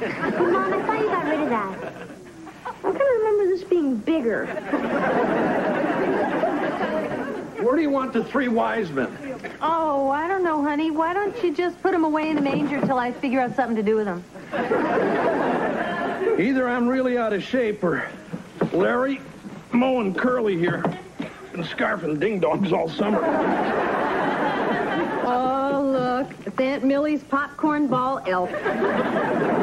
Mom, I thought you got rid of that. I kind of remember this being bigger. Where do you want the three wise men? Oh, I don't know, honey. Why don't you just put them away in the manger till I figure out something to do with them? Either I'm really out of shape or Larry, Mo, and Curly here been scarfing ding-dongs all summer. Oh, look. It's Aunt Millie's popcorn ball elf.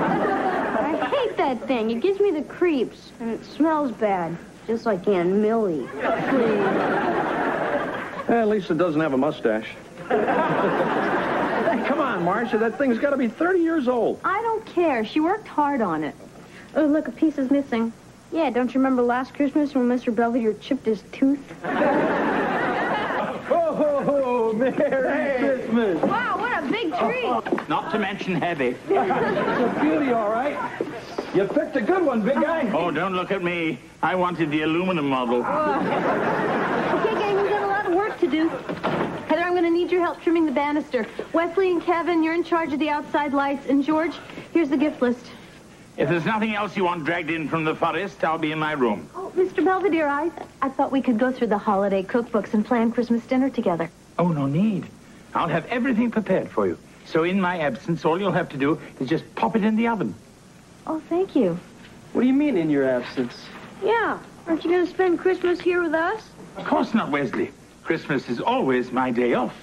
I hate that thing. It gives me the creeps, and it smells bad, just like Aunt Millie. Please. At least it doesn't have a mustache. Hey, come on, Marcia. That thing's got to be 30 years old. I don't care. She worked hard on it. Oh, look, a piece is missing. Yeah, don't you remember last Christmas when Mr. Belvedere chipped his tooth? Oh, Merry Christmas. Wow, what a big tree. Not to mention heavy. It's a beauty, all right. You picked a good one, big guy. Oh, don't look at me. I wanted the aluminum model. Okay, gang, we've got a lot of work to do. Heather, I'm going to need your help trimming the banister. Wesley and Kevin, you're in charge of the outside lights. And George, here's the gift list. If there's nothing else you want dragged in from the forest, I'll be in my room. Oh, Mr. Belvedere, I thought we could go through the holiday cookbooks and plan Christmas dinner together. Oh, no need. I'll have everything prepared for you. So in my absence, all you'll have to do is just pop it in the oven. Oh, thank you. What do you mean in your absence? Yeah, aren't you going to spend Christmas here with us? Of course not, Wesley. Christmas is always my day off.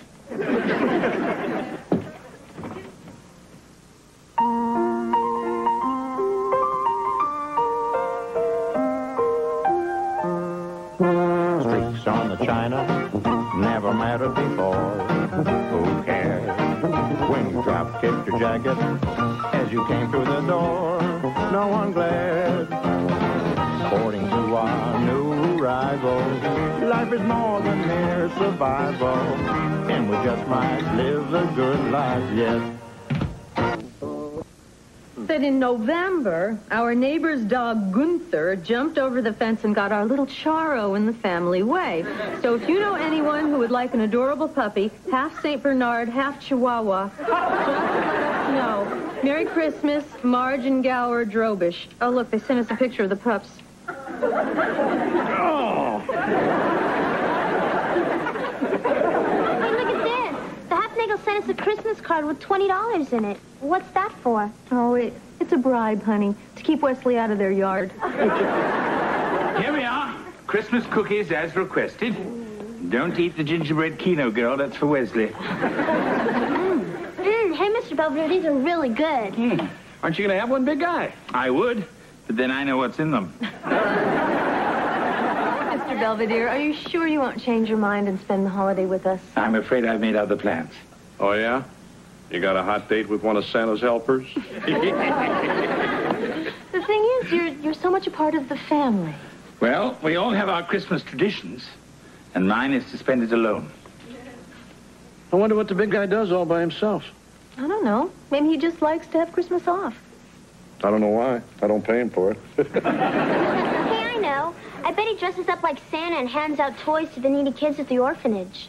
Streaks on the china never mattered before. Who cares when you drop kicked your jacket as you came through the door? No one glared. According to our new rival, life is more than mere survival, and we just might live the good life yet. That in November, our neighbor's dog Gunther jumped over the fence and got our little Charo in the family way. So if you know anyone who would like an adorable puppy, half St. Bernard, half Chihuahua, just let us know. Merry Christmas, Marge and Gower Drobish. Oh, look, they sent us a picture of the pups. Oh! Hey, look at this. The Hafnagel sent us a Christmas card with $20 in it. What's that for? Oh, it's a bribe, honey, to keep Wesley out of their yard. Here we are. Christmas cookies as requested. Don't eat the gingerbread Keno, girl. That's for Wesley. Hey, Mr. Belvedere, these are really good. Aren't you going to have one, big guy? I would, but then I know what's in them. Mr. Belvedere, are you sure you won't change your mind and spend the holiday with us? I'm afraid I've made other plans. Oh, yeah? You got a hot date with one of Santa's helpers? The thing is, you're so much a part of the family. Well, we all have our Christmas traditions, and mine is to spend it alone. I wonder what the big guy does all by himself. I don't know. Maybe he just likes to have Christmas off. I don't know why. I don't pay him for it. Hey, I know. I bet he dresses up like Santa and hands out toys to the needy kids at the orphanage.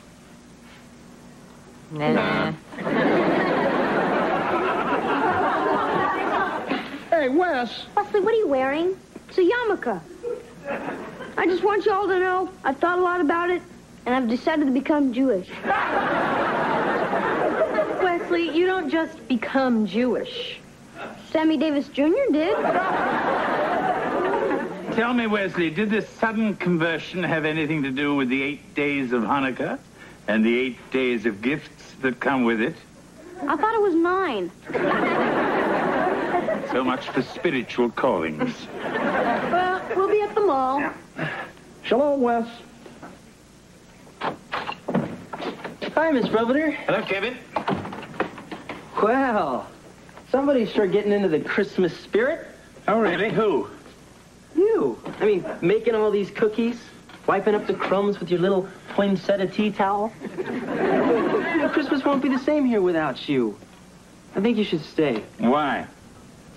Nah. Hey, Wes. Wesley, what are you wearing? It's a yarmulke. I just want you all to know I've thought a lot about it, and I've decided to become Jewish. Wesley, you don't just become Jewish. Sammy Davis Jr. did. Tell me, Wesley, did this sudden conversion have anything to do with the 8 days of Hanukkah and the 8 days of gifts that come with it? I thought it was 9. So much for spiritual callings. Well, we'll be at the mall. Shalom, Wes. Hi, Miss Belvedere. Hello, Kevin. Well, somebody's sure getting into the Christmas spirit. Oh, really? Who? You. I mean, making all these cookies, wiping up the crumbs with your little poinsettia tea towel. Christmas won't be the same here without you. I think you should stay. Why?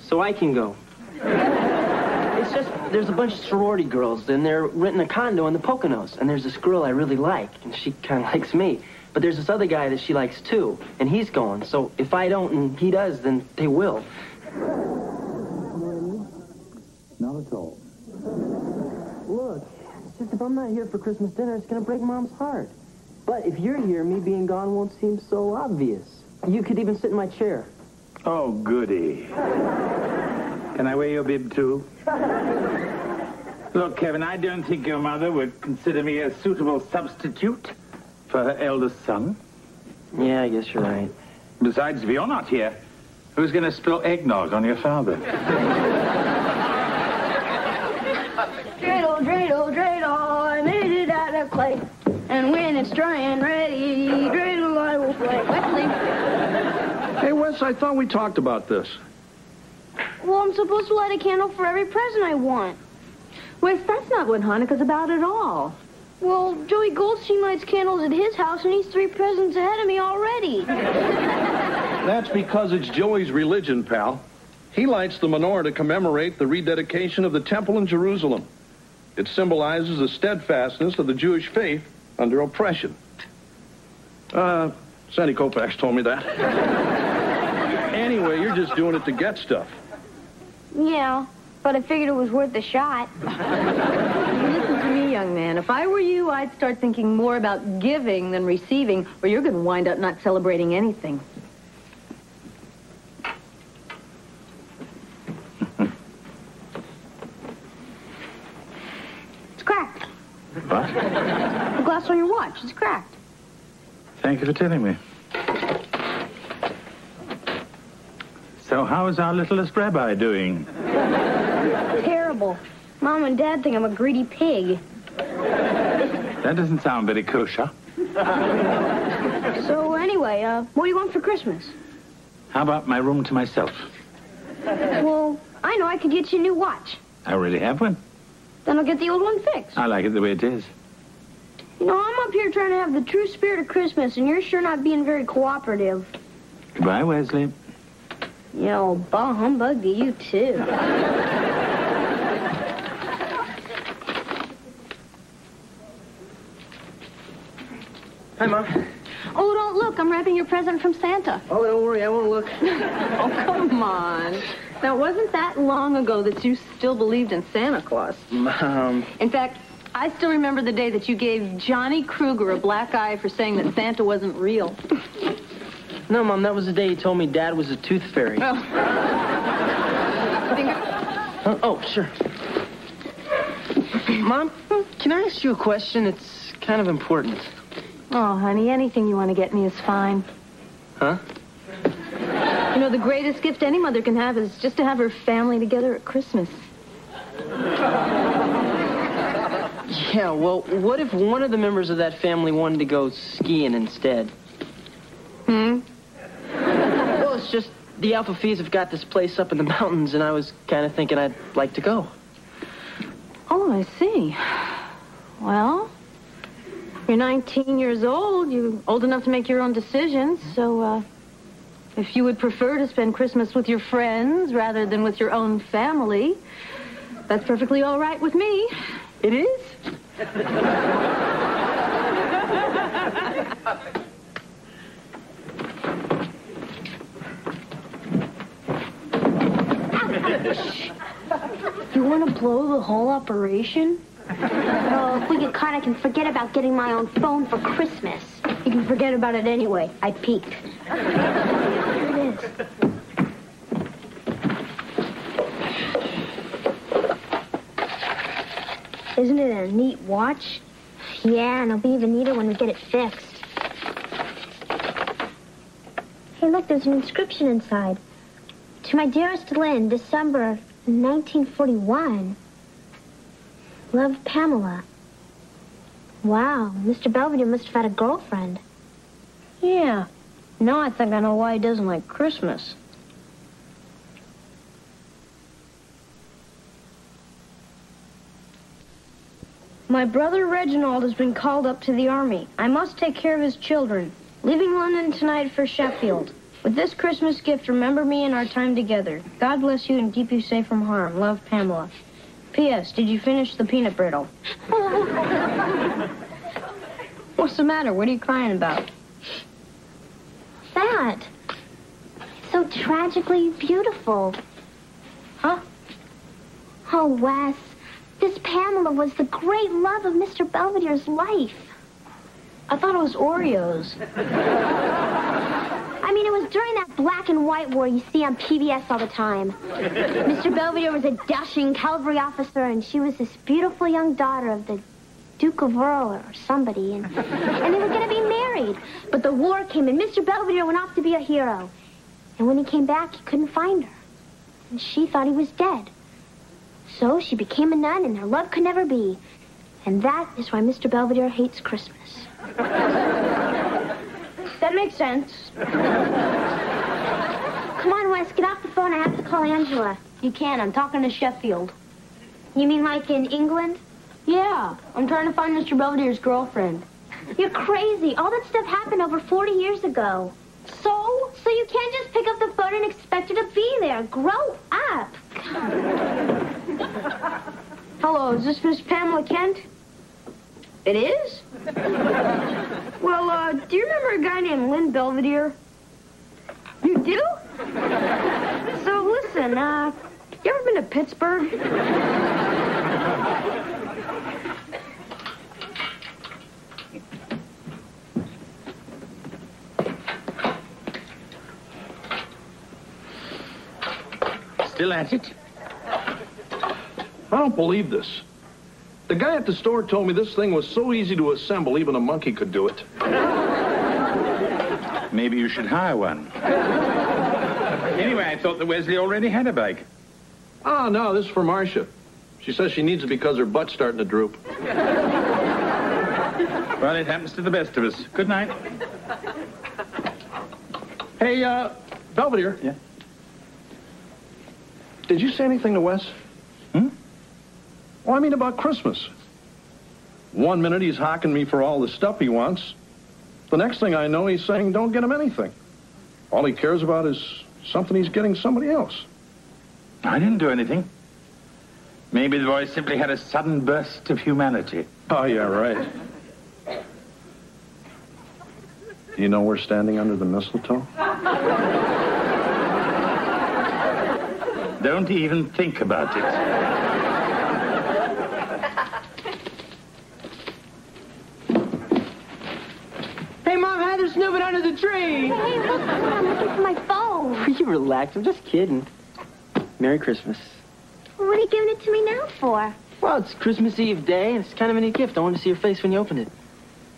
So I can go. It's just, there's a bunch of sorority girls, and they're renting a condo in the Poconos, and there's this girl I really like, and she kind of likes me. But there's this other guy that she likes too, and he's going. So if I don't and he does, then they will. Just if I'm not here for Christmas dinner, it's going to break Mom's heart. But if you're here, me being gone won't seem so obvious. You could even sit in my chair. Oh, goody. Can I wear your bib, too? Look, Kevin, I don't think your mother would consider me a suitable substitute for her eldest son. Yeah, I guess you're right. Besides, if you're not here, who's going to spill eggnog on your father? Dreidel, dreidel, dreidel, I made it out of clay. And when it's dry and ready, dreidel I will play. Wesley. Hey, Wes, I thought we talked about this. Well, I'm supposed to light a candle for every present I want. Wes, that's not what Hanukkah's about at all. Well, Joey Goldstein lights candles at his house, and he's 3 presents ahead of me already. That's because it's Joey's religion, pal. He lights the menorah to commemorate the rededication of the temple in Jerusalem. It symbolizes the steadfastness of the Jewish faith under oppression. Sandy Koufax told me that. Anyway, you're just doing it to get stuff. Yeah, but I figured it was worth a shot. Listen to me, young man. If I were you, I'd start thinking more about giving than receiving, or you're going to wind up not celebrating anything. It's cracked. What? The glass on your watch, it's cracked. Thank you for telling me. So how is our littlest rabbi doing? Terrible. Mom and Dad think I'm a greedy pig. That doesn't sound very kosher. So anyway, what do you want for Christmas? How about my room to myself? Well, I know I could get you a new watch. I already have one. Then I'll get the old one fixed. I like it the way it is. You know, I'm up here trying to have the true spirit of Christmas, and you're sure not being very cooperative. Goodbye, Wesley. You know, bah humbug to you, too. Hi, Mom. Oh, don't look. I'm wrapping your present from Santa. Oh, don't worry, I won't look. Oh, come on. Now, it wasn't that long ago that you still believed in Santa Claus. Mom. In fact, I still remember the day that you gave Johnny Kruger a black eye for saying that Santa wasn't real. No, Mom, that was the day you told me Dad was a tooth fairy. Oh. Oh, sure. Mom, can I ask you a question? It's kind of important. Oh, honey, anything you want to get me is fine. Huh? You know, the greatest gift any mother can have is just to have her family together at Christmas. Yeah, well, what if one of the members of that family wanted to go skiing instead? Well, it's just the Alpha Phi's have got this place up in the mountains, and I was kind of thinking I'd like to go. Oh, I see. Well, you're 19 years old. You're old enough to make your own decisions. So, if you would prefer to spend Christmas with your friends rather than with your own family, that's perfectly all right with me. It is? You want to blow the whole operation? Oh, if we get caught, I can forget about getting my own phone for Christmas. You can forget about it anyway. I peeked. Here it is. Isn't it a neat watch? Yeah, and it'll be even neater when we get it fixed. Hey, look, there's an inscription inside. To my dearest Lynn, December 1941. Love, Pamela. Wow, Mr. Belvedere must have had a girlfriend. Yeah. Now I think I know why he doesn't like Christmas. My brother Reginald has been called up to the army. I must take care of his children. Leaving London tonight for Sheffield. With this Christmas gift, remember me and our time together. God bless you and keep you safe from harm. Love, Pamela. P.S. Did you finish the peanut brittle? What's the matter? What are you crying about? That. So tragically beautiful. Huh? Oh, Wes, This Pamela was the great love of Mr. Belvedere's life. I thought it was Oreos. I mean, it was during that black and white war you see on PBS all the time. Mr. Belvedere was a dashing cavalry officer, and she was this beautiful young daughter of the Duke of Earl or somebody, and they were going to be married. But the war came, and Mr. Belvedere went off to be a hero. And when he came back, he couldn't find her. And she thought he was dead. So she became a nun, and their love could never be. And that is why Mr. Belvedere hates Christmas. That makes sense. Come on, Wes, get off the phone. I have to call Angela. You can. I'm talking to Sheffield. You mean like in England? Yeah, I'm trying to find Mr. Belvedere's girlfriend. You're crazy. All that stuff happened over 40 years ago. So? So you can't just pick up the phone and expect her to be there. Grow up. Hello, is this Miss Pamela Kent? It is? Well, do you remember a guy named Lynn Belvedere? You do? So listen, you ever been to Pittsburgh? Still at it? I don't believe this. The guy at the store told me this thing was so easy to assemble, even a monkey could do it. Maybe you should hire one. Anyway, I thought that Wesley already had a bike. Oh, no, this is for Marcia. She says she needs it because her butt's starting to droop. Well, it happens to the best of us. Good night. Hey, Belvedere. Yeah? Did you say anything to Wes? Well, I mean about Christmas. One minute he's hocking me for all the stuff he wants. The next thing I know, he's saying don't get him anything. All he cares about is something he's getting somebody else. I didn't do anything. Maybe the boy simply had a sudden burst of humanity. Oh, yeah, right. You know we're standing under the mistletoe? Don't even think about it. Hey, Mom, Heather's snooping under the tree. Hey, look, I'm looking for my phone. You relax. I'm just kidding. Merry Christmas. What are you giving it to me now for? Well, it's Christmas Eve day, and it's kind of a neat gift. I wanted to see your face when you opened it.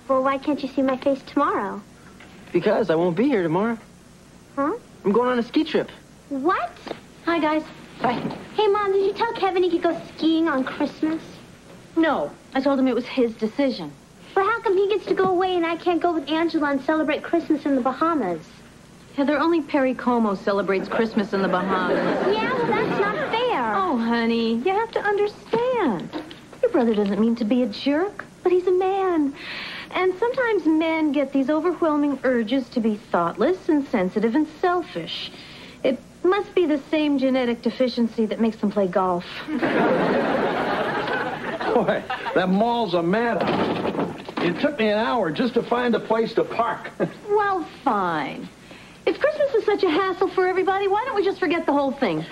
Well, why can't you see my face tomorrow? Because I won't be here tomorrow. Huh? I'm going on a ski trip. What? Hi, guys. Bye. Hey, Mom, did you tell Kevin he could go skiing on Christmas? No, I told him it was his decision. But how come he gets to go away and I can't go with Angela and celebrate Christmas in the Bahamas? Heather, only Perry Como celebrates Christmas in the Bahamas. Yeah, well, that's not fair. Oh, honey, you have to understand. Your brother doesn't mean to be a jerk, but he's a man. And sometimes men get these overwhelming urges to be thoughtless and sensitive and selfish. It must be the same genetic deficiency that makes them play golf. Boy, that mall's a madhouse. It took me an hour just to find a place to park. Well, fine. If Christmas is such a hassle for everybody, why don't we just forget the whole thing?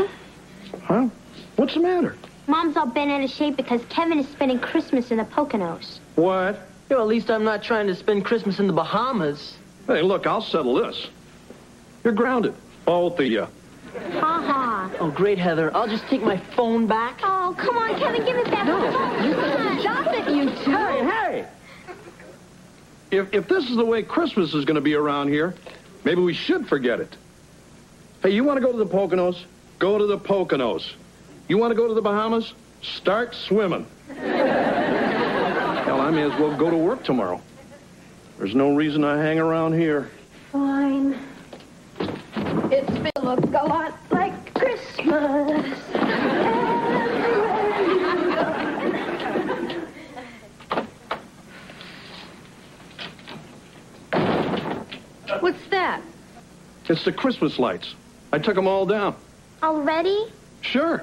Huh? What's the matter? Mom's all bent out of shape because Kevin is spending Christmas in the Poconos. What? You know, at least I'm not trying to spend Christmas in the Bahamas. Hey, look, I'll settle this. You're grounded. Both of you. Ha-ha. Oh, great, Heather. I'll just take my phone back. Oh, come on, Kevin, give it back. Stop it, you two. Hey! If this is the way Christmas is going to be around here, maybe we should forget it. Hey, you want to go to the Poconos? Go to the Poconos. You want to go to the Bahamas? Start swimming. Hell, I may as well go to work tomorrow. There's no reason I hang around here. Fine. It's been look a lot like Christmas. What's that? It's the Christmas lights. I took them all down. Already? Sure.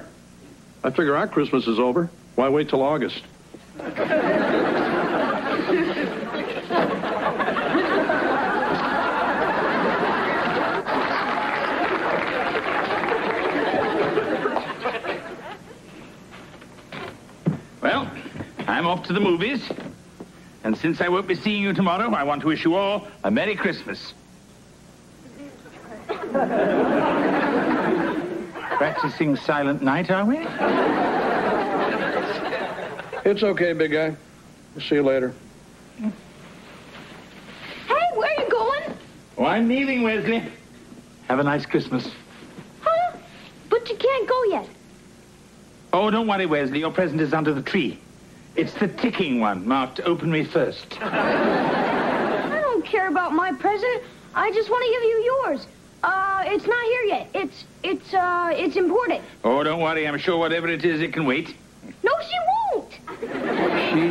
I figure our Christmas is over. Why wait till August? I'm off to the movies. And since I won't be seeing you tomorrow, I want to wish you all a Merry Christmas. Practicing Silent Night, are we? It's okay, big guy. See you later. Hey, where are you going? Oh, I'm leaving, Wesley. Have a nice Christmas. Huh? But you can't go yet. Oh, don't worry, Wesley. Your present is under the tree. It's the ticking one, marked Open Me First. I don't care about my present. I just want to give you yours. It's not here yet. It's important. Oh, don't worry. I'm sure whatever it is, it can wait. No, she won't. She?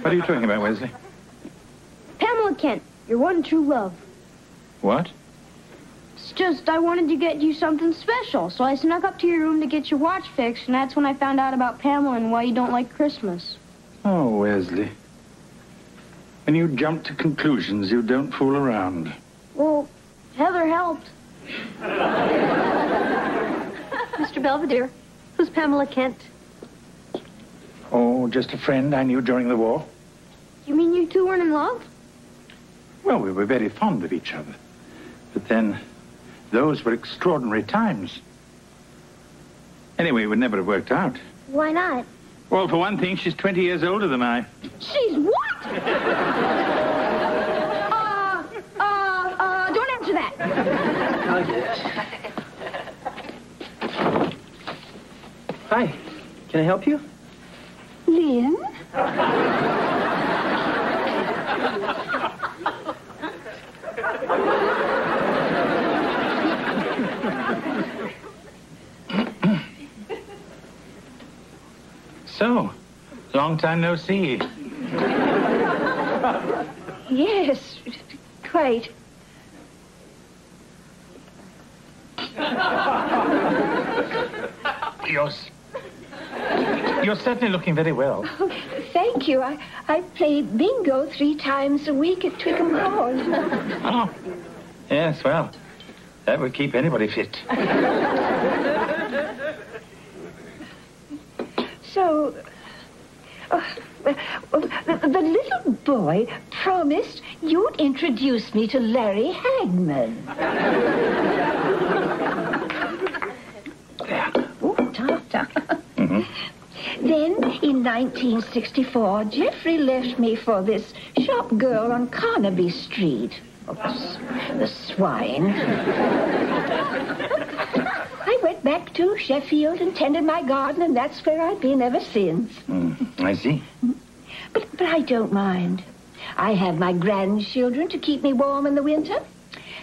What are you talking about, Wesley? Pamela Kent, your one true love. What? It's just I wanted to get you something special, so I snuck up to your room to get your watch fixed, and that's when I found out about Pamela and why you don't like Christmas. Oh, Wesley. When you jump to conclusions, you don't fool around. Well, Heather helped. Mr. Belvedere, who's Pamela Kent? Oh, just a friend I knew during the war. You mean you two weren't in love? Well, we were very fond of each other. But then, those were extraordinary times. Anyway, it would never have worked out. Why not? Well, for one thing, she's 20 years older than I. She's what? Don't answer that. I'll get it. Hi. Can I help you? Lynn? So, long time no see. Yes, quite. You're certainly looking very well. Oh, thank you. I play bingo 3 times a week at Twickham Hall. Oh, yes, well, that would keep anybody fit. So, the little boy promised you'd introduce me to Larry Hagman. Oh, ta-ta. Mm-hmm. Then, in 1964, Jeffrey left me for this shop girl on Carnaby Street. Oh, the swine. I went back to Sheffield and tended my garden, and that's where I've been ever since. I see. But I don't mind. I have my grandchildren to keep me warm in the winter.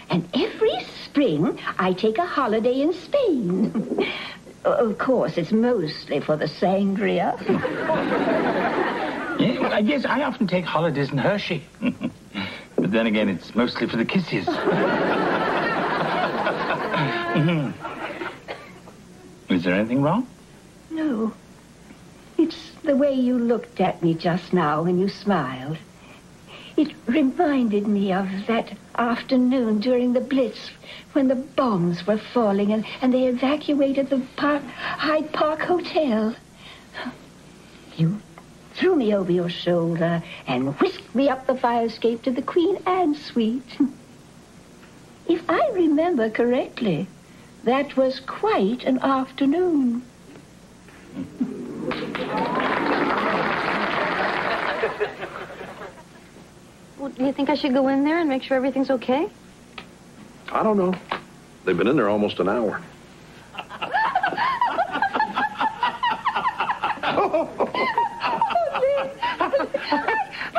And every spring, I take a holiday in Spain. Of course, it's mostly for the sangria. Yes, I often take holidays in Hershey. But then again, it's mostly for the kisses. Is there anything wrong? No. It's the way you looked at me just now when you smiled. It reminded me of that afternoon during the Blitz when the bombs were falling and they evacuated the Hyde Park Hotel. You threw me over your shoulder and whisked me up the fire escape to the Queen Anne suite. If I remember correctly, that was quite an afternoon. Well, do you think I should go in there and make sure everything's okay? I don't know. They've been in there almost an hour.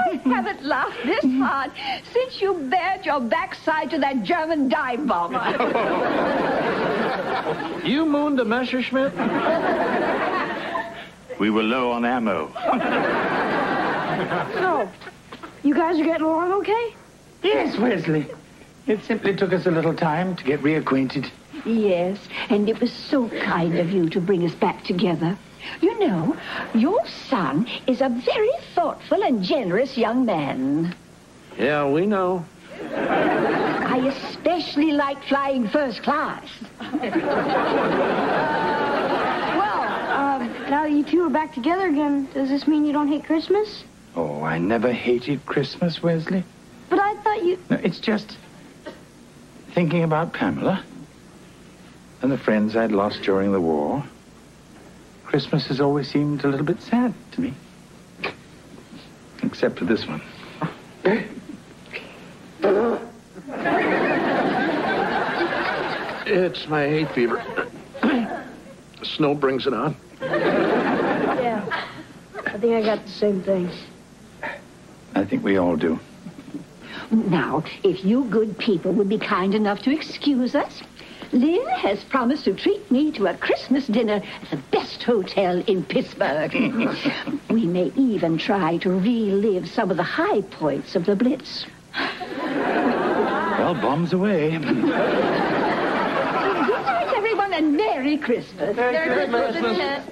I haven't laughed this hard since you bared your backside to that German dive bomber. You mooned a Messerschmitt? We were low on ammo. So, you guys are getting along okay? Yes, Wesley. It simply took us a little time to get reacquainted. Yes, and it was so kind of you to bring us back together. You know, your son is a very thoughtful and generous young man. Yeah, we know. I especially like flying first class. Well, Now that you two are back together again, does this mean you don't hate Christmas? Oh, I never hated Christmas, Wesley. But I thought you... No, it's just thinking about Pamela and the friends I'd lost during the war. Christmas has always seemed a little bit sad to me. Except for this one. It's my hay fever. Snow brings it on. Yeah. I think I got the same thing. I think we all do. Now, if you good people would be kind enough to excuse us, Lynn has promised to treat me to a Christmas dinner at the best hotel in Pittsburgh. We may even try to relive some of the high points of the Blitz. Well, bombs away. Good night, everyone, and Merry Christmas. Merry Christmas.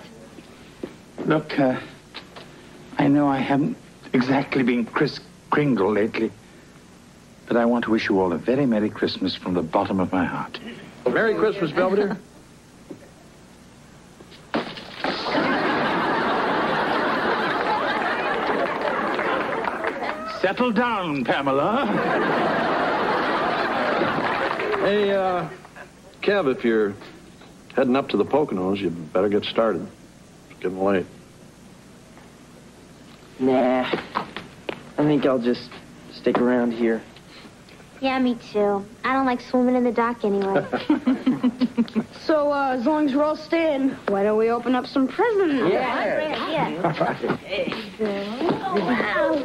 Look, I know I haven't exactly been Kris Kringle lately, but I want to wish you all a very Merry Christmas from the bottom of my heart. Merry Christmas, Belvedere. Settle down, Pamela. Hey, Kev, if you're heading up to the Poconos, you better get started. It's getting late. Nah. I think I'll just stick around here. Yeah, me too. I don't like swimming in the dock anyway. So, as long as we're all staying, why don't we open up some presents? Yeah. Wow.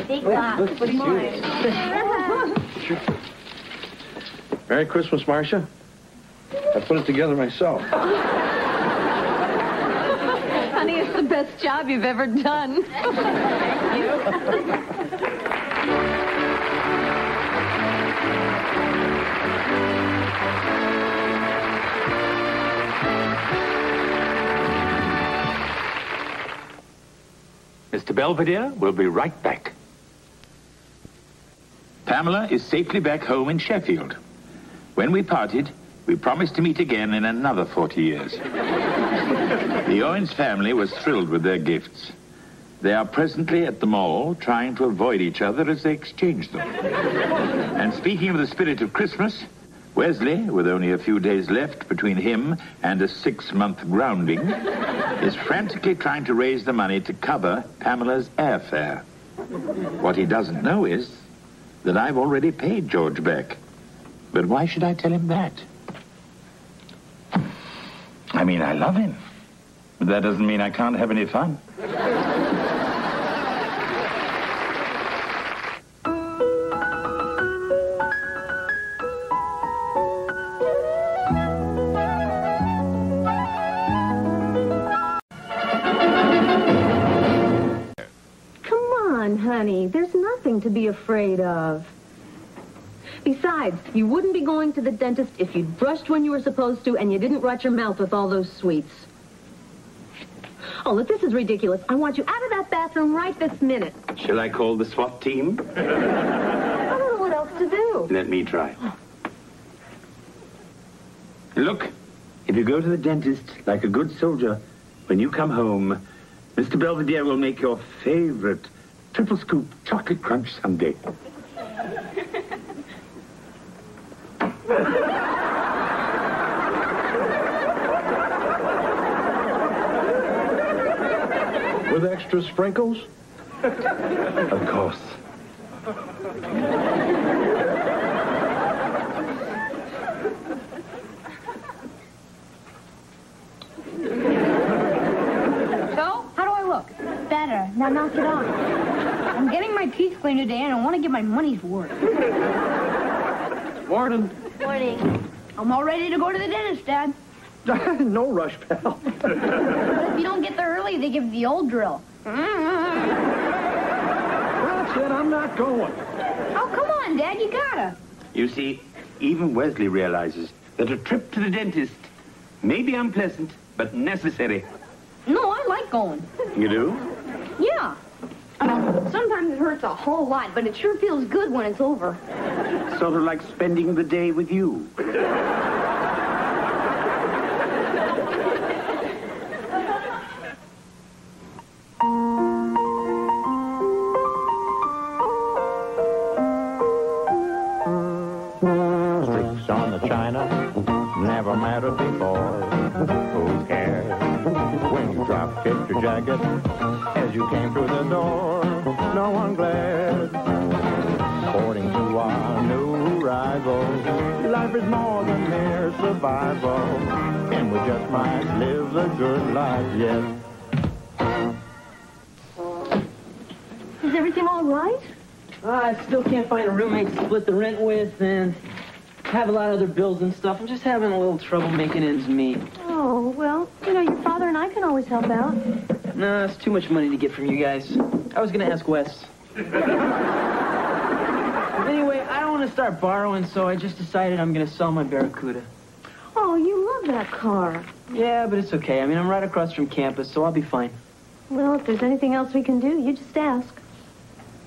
Big box. With mine. Merry Christmas, Marcia. I put it together myself. Honey, it's the best job you've ever done. Mr. Belvedere will be right back. Pamela is safely back home in Sheffield. When we parted, we promised to meet again in another 40 years. The Owens family was thrilled with their gifts. They are presently at the mall trying to avoid each other as they exchange them. And speaking of the spirit of Christmas, Wesley, with only a few days left between him and a 6-month grounding, is frantically trying to raise the money to cover Pamela's airfare. What he doesn't know is that I've already paid George back. But why should I tell him that? I mean, I love him. But that doesn't mean I can't have any fun. Honey, there's nothing to be afraid of. Besides, you wouldn't be going to the dentist if you'd brushed when you were supposed to and you didn't rot your mouth with all those sweets. Oh, look, this is ridiculous. I want you out of that bathroom right this minute. Shall I call the SWAT team? I don't know what else to do. Let me try. Look, if you go to the dentist like a good soldier, when you come home, Mr. Belvedere will make your favorite triple scoop chocolate crunch sundae. With extra sprinkles? Of course. So, how do I look? Better. Now knock it off. I'm getting my teeth cleaned today, and I want to get my money's worth. Morning. Morning. I'm all ready to go to the dentist, Dad. No rush, pal. But if you don't get there early, they give the old drill. That's it. I'm not going. Oh, come on, Dad. You gotta. You see, even Wesley realizes that a trip to the dentist may be unpleasant, but necessary. No, I like going. You do? Yeah. Sometimes it hurts a whole lot, but it sure feels good when it's over. Sort of like spending the day with you. never mattered before. Who cares when you drop kicked your jacket as you came through the door? No one glared. According to our new rival, life is more than mere survival, and we just might live the good life yet. Is everything all right? I still can't find a roommate to split the rent with, and have a lot of other bills and stuff. I'm just having a little trouble making ends meet. Oh, well, you know, your father and I can always help out. Nah, it's too much money to get from you guys. I was gonna ask Wes. Anyway, I don't want to start borrowing, so I just decided I'm gonna sell my Barracuda. Oh, you love that car. Yeah, but it's okay. I mean, I'm right across from campus, so I'll be fine. Well, if there's anything else we can do, you just ask.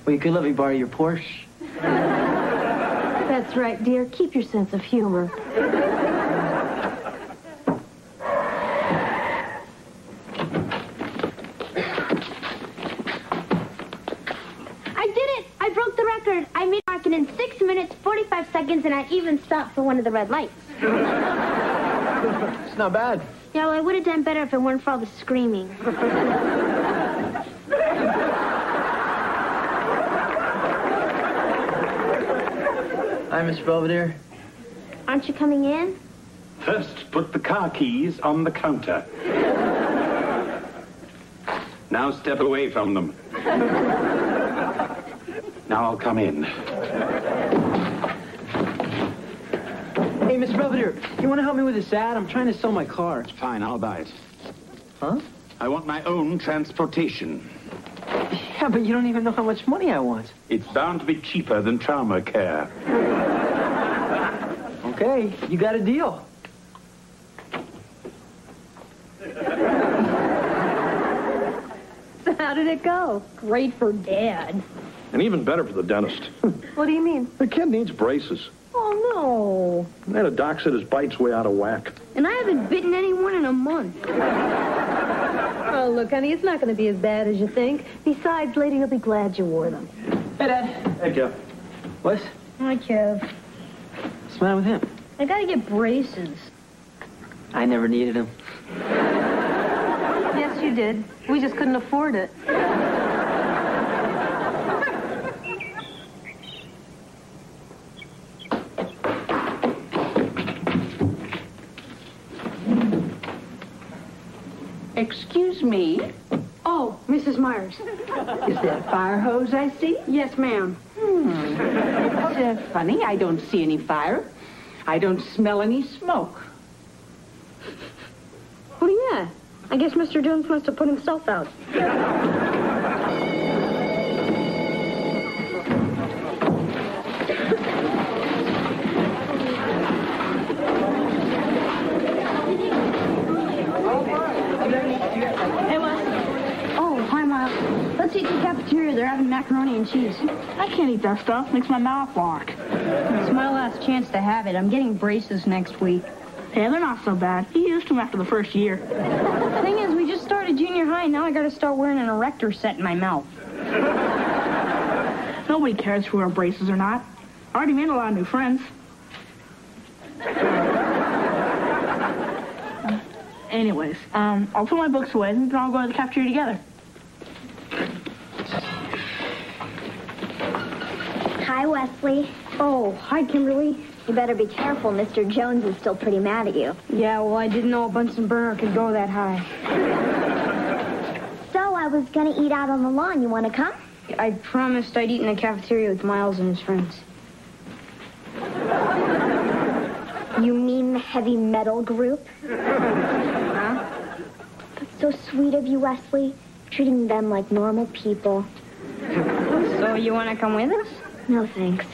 Well, you could let me borrow your Porsche. That's right, dear. Keep your sense of humor. I made a market in 6 minutes, 45 seconds, and I even stopped for one of the red lights. It's not bad. Yeah, well, I would have done better if it weren't for all the screaming. Hi, Miss Belvedere. Aren't you coming in? First, put the car keys on the counter. Now step away from them. Now I'll come in. Hey, Mr. Belvedere, you want to help me with this ad? I'm trying to sell my car. Fine, I'll buy it. Huh? I want my own transportation. Yeah, but you don't even know how much money I want. It's bound to be cheaper than trauma care. Okay, you got a deal. So how did it go? Great for Dad. And even better for the dentist. What do you mean? The kid needs braces. Oh, And then a doc said his bite's way out of whack. no. And I haven't bitten anyone in a month. Oh, look, honey, it's not going to be as bad as you think. Besides, lady, you'll be glad you wore them. Hey, Dad. Hey, Kev. What? Hi, Kev. What's the matter with him? I gotta get braces. I never needed him. Yes, you did. We just couldn't afford it. Excuse me. Oh, Mrs. Myers. Is that a fire hose I see? Yes, ma'am. It's funny. I don't see any fire. I don't smell any smoke. What do you at? I guess Mr. Jones must have put himself out. Hey, Wes. Oh, hi, Miles. Let's eat in the cafeteria. They're having macaroni and cheese. I can't eat that stuff. Makes my mouth walk. It's my last chance to have it. I'm getting braces next week. Hey, they're not so bad. You used to them after the first year. The thing is, we just started junior high, and now I gotta start wearing an erector set in my mouth. Nobody cares if we wear braces or not. I already made a lot of new friends. Anyways, I'll put my books away, and we can all go to the cafeteria together. Hi, Wesley. Oh, hi, Kimberly. You better be careful. Mr. Jones is still pretty mad at you. Yeah, well, I didn't know a Bunsen burner could go that high. So I was going to eat out on the lawn. You want to come? I promised I'd eat in the cafeteria with Miles and his friends. You mean the heavy metal group? Huh? That's so sweet of you, Wesley. Treating them like normal people. So you want to come with us? No, thanks.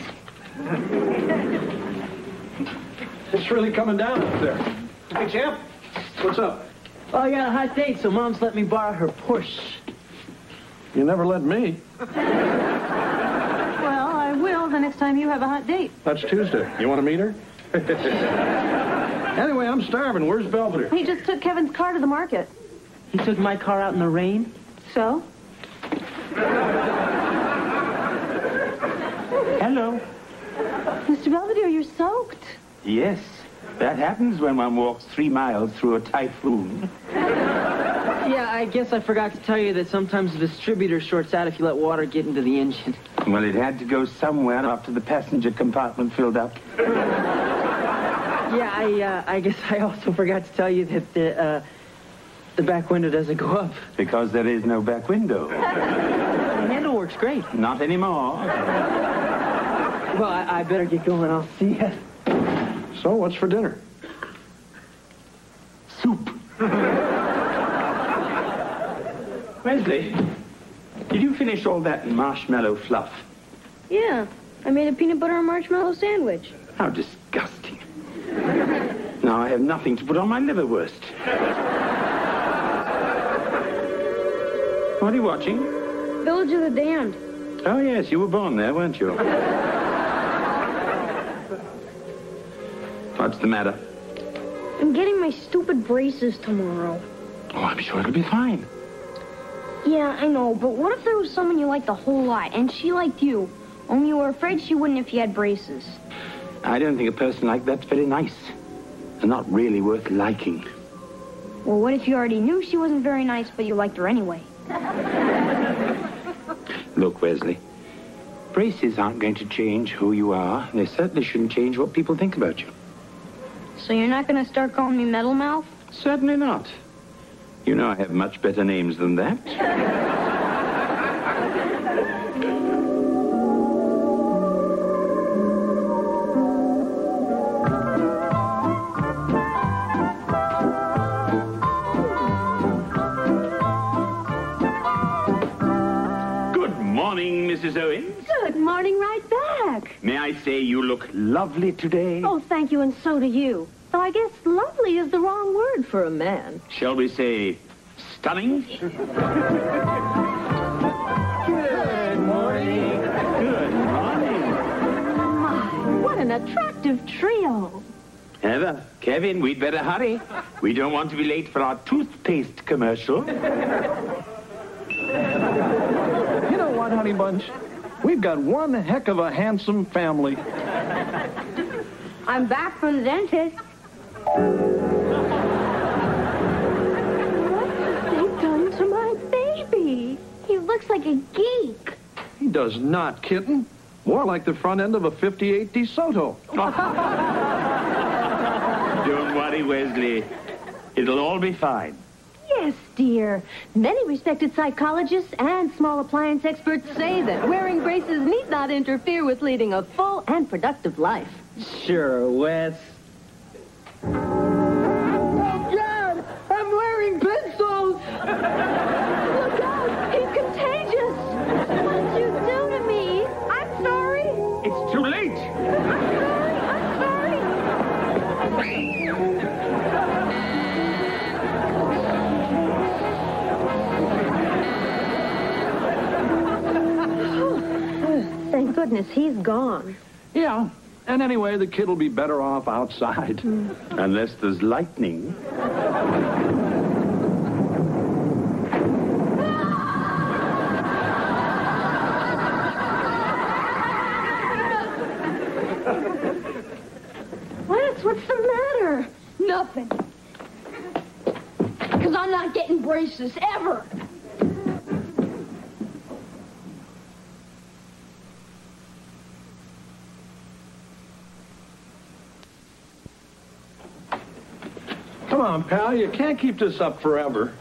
It's really coming down up there. Hey, champ. What's up? Oh, I got a hot date, so Mom's let me borrow her Porsche. You never let me. Well, I will the next time you have a hot date. That's Tuesday. You want to meet her? Anyway, I'm starving. Where's Belvedere? He just took Kevin's car to the market. He took my car out in the rain. So? Hello. Mr. Belvedere, you're soaked. Yes. That happens when one walks 3 miles through a typhoon. Yeah, I guess I forgot to tell you that sometimes the distributor shorts out if you let water get into the engine. Well, it had to go somewhere after the passenger compartment filled up. Yeah, I guess I also forgot to tell you that the back window doesn't go up. Because there is no back window. The handle works great. Not anymore. Well, I better get going. I'll see you. So, what's for dinner? Soup. Wesley, did you finish all that marshmallow fluff? Yeah, I made a peanut butter and marshmallow sandwich. How disgusting. Now I have nothing to put on my liverwurst. What are you watching? Village of the Damned. Oh, yes, you were born there, weren't you? What's the matter? I'm getting my stupid braces tomorrow. Oh, I'm sure it'll be fine. Yeah, I know, but what if there was someone you liked a whole lot, and she liked you, only you were afraid she wouldn't if you had braces? I don't think a person like that's very nice. And not really worth liking. Well, what if you already knew she wasn't very nice, but you liked her anyway? Look, Wesley, braces aren't going to change who you are. They certainly shouldn't change what people think about you. So you're not going to start calling me Metal Mouth? Certainly not. You know I have much better names than that. Good morning, Mrs. Owens. Good morning, right back. May I say you look lovely today? Oh, thank you, and so do you. Though I guess lovely is the wrong word for a man. Shall we say stunning? Good morning. Good morning. My, what an attractive trio. Heather, Kevin, we'd better hurry. We don't want to be late for our toothpaste commercial. You know what, Honey Bunch? We've got one heck of a handsome family. I'm back from the dentist. What have they done to my baby? He looks like a geek. He does not, kitten. More like the front end of a 58 DeSoto. Don't worry, Wesley. It'll all be fine. Yes, dear. Many respected psychologists and small appliance experts say that wearing braces need not interfere with leading a full and productive life. Sure, Wes. Oh, God! I'm wearing pencils! Look out! He's contagious! What'd you do to me? I'm sorry. It's too late. I'm sorry. Thank goodness he's gone. Yeah. And anyway, the kid will be better off outside. Unless there's lightning. What's the matter? Nothing. Because I'm not getting braces, ever. Come on, pal. You can't keep this up forever.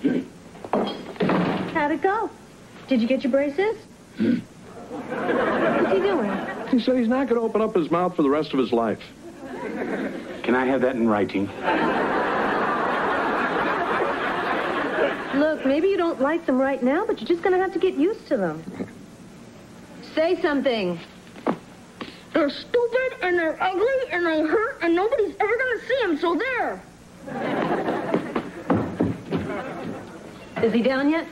How'd it go? Did you get your braces? What's he doing? He said he's not going to open up his mouth for the rest of his life. Can I have that in writing? Look, maybe you don't like them right now, but you're just going to have to get used to them. Say something. They're stupid, and they're ugly, and they hurt, and nobody's ever going to see them, so there. Is he down yet?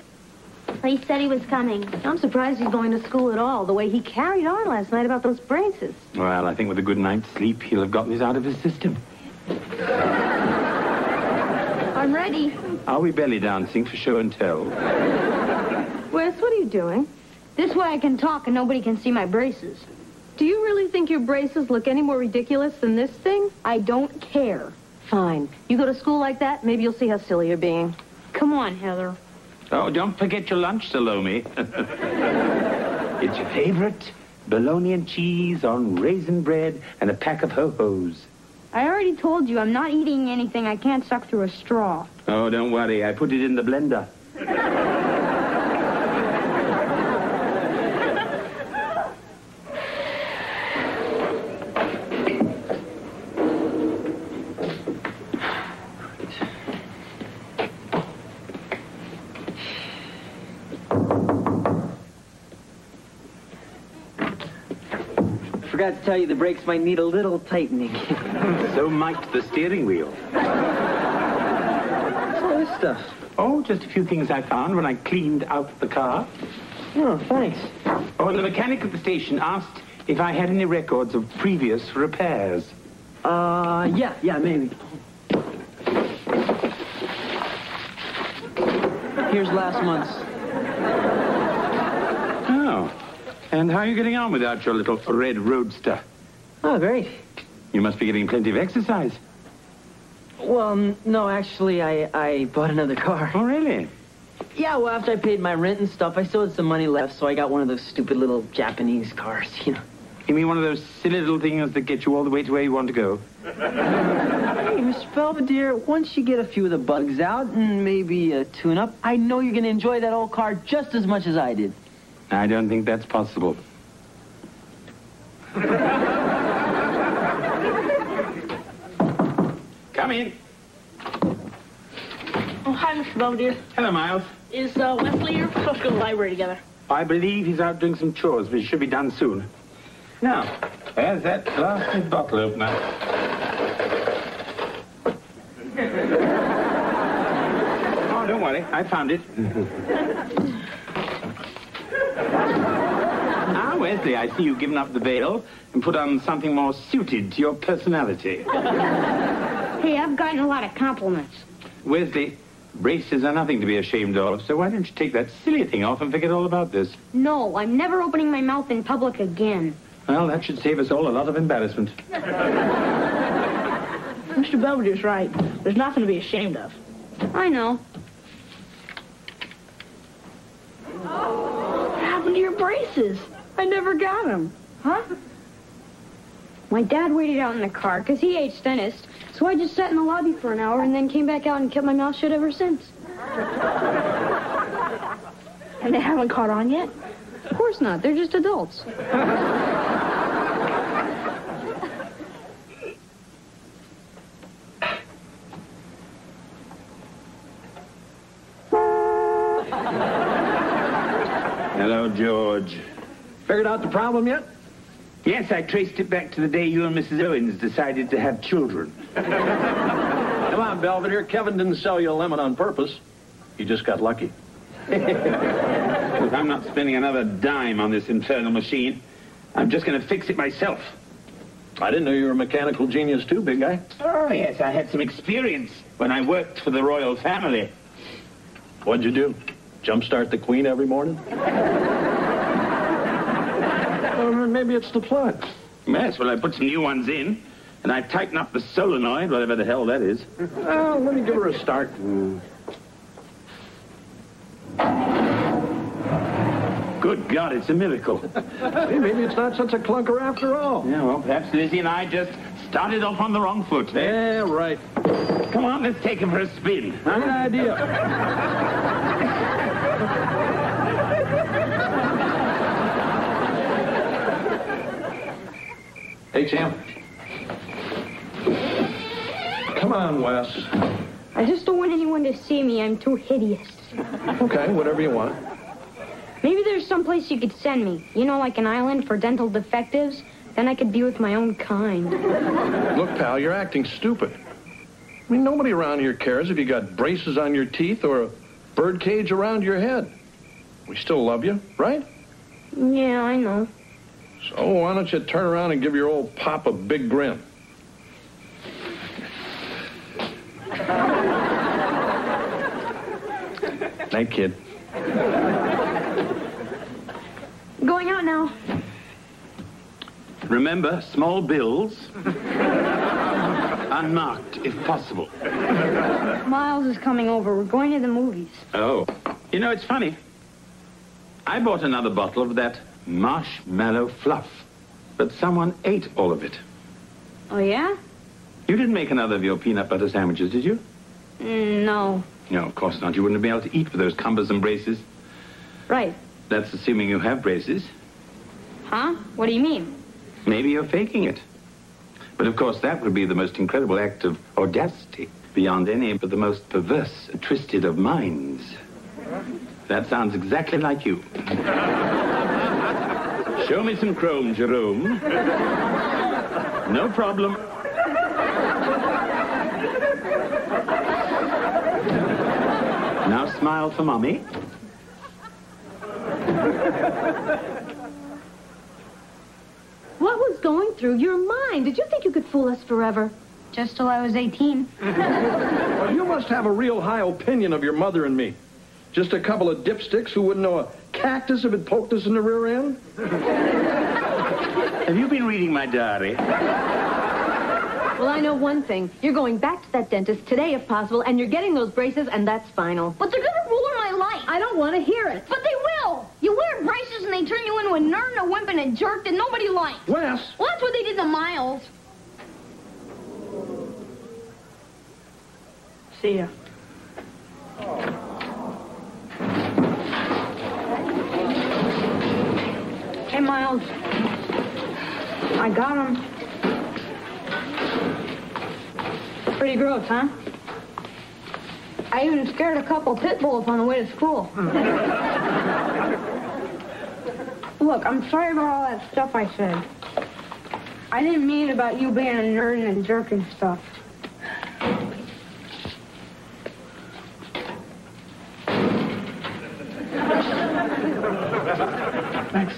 He said he was coming. I'm surprised he's going to school at all, the way he carried on last night about those braces. Well, I think with a good night's sleep, he'll have gotten this out of his system. I'm ready. Are we belly dancing for show and tell? Wes, what are you doing? This way I can talk and nobody can see my braces. Do you really think your braces look any more ridiculous than this thing? I don't care. Fine. You go to school like that, maybe you'll see how silly you're being. Come on, Heather. Oh, don't forget your lunch, Salome. It's your favorite bologna and cheese on raisin bread and a pack of ho-hos. I already told you I'm not eating anything I can't suck through a straw. Oh, don't worry. I put it in the blender. Forgot to tell you the brakes might need a little tightening. So might the steering wheel. What's all this stuff? Oh, just a few things I found when I cleaned out the car. Oh, thanks. Oh, the mechanic at the station asked if I had any records of previous repairs. Yeah, maybe. Here's last month's. Oh. And how are you getting on without your little red roadster? Oh, great. You must be getting plenty of exercise. Well, no, actually, I bought another car. Oh, really? Yeah, well, after I paid my rent and stuff, I still had some money left, so I got one of those stupid little Japanese cars, you know. You mean one of those silly little things that get you all the way to where you want to go? Hey, Mr. Belvedere, once you get a few of the bugs out and maybe a tune-up, I know you're going to enjoy that old car just as much as I did. I don't think that's possible. Come in. Oh, hi, Mr. Belvedere. Hello, Miles. Is Wesley here? We're supposed to go to the library together. I believe he's out doing some chores, but it should be done soon. Now, there's that blasted bottle opener. Oh, don't worry. I found it. Ah, Wesley, I see you've given up the veil and put on something more suited to your personality. Hey, I've gotten a lot of compliments. Wesley, braces are nothing to be ashamed of, so why don't you take that silly thing off and forget all about this? No, I'm never opening my mouth in public again. Well, that should save us all a lot of embarrassment. Mr. Belvedere's right. There's nothing to be ashamed of. I know. What happened to your braces? I never got them. Huh? My dad waited out in the car because he hates dentists, so I just sat in the lobby for an hour and then came back out and kept my mouth shut ever since. And they haven't caught on yet? Of course not. They're just adults. Hello, George. Figured out the problem yet? Yes, I traced it back to the day you and Mrs. Owens decided to have children. Come on, Belvedere. Kevin didn't sell you a lemon on purpose. He just got lucky. Look, I'm not spending another dime on this infernal machine. I'm just going to fix it myself. I didn't know you were a mechanical genius too, big guy. Oh, yes, I had some experience when I worked for the royal family. What'd you do? Jumpstart the Queen every morning? Or maybe it's the plug. Yes, well, I put some new ones in, and I tightened up the solenoid, whatever the hell that is. Well, let me give her a start. Good God, it's a miracle. Hey, maybe it's not such a clunker after all. Yeah, well, perhaps Lizzie and I just started off on the wrong foot. Yeah, right. Come on, let's take him for a spin. Good idea. Hey, Sam. Come on, Wes. I just don't want anyone to see me. I'm too hideous. Okay, whatever you want. Maybe there's some place you could send me. You know, like an island for dental defectives. Then I could be with my own kind. Look, pal, you're acting stupid. I mean, nobody around here cares if you got braces on your teeth or a bird cage around your head. We still love you, right? Yeah, I know. So why don't you turn around and give your old pop a big grin? Night, kid. Going out now. Remember, small bills. Unmarked, if possible. Miles is coming over. We're going to the movies. Oh. You know, it's funny. I bought another bottle of that marshmallow fluff, but someone ate all of it. Oh, yeah? You didn't make another of your peanut butter sandwiches, did you? No. No, of course not. You wouldn't be able to eat with those cumbersome braces. Right. That's assuming you have braces. Huh? What do you mean? Maybe you're faking it. But of course, that would be the most incredible act of audacity beyond any but the most perverse, twisted of minds. That sounds exactly like you. Show me some chrome, Jerome. No problem. Now smile for Mommy. What was going through your mind? Did you think you could fool us forever? Just till I was 18. Well, you must have a real high opinion of your mother and me. Just a couple of dipsticks who wouldn't know a cactus if it poked us in the rear end? Have you been reading my diary? Well, I know one thing. You're going back to that dentist today, if possible, and you're getting those braces, and that's final. But they're gonna ruin my life. I don't want to hear it. But they will. You wear braces and they turn you into a nerd and a wimp and a jerk that nobody likes. Wes! Well, that's what they did to Miles. See ya. Hey, Miles. I got him. Pretty gross, huh? I even scared a couple pit bulls on the way to school. Look, I'm sorry about all that stuff I said. I didn't mean about you being a nerd and a jerk and stuff. Thanks.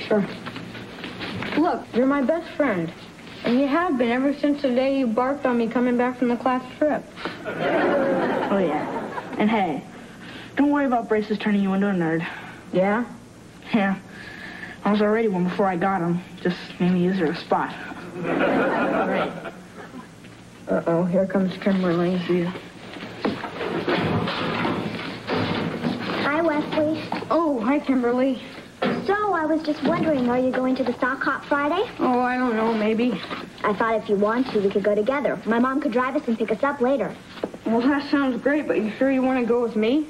Sure. Look, you're my best friend. And you have been ever since the day you barked on me coming back from the class trip. Oh, yeah. And hey, don't worry about braces turning you into a nerd. Yeah? Yeah. I was already one before I got them. Just made me use their spot. Right. Uh-oh, here comes Kimberly. See ya. Hi, Wesley. Oh, hi, Kimberly. So, I was just wondering, are you going to the sock hop Friday? Oh, I don't know, maybe. I thought if you want to, we could go together. My mom could drive us and pick us up later. Well, that sounds great, but you sure you want to go with me?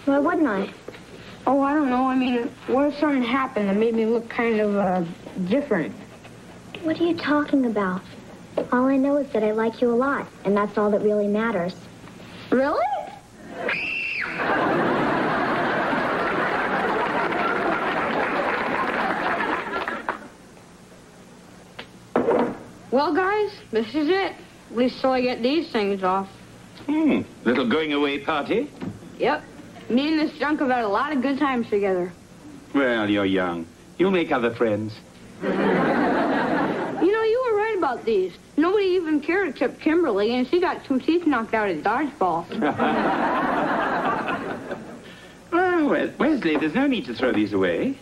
Why wouldn't I? Oh, I don't know. I mean, what if something happened that made me look kind of, different? What are you talking about? All I know is that I like you a lot, and that's all that really matters. Really? Well, guys, this is it. At least till I get these things off. Little going away party? Yep. Me and this junk have had a lot of good times together. Well, you're young. You'll make other friends. You know, you were right about these. Nobody even cared except Kimberly, and she got 2 teeth knocked out at dodgeball. Well, Wesley, there's no need to throw these away.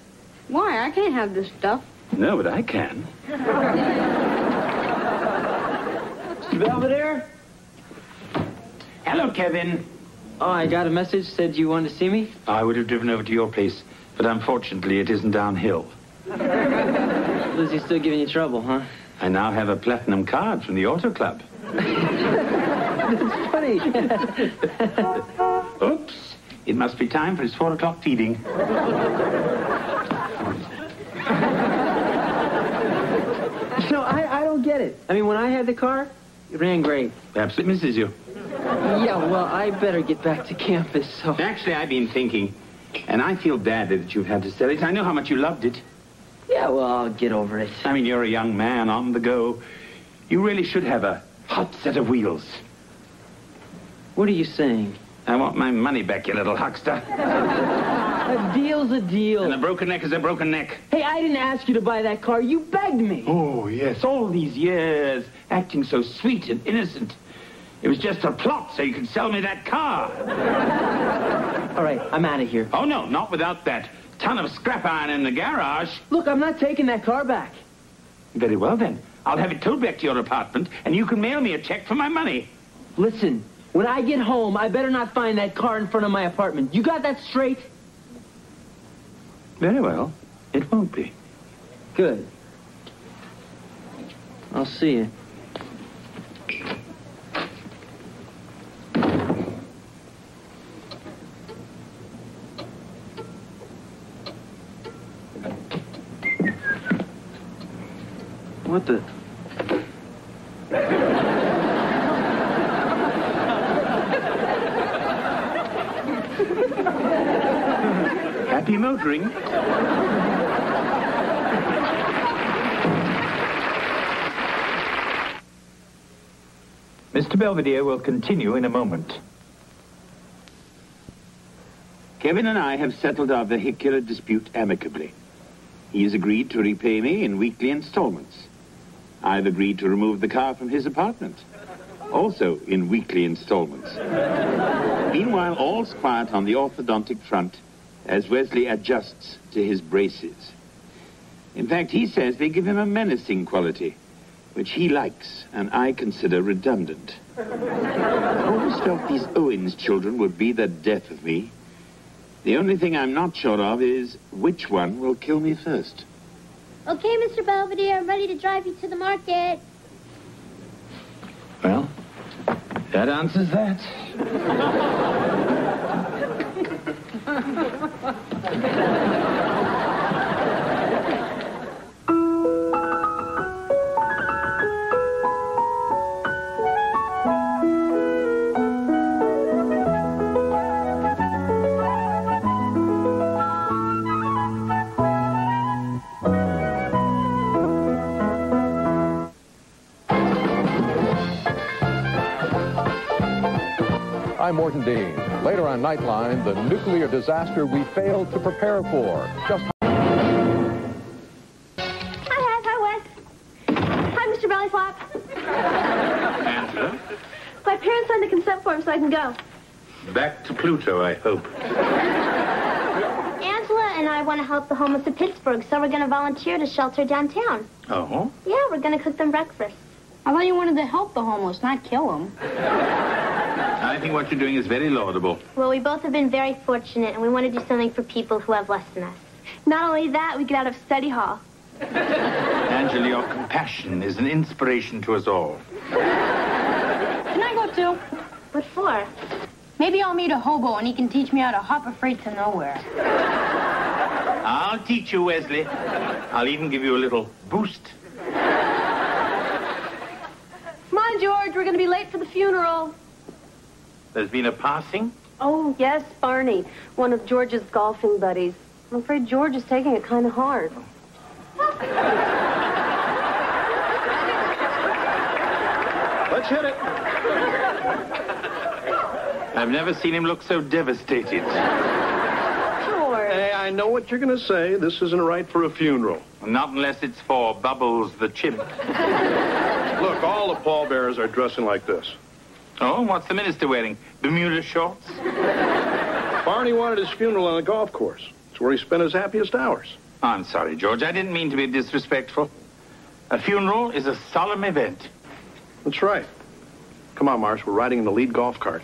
Why? I can't have this stuff. No, but I can. Belvedere? Hello, Kevin. Oh, I got a message. Said you wanted to see me? I would have driven over to your place, but unfortunately it isn't downhill. Lizzie's still giving you trouble, huh? I now have a platinum card from the auto club. It's funny. Oops. It must be time for his 4 o'clock feeding. No, I don't get it. I mean, when I had the car, it ran great. Perhaps it misses you. Yeah, well, I better get back to campus, so... Actually, I've been thinking, and I feel badly that you've had to sell it. I know how much you loved it. Yeah, well, I'll get over it. I mean, you're a young man on the go. You really should have a hot set of wheels. What are you saying? I want my money back, you little huckster. A deal's a deal. And a broken neck is a broken neck. Hey, I didn't ask you to buy that car. You begged me. Oh, yes, all these years, acting so sweet and innocent. It was just a plot so you could sell me that car. All right, I'm out of here. Oh, no, not without that ton of scrap iron in the garage. Look, I'm not taking that car back. Very well, then. I'll have it towed back to your apartment, and you can mail me a check for my money. Listen, when I get home, I better not find that car in front of my apartment. You got that straight? Very well. It won't be. Good. I'll see you. What the? Happy motoring. Mr. Belvedere will continue in a moment. Kevin and I have settled our vehicular dispute amicably. He has agreed to repay me in weekly installments. I've agreed to remove the car from his apartment, also in weekly installments. Meanwhile, all's quiet on the orthodontic front as Wesley adjusts to his braces. In fact, he says they give him a menacing quality, which he likes and I consider redundant. I always felt these Owens children would be the death of me. The only thing I'm not sure of is which one will kill me first. Okay, Mr. Belvedere, I'm ready to drive you to the market. Well, that answers that. I'm Morton Dean. Later on Nightline, the nuclear disaster we failed to prepare for. Just Hi, Hev. Hi, Wes. Hi, Mr. Bellyflop. Angela? My parents signed the consent form so I can go. Back to Pluto, I hope. Angela and I want to help the homeless of Pittsburgh, so we're going to volunteer to shelter downtown. Oh? Yeah, we're going to cook them breakfast. I thought you wanted to help the homeless, not kill them. I think what you're doing is very laudable. Well, we both have been very fortunate, and we want to do something for people who have less than us. Not only that, we get out of study hall. Angela, your compassion is an inspiration to us all. Can I go too? What for? Maybe I'll meet a hobo and he can teach me how to hop a freight to nowhere. I'll teach you, Wesley. I'll even give you a little boost. Come on, George, we're going to be late for the funeral. There's been a passing? Oh, yes, Barney, one of George's golfing buddies. I'm afraid George is taking it kind of hard. Let's hit it. I've never seen him look so devastated. George. Hey, I know what you're going to say. This isn't right for a funeral. Not unless it's for Bubbles the chimp. Look, all the pallbearers are dressing like this. Oh, what's the minister wearing? Bermuda shorts? Barney wanted his funeral on a golf course. It's where he spent his happiest hours. I'm sorry, George. I didn't mean to be disrespectful. A funeral is a solemn event. That's right. Come on, Marsh. We're riding in the lead golf cart.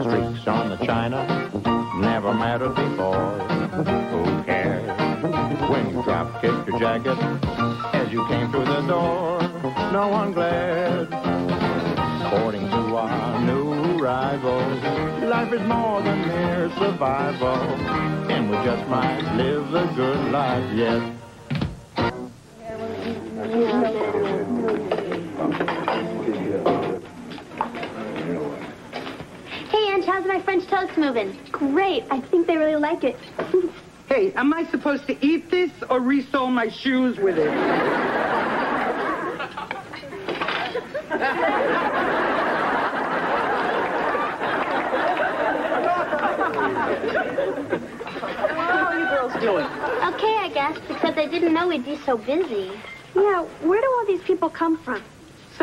Streaks on the china never mattered before. Who cares when you drop kicked your jacket as you came through the door? No one glared. According to our new rivals, life is more than mere survival, and we just might live the good life yet. Hey, Ange, how's my French toast moving? Great. I think they really like it. Hey, am I supposed to eat this or resole my shoes with it? How are you girls doing? Okay, I guess, except I didn't know we'd be so busy. Yeah, where do all these people come from?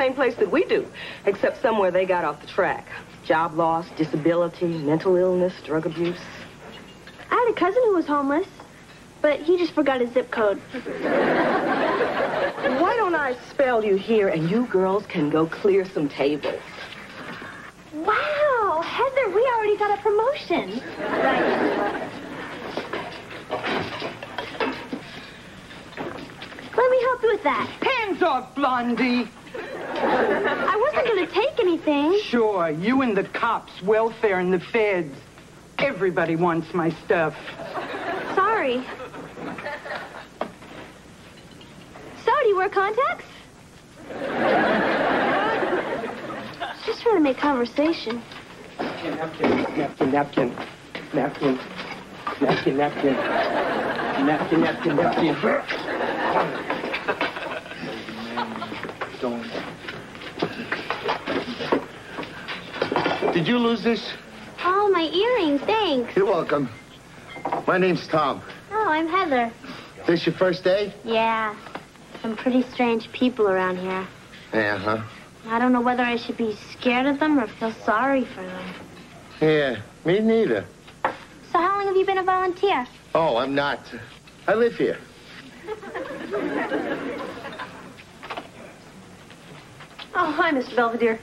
same place that we do, except somewhere they got off the track. Job loss, disability, mental illness, drug abuse. I had a cousin who was homeless, but he just forgot his zip code. Why don't I spell you here and you girls can go clear some tables? Wow, Heather, we already got a promotion. Right. Let me help you with that. Hands off, Blondie. I wasn't going to take anything. Sure, you and the cops, welfare, and the feds. Everybody wants my stuff. Sorry. So, do you wear contacts? Just trying to make conversation. Napkin, napkin, napkin, napkin, napkin, napkin, napkin, napkin, napkin. Did you lose this? Oh, my earrings, thanks. You're welcome. My name's Tom. Oh, I'm Heather. This your first day? Yeah. Some pretty strange people around here. Yeah, huh? I don't know whether I should be scared of them or feel sorry for them. Yeah, me neither. So how long have you been a volunteer? Oh, I'm not. I live here. Oh, hi, Mr. Belvedere.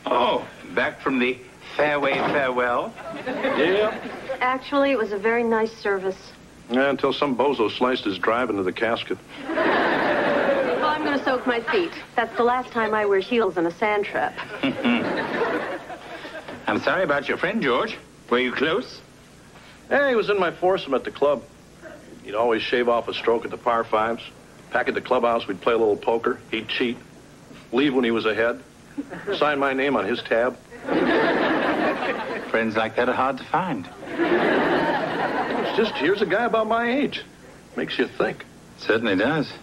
Oh, back from the fairway farewell? Yeah. Actually, it was a very nice service. Yeah, until some bozo sliced his drive into the casket. Oh, I'm going to soak my feet. That's the last time I wear heels in a sand trap. I'm sorry about your friend, George. Were you close? Yeah, he was in my foursome at the club. He'd always shave off a stroke at the par fives. Back at the clubhouse, we'd play a little poker. He'd cheat. Leave when he was ahead. Sign my name on his tab. Friends like that are hard to find. It's just, here's a guy about my age. Makes you think. Certainly does.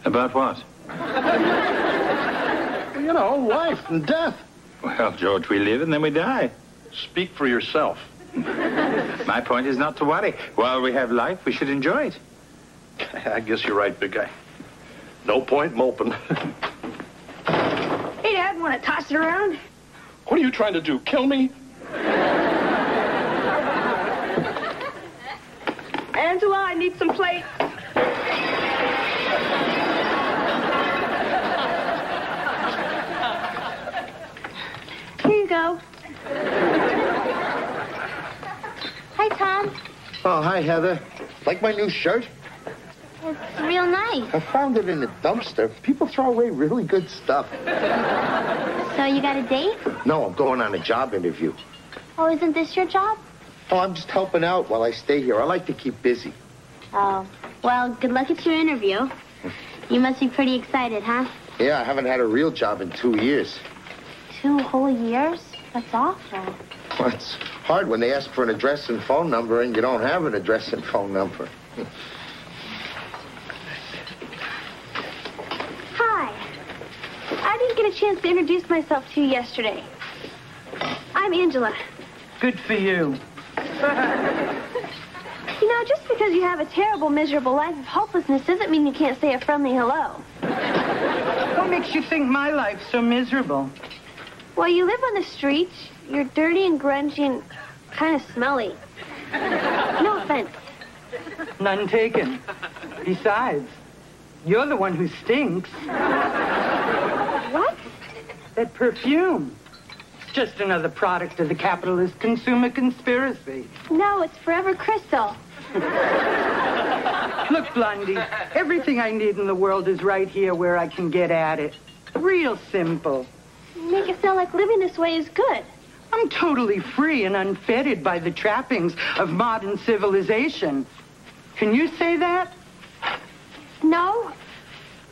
About what? You know, life and death. Well, George, we live and then we die. Speak for yourself. My point is not to worry. While we have life, we should enjoy it. I guess you're right, big guy. No point moping. Hey, Dad, want to toss it around? What are you trying to do, kill me? Angela, I need some plates. Here you go. Hi, Tom. Oh, hi, Heather. Like my new shirt? It's real nice. I found it in a dumpster. People throw away really good stuff. So you got a date? No, I'm going on a job interview. Oh, isn't this your job? Oh, I'm just helping out while I stay here. I like to keep busy. Oh, well, good luck at your interview. You must be pretty excited, huh? Yeah, I haven't had a real job in 2 years. 2 whole years? That's awful. Well, it's hard when they ask for an address and phone number and you don't have an address and phone number. Hi. I didn't get a chance to introduce myself to you yesterday. I'm Angela. Good for you. You know, just because you have a terrible, miserable life of hopelessness doesn't mean you can't say a friendly hello. What makes you think my life's so miserable? Well, you live on the streets. You're dirty and grungy and kind of smelly. No offense. None taken. Besides, you're the one who stinks. What? That perfume. It's just another product of the capitalist consumer conspiracy. No, it's Forever Crystal. Look, Blondie, everything I need in the world is right here where I can get at it. Real simple. You make it sound like living this way is good. I'm totally free and unfettered by the trappings of modern civilization. Can you say that? No,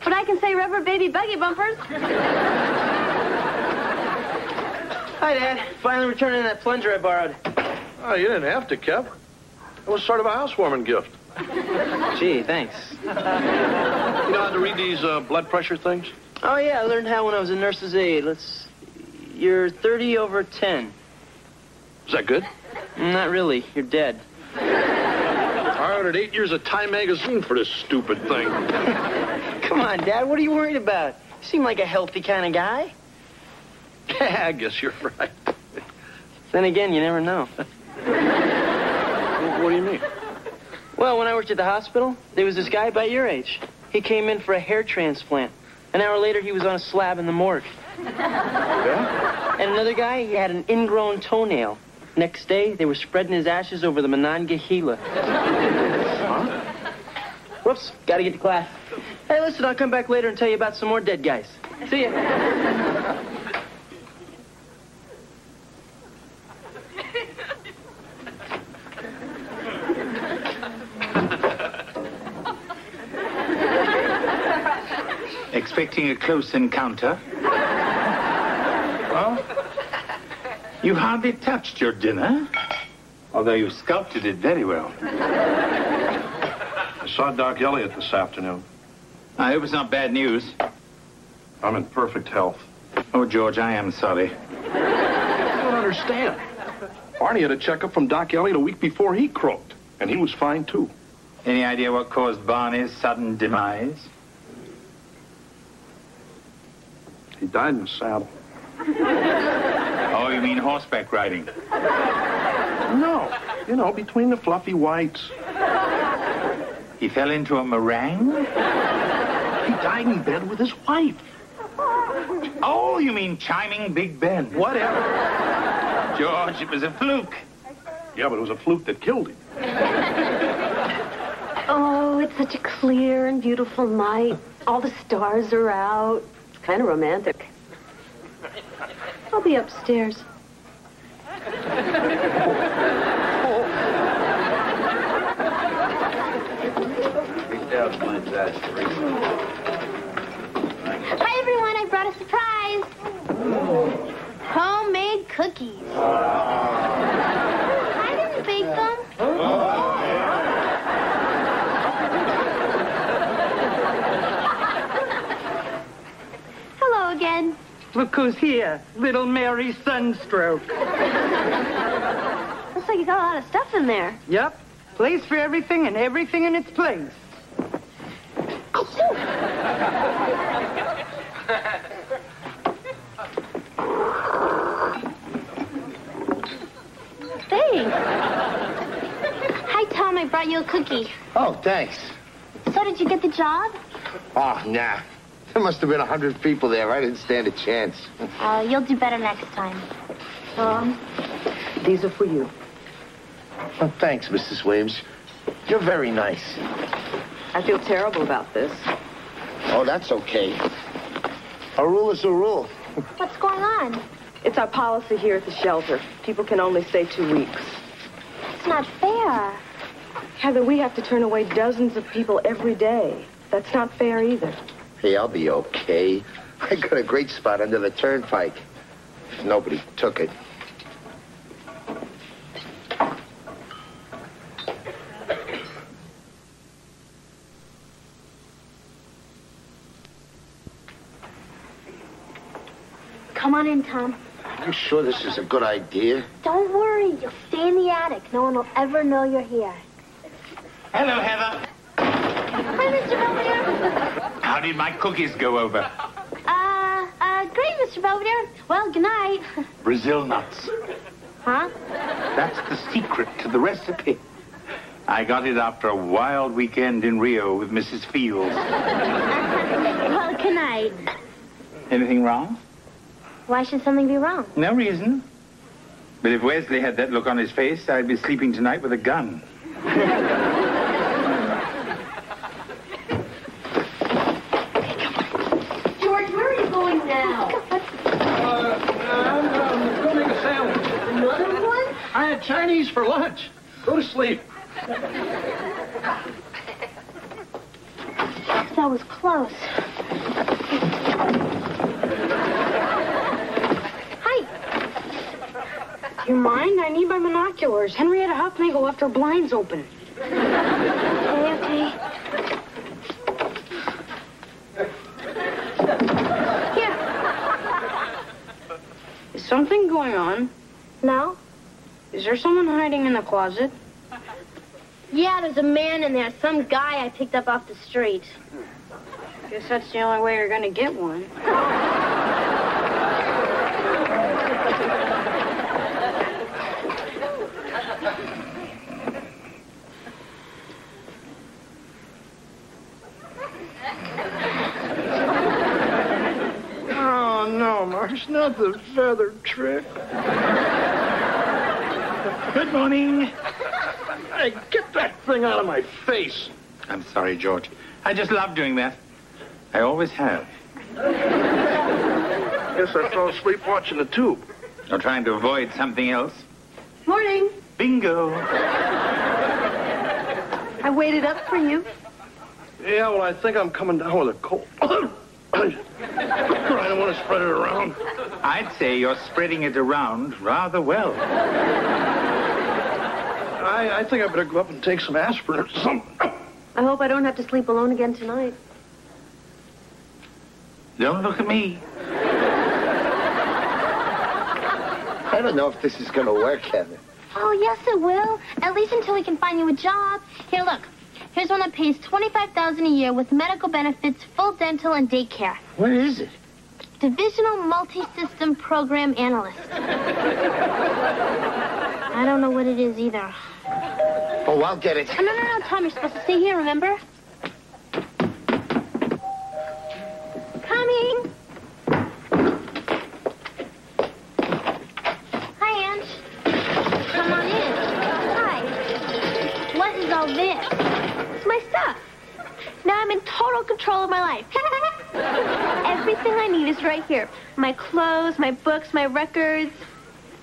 but I can say rubber baby buggy bumpers. Hi, Dad. Finally returning that plunger I borrowed. Oh, you didn't have to, Kev. It was sort of a housewarming gift. Gee, thanks. You know how to read these blood pressure things? Oh, yeah, I learned how when I was a nurse's aide. You're 30/10. Is that good? Not really. You're dead. I ordered 8 years of Time magazine for this stupid thing. Come on, Dad. What are you worried about? You seem like a healthy kind of guy. Yeah, I guess you're right. Then again, you never know. What do you mean? Well, when I worked at the hospital, there was this guy about your age. He came in for a hair transplant. An hour later, he was on a slab in the morgue. Yeah? And another guy, he had an ingrown toenail. Next day, they were spreading his ashes over the Monongahela. Huh? Whoops, gotta get to class. Hey, listen, I'll come back later and tell you about some more dead guys. See ya. Expecting a close encounter? Well, you hardly touched your dinner, although you sculpted it very well. I saw Doc Elliott this afternoon. I hope it's not bad news. I'm in perfect health. Oh, George, I am sorry. I don't understand. Barney had a checkup from Doc Elliott a week before he croaked, and he was fine, too. Any idea what caused Barney's sudden demise? He died in the saddle. Oh, you mean horseback riding? No. You know, between the fluffy whites. He fell into a meringue? He died in bed with his wife. Oh, you mean chiming Big Ben? Whatever. George, it was a fluke. Yeah, but it was a fluke that killed him. Oh, it's such a clear and beautiful night. All the stars are out. It's kind of romantic. I'll be upstairs. Hi, everyone. I brought a surprise. Homemade cookies. I didn't bake them. Hello again. Look who's here, little Mary Sunstroke. Looks like you got a lot of stuff in there. Yep, place for everything and everything in its place. Thanks. Hi, Tom. I brought you a cookie. Oh, thanks. So did you get the job? Oh, nah. There must have been 100 people there. I didn't stand a chance. You'll do better next time. These are for you. Oh, thanks, Mrs. Williams. You're very nice. I feel terrible about this. Oh, that's okay. A rule is a rule. What's going on? It's our policy here at the shelter. People can only stay 2 weeks. It's not fair. Heather, we have to turn away dozens of people every day. That's not fair either. Hey, I'll be okay. I got a great spot under the turnpike. Nobody took it. Come on in, Tom. You sure this is a good idea? Don't worry. You'll stay in the attic. No one will ever know you're here. Hello, Heather. Hi, Mr. Belvedere. How did my cookies go over? Great, Mr. Belvedere. Well, good night. Brazil nuts. Huh? That's the secret to the recipe. I got it after a wild weekend in Rio with Mrs. Fields. Well, good night. Anything wrong? Why should something be wrong? No reason. But if Wesley had that look on his face, I'd be sleeping tonight with a gun. George, where are you going now? I'm going to make a sandwich. Another one? I had Chinese for lunch. Go to sleep. That was close. Hi. You mind? I need my binoculars. Henrietta Huffnagel left her blinds open. Okay. Here. Is something going on? No? Is there someone hiding in the closet? Yeah, there's a man in there. Some guy I picked up off the street. Guess that's the only way you're gonna get one. Oh, no, Marsh, not the feather trick. Good morning. Hey, get that thing out of my face. I'm sorry, George. I just love doing that. I always have. Guess I fell asleep watching the tube. Or trying to avoid something else. Morning. Bingo. I waited up for you. Yeah, well, I think I'm coming down with a cold. I don't want to spread it around. I'd say you're spreading it around rather well. I think I better go up and take some aspirin or something. I hope I don't have to sleep alone again tonight. Don't look at me. I don't know if this is going to work, Heather. Oh, yes, it will. At least until we can find you a job. Here, look. Here's one that pays $25,000 a year with medical benefits, full dental, and daycare. What is it? Divisional Multi-System Program Analyst. I don't know what it is either. Oh, I'll get it. Oh, no, Tom, you're supposed to stay here, remember? Coming. Hi, Ange. Come on in. Hi. What is all this? It's my stuff. Now I'm in total control of my life. Everything I need is right here. My clothes, my books, my records.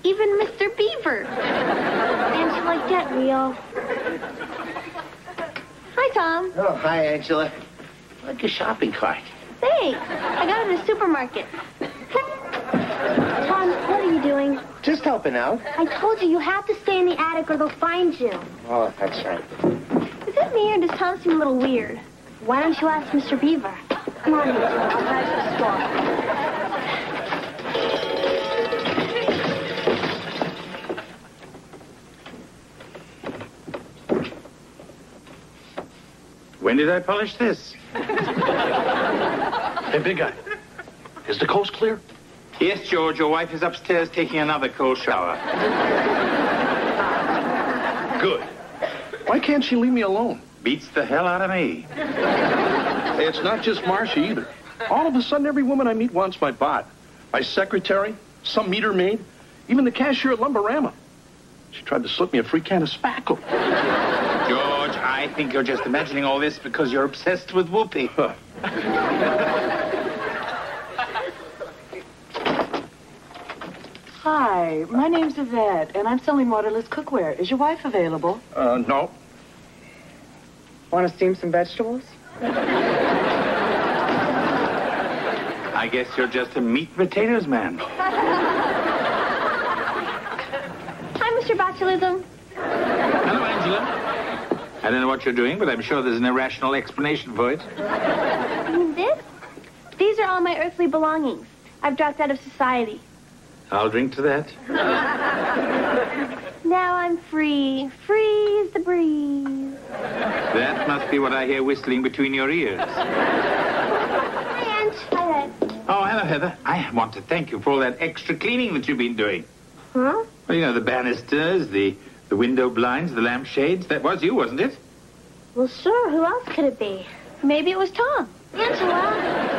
Even Mr. Beaver. Angela, get real. Hi, Tom. Oh, hi, Angela. Like a shopping cart. Thanks. I got it in the supermarket. Tom, what are you doing? Just helping out. I told you have to stay in the attic or they'll find you. Oh, that's right. Is it me or does Tom seem a little weird? Why don't you ask Mr. Beaver? Come on, Angela. I'll drive to the store. When did I polish this? Hey, big guy. Is the coast clear? Yes, George. Your wife is upstairs taking another cold shower. Good. Why can't she leave me alone? Beats the hell out of me. Hey, it's not just Marcia either. All of a sudden, every woman I meet wants my bot. My secretary, some meter maid, even the cashier at Lumberama. She tried to slip me a free can of spackle. George, I think you're just imagining all this because you're obsessed with Whoopi. Hi, my name's Yvette, and I'm selling waterless cookware. Is your wife available? No. Want to steam some vegetables? I guess you're just a meat and potatoes man. Hi, Mr. Botulism. Hello, Angela. I don't know what you're doing, but I'm sure there's an irrational explanation for it. You mean this? These are all my earthly belongings. I've dropped out of society. I'll drink to that. Now I'm free. Free as the breeze. That must be what I hear whistling between your ears. Hi, Aunt. Hi, Ed. Oh, hello, Heather. I want to thank you for all that extra cleaning that you've been doing. Huh? Well, you know, the banisters, the window blinds, the lampshades. That was you, wasn't it? Well, sure. Who else could it be? Maybe it was Tom. Angela.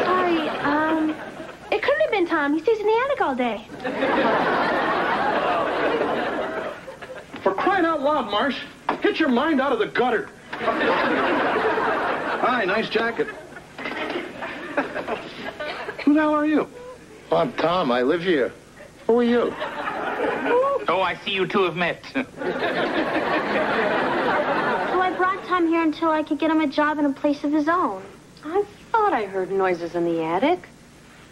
Sorry, it couldn't have been Tom. He stays in the attic all day. For crying out loud, Marsh. Get your mind out of the gutter. Hi, nice jacket. Who the hell are you? Oh, I'm Tom. I live here. Who are you? Oh, I see you two have met. So I brought Tom here until I could get him a job in a place of his own. I thought I heard noises in the attic.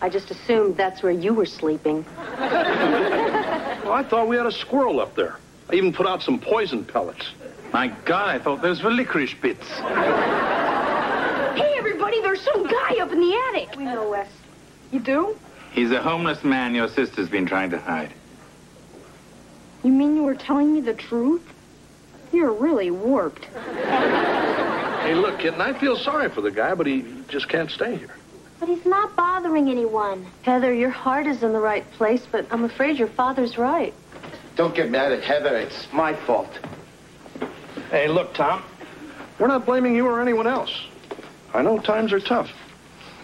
I just assumed that's where you were sleeping. Well, I thought we had a squirrel up there. I even put out some poison pellets. My God, I thought those were licorice bits. Hey, everybody, there's some guy up in the attic. We know, Wes. You do? He's a homeless man your sister's been trying to hide. You mean you were telling me the truth? You're really warped. Hey, look, kid, and I feel sorry for the guy, but he just can't stay here. But he's not bothering anyone. Heather, your heart is in the right place, but I'm afraid your father's right. Don't get mad at Heather. It's my fault. Hey, look, Tom, we're not blaming you or anyone else. I know times are tough.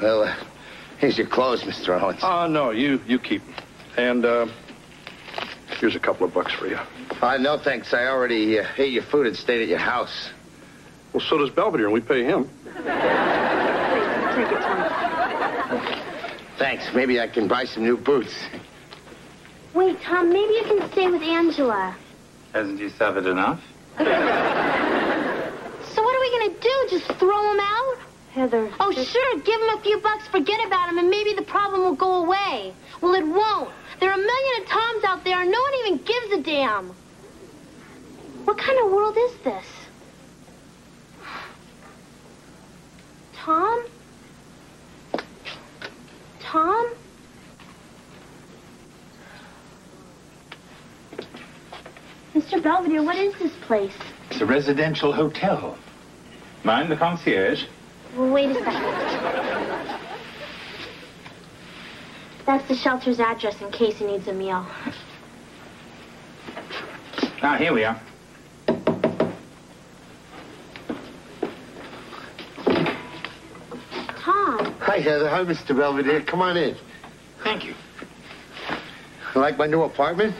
Well, here's your clothes, Mr. Owens. Oh, no, you keep them. And, here's a couple of bucks for you. No, thanks. I already ate your food and stayed at your house. Well, so does Belvedere, and we pay him. Take it, Tom. Thanks. Maybe I can buy some new boots. Wait, Tom, maybe you can stay with Angela. Hasn't he suffered enough? So what are we going to do? Just throw him out? Heather. Oh, sure. Give him a few bucks, forget about him, and maybe the problem will go away. Well, it won't. There are a million of Toms out there, and no one even gives a damn. What kind of world is this? Tom? Tom? Mr. Belvedere, what is this place? It's a residential hotel. Mind the concierge? Well, wait a second. That's the shelter's address in case he needs a meal. Ah, here we are. Tom. Hi, Heather. Hi, Mr. Belvedere. Come on in. Thank you. Like my new apartment?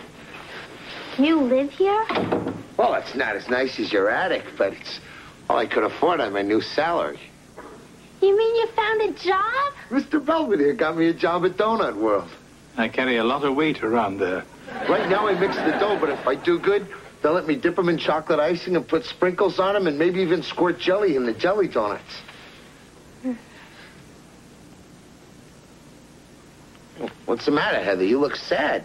You live here? Well, it's not as nice as your attic, but it's all I could afford on my new salary. You mean you found a job? Mr. Belvedere got me a job at Donut World. I carry a lot of weight around there. Right now I mix the dough, but if I do good, they'll let me dip them in chocolate icing and put sprinkles on them and maybe even squirt jelly in the jelly donuts. What's the matter, Heather? You look sad.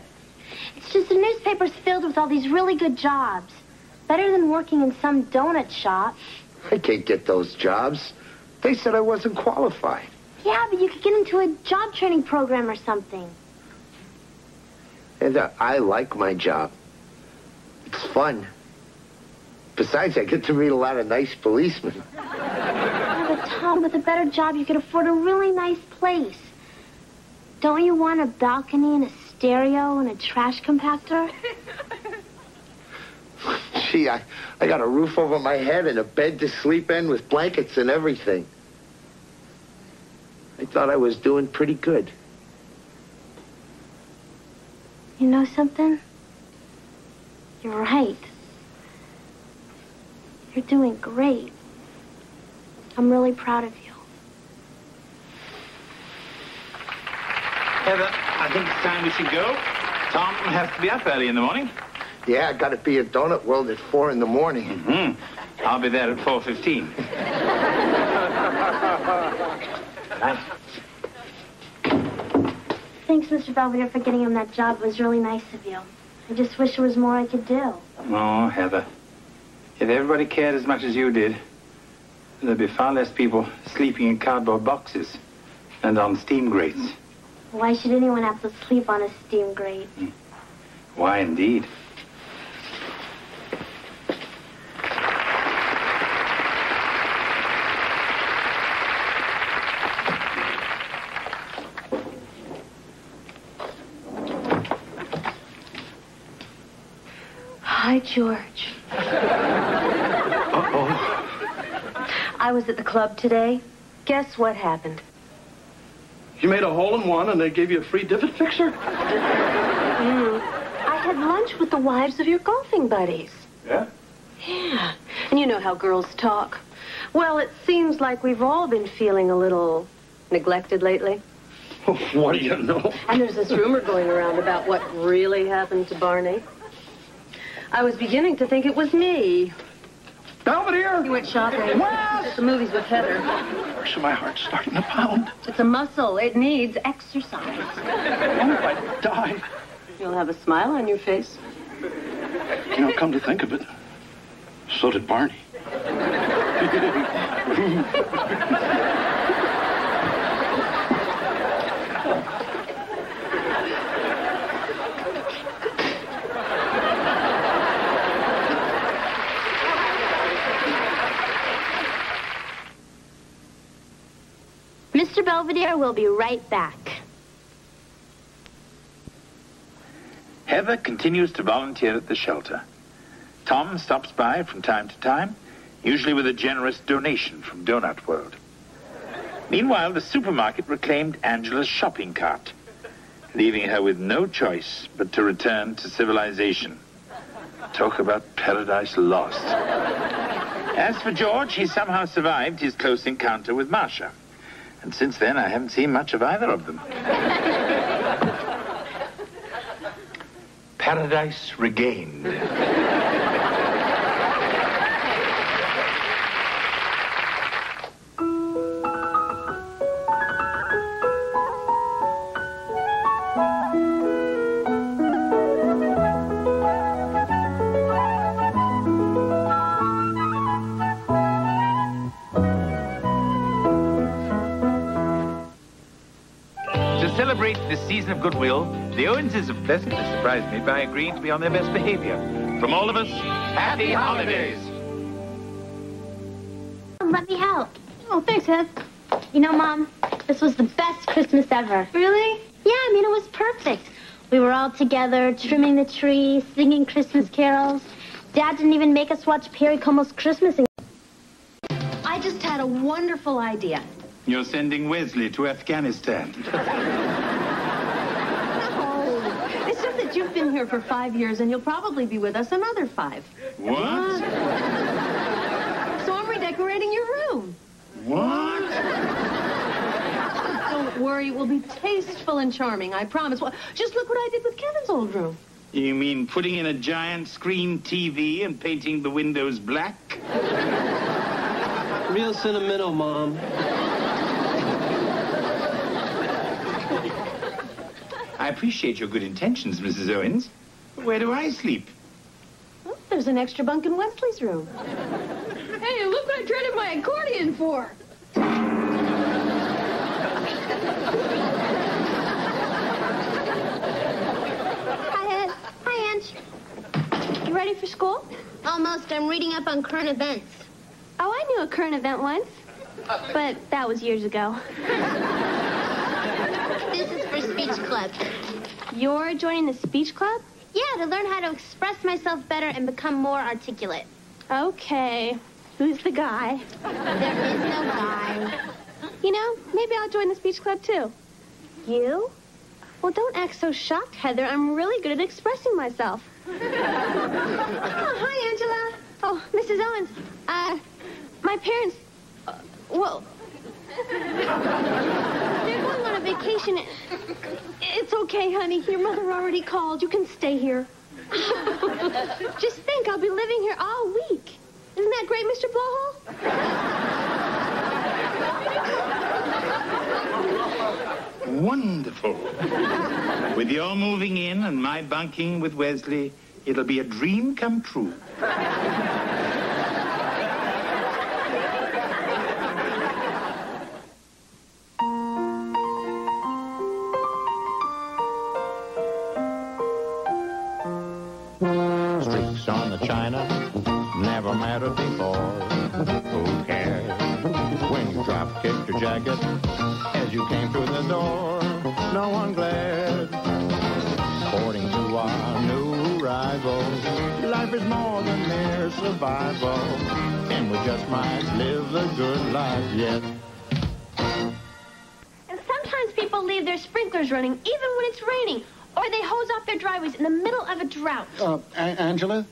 It's just the newspaper's filled with all these really good jobs. Better than working in some donut shop. I can't get those jobs. They said I wasn't qualified. Yeah, but you could get into a job training program or something. Heather, I like my job. It's fun. Besides, I get to meet a lot of nice policemen. Yeah, but Tom, with a better job, you could afford a really nice place. Don't you want a balcony and a stereo and a trash compactor? Gee, I got a roof over my head and a bed to sleep in with blankets and everything. I thought I was doing pretty good. You know something? You're right. You're doing great. I'm really proud of you. Heather, I think it's time we should go. Tom has to be up early in the morning. Yeah, I got to be at Donut World at 4 in the morning. Mm-hmm. I'll be there at 4:15. Thanks, Mr. Belvedere, for getting him that job. It was really nice of you. I just wish there was more I could do. Oh, Heather. If everybody cared as much as you did, there'd be far less people sleeping in cardboard boxes and on steam grates. Why should anyone have to sleep on a steam grate? Why, indeed. Hi, George. Uh-oh. I was at the club today. Guess what happened? You made a hole-in-one and they gave you a free divot fixer? I had lunch with the wives of your golfing buddies. Yeah? Yeah. And you know how girls talk. Well, it seems like we've all been feeling a little neglected lately. What do you know? And there's this rumor going around about what really happened to Barney. I was beginning to think it was me. Belvedere! You went shopping. At the movies with Heather. Actually, my heart's starting to pound. It's a muscle. It needs exercise. What if I die? You'll have a smile on your face. You know, come to think of it, so did Barney. Mr. Belvedere will be right back. Heather continues to volunteer at the shelter. Tom stops by from time to time, usually with a generous donation from Donut World. Meanwhile, the supermarket reclaimed Angela's shopping cart, leaving her with no choice but to return to civilization. Talk about paradise lost. As for George, he somehow survived his close encounter with Marcia. And since then, I haven't seen much of either of them. Paradise regained. To celebrate this season of goodwill, the Owenses have pleasantly surprised me by agreeing to be on their best behavior. From all of us, happy holidays! Let me help. Oh, thanks, Heath. You know, Mom, this was the best Christmas ever. Really? Yeah, I mean, it was perfect. We were all together, trimming the tree, singing Christmas carols. Dad didn't even make us watch Perry Como's Christmas. I just had a wonderful idea. You're sending Wesley to Afghanistan. Oh, it's just that you've been here for 5 years, and you'll probably be with us another 5. What? So I'm redecorating your room. What? Don't worry, it will be tasteful and charming, I promise. Well, just look what I did with Kevin's old room. You mean putting in a giant screen TV and painting the windows black? Real sentimental, Mom. I appreciate your good intentions, Mrs. Owens. Where do I sleep? Oh, there's an extra bunk in Wesley's room. Hey, look what I traded my accordion for. Hi, Ed. Hi, Ange. You ready for school? Almost. I'm reading up on current events. Oh, I knew a current event once, but that was years ago. This is for speech club. You're joining the speech club? Yeah, to learn how to express myself better and become more articulate. Okay. Who's the guy? There is no guy. You know, maybe I'll join the speech club, too. You? Well, don't act so shocked, Heather. I'm really good at expressing myself. Oh, hi, Angela. Oh, Mrs. Owens. My parents... well... they're going on a vacation. It's okay, honey. Your mother already called. You can stay here. Just think, I'll be living here all week. Isn't that great, Mr. Blowhole? Wonderful. With your moving in and my bunking with Wesley, it'll be a dream come true. Streaks on the china never mattered before. Who cares when you drop kicked your jacket as you came through the door? No one glared. According to our new rival, life is more than mere survival, and we just might live the good life yet. And sometimes people leave their sprinklers running even when it's raining, or they hose off their driveways in the middle of a drought. Angela,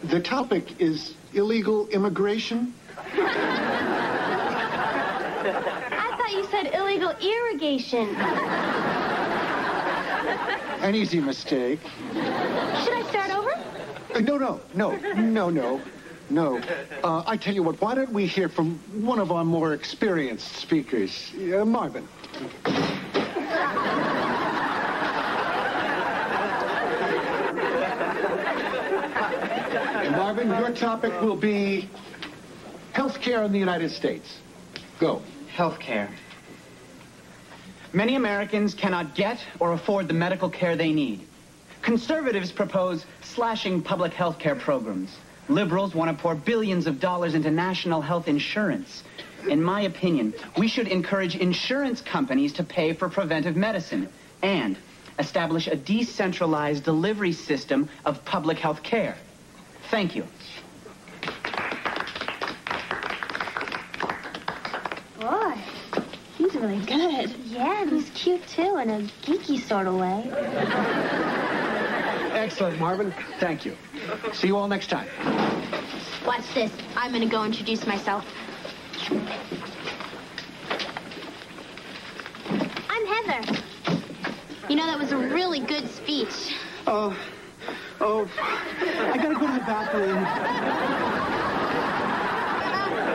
the topic is illegal immigration. I thought you said illegal irrigation. An easy mistake. Should I start over? No. I tell you what, why don't we hear from one of our more experienced speakers, Marvin. Marvin, your topic will be health care in the United States. Go. Health care. Many Americans cannot get or afford the medical care they need. Conservatives propose slashing public health care programs. Liberals want to pour billions of dollars into national health insurance. In my opinion, we should encourage insurance companies to pay for preventive medicine and establish a decentralized delivery system of public health care. Thank you. Boy, he's really good. Yeah, and he's cute, too, in a geeky sort of way. Excellent, Marvin. Thank you. See you all next time. Watch this. I'm going to go introduce myself. I'm Heather. You know, that was a really good speech. Oh, I gotta go to the bathroom.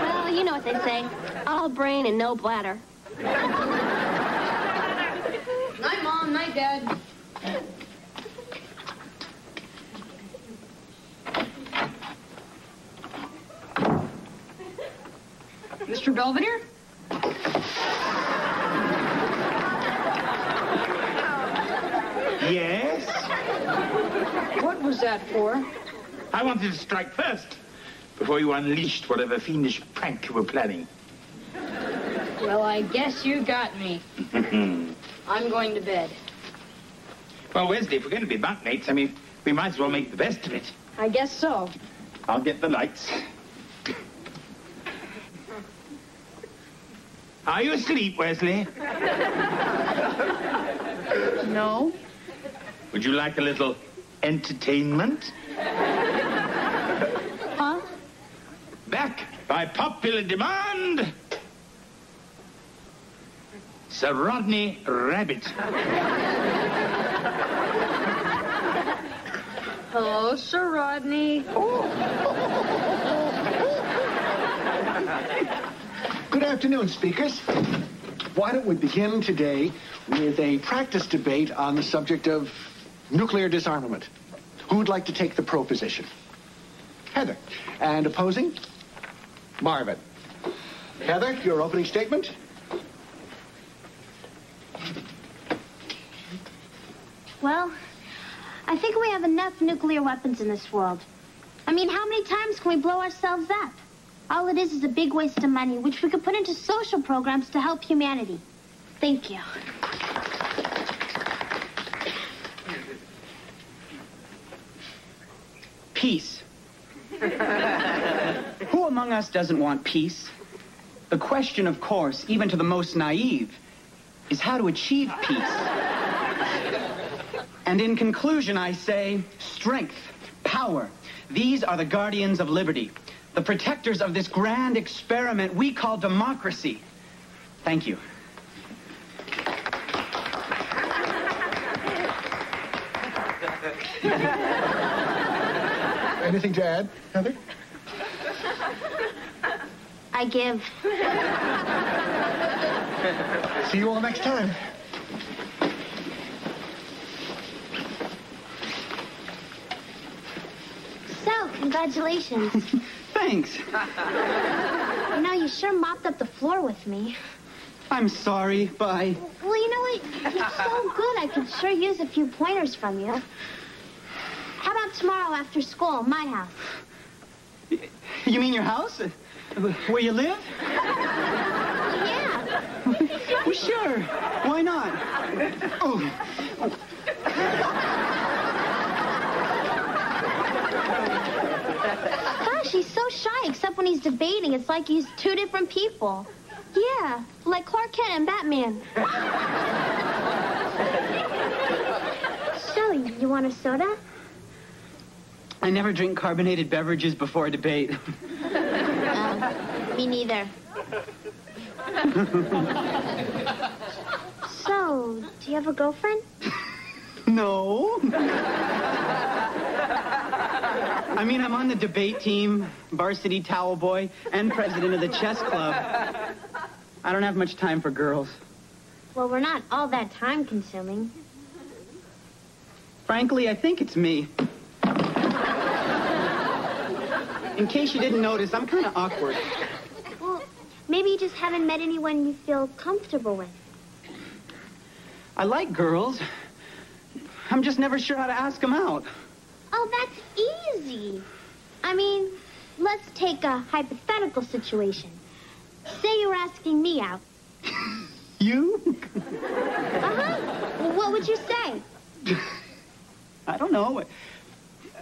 Well, you know what they say. All brain and no bladder. Night, Mom. Night, Dad. Mr. Belvedere? Yes? What was that for? I wanted to strike first, before you unleashed whatever fiendish prank you were planning. Well, I guess you got me. I'm going to bed. Well, Wesley, if we're going to be bunkmates, I mean, we might as well make the best of it. I guess so. I'll get the lights. Are you asleep, Wesley? No. Would you like a little entertainment? Huh? Back by popular demand, Sir Rodney Rabbit. Hello, Sir Rodney. Good afternoon, speakers. Why don't we begin today with a practice debate on the subject of nuclear disarmament? Who would like to take the pro position? Heather. And opposing? Marvin. Heather, your opening statement? Well, I think we have enough nuclear weapons in this world. I mean, how many times can we blow ourselves up? All it is a big waste of money, which we could put into social programs to help humanity. Thank you. Peace. Who among us doesn't want peace? The question, of course, even to the most naive, is how to achieve peace. And in conclusion, I say, strength, power. These are the guardians of liberty, the protectors of this grand experiment we call democracy. Thank you. Anything to add, Heather? I give. See you all next time. So, congratulations. Thanks. You know, you sure mopped up the floor with me. I'm sorry. Bye. Well, you know what? You're so good, I could sure use a few pointers from you. How about tomorrow after school, my house? You mean your house? Where you live? Yeah. Well, sure. Why not? Oh. Gosh, he's so shy, except when he's debating. It's like he's two different people. Yeah, like Clark Kent and Batman. So, you want a soda? I never drink carbonated beverages before a debate. Me neither. So, do you have a girlfriend? No. I mean, I'm on the debate team, varsity towel boy, and president of the chess club. I don't have much time for girls. Well, we're not all that time-consuming. Frankly, I think it's me. In case you didn't notice, I'm kind of awkward. Well, maybe you just haven't met anyone you feel comfortable with. I like girls. I'm just never sure how to ask them out. Oh, that's easy. I mean, let's take a hypothetical situation. Say you were asking me out. You? Well, what would you say? I don't know.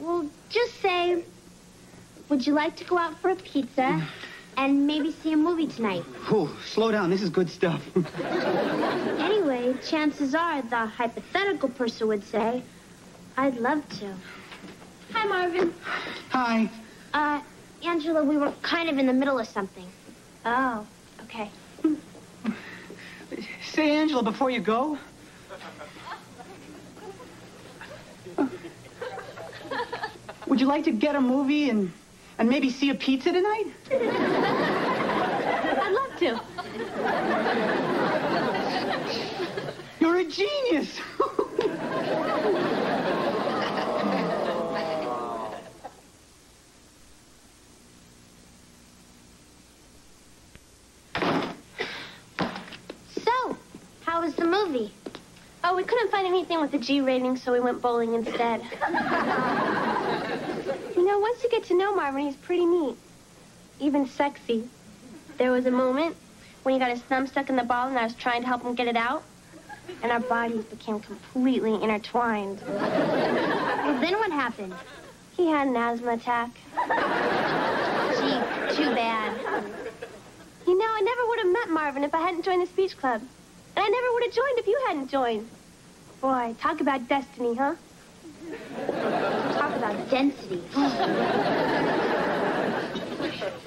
Well, just say, would you like to go out for a pizza and maybe see a movie tonight? Oh, slow down. This is good stuff. Anyway, chances are the hypothetical person would say, I'd love to. Hi, Marvin. Hi. Angela, we were kind of in the middle of something. Oh, okay. Say, Angela, before you go. Would you like to get a movie and maybe see a pizza tonight? I'd love to. You're a genius. So, how was the movie? Oh, we couldn't find anything with a G rating, so we went bowling instead. You know, once you get to know Marvin, he's pretty neat. Even sexy. There was a moment when he got his thumb stuck in the ball and I was trying to help him get it out. And our bodies became completely intertwined. Well, then what happened? He had an asthma attack. Gee, too bad. You know, I never would have met Marvin if I hadn't joined the speech club. And I never would have joined if you hadn't joined. Boy, talk about destiny, huh? Talk about density.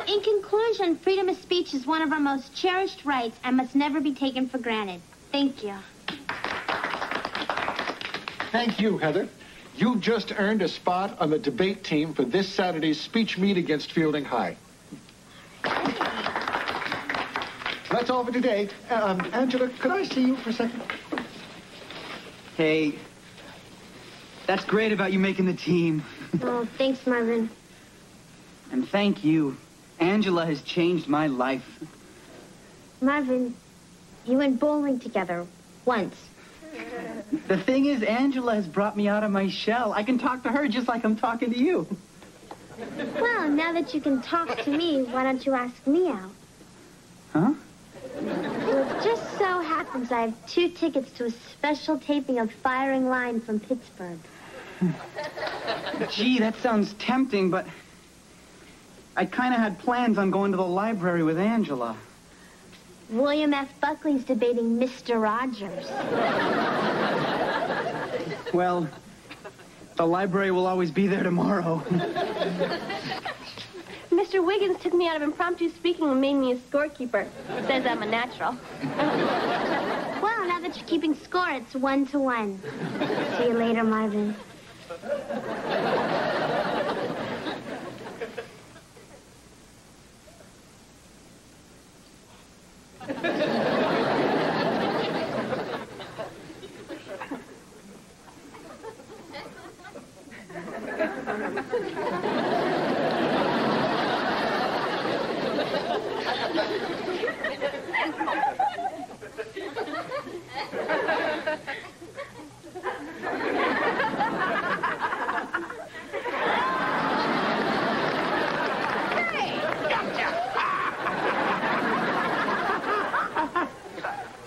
In conclusion, freedom of speech is one of our most cherished rights and must never be taken for granted. Thank you. Thank you, Heather. You've just earned a spot on the debate team for this Saturday's speech meet against Fielding High. That's all for today. Angela, could I see you for a second? Hey, that's great about you making the team. Oh, thanks, Marvin. And thank you. Angela has changed my life. Marvin, you went bowling together once. The thing is, Angela has brought me out of my shell. I can talk to her just like I'm talking to you. Well, now that you can talk to me, why don't you ask me out? Huh? Well, it just so happens I have 2 tickets to a special taping of Firing Line from Pittsburgh. Gee, that sounds tempting, but I kind of had plans on going to the library with Angela. William F. Buckley's debating Mr. Rogers. Well, the library will always be there tomorrow. Mr. Wiggins took me out of impromptu speaking and made me a scorekeeper. Says I'm a natural. Well, now that you're keeping score, it's 1-1. See you later, Marvin.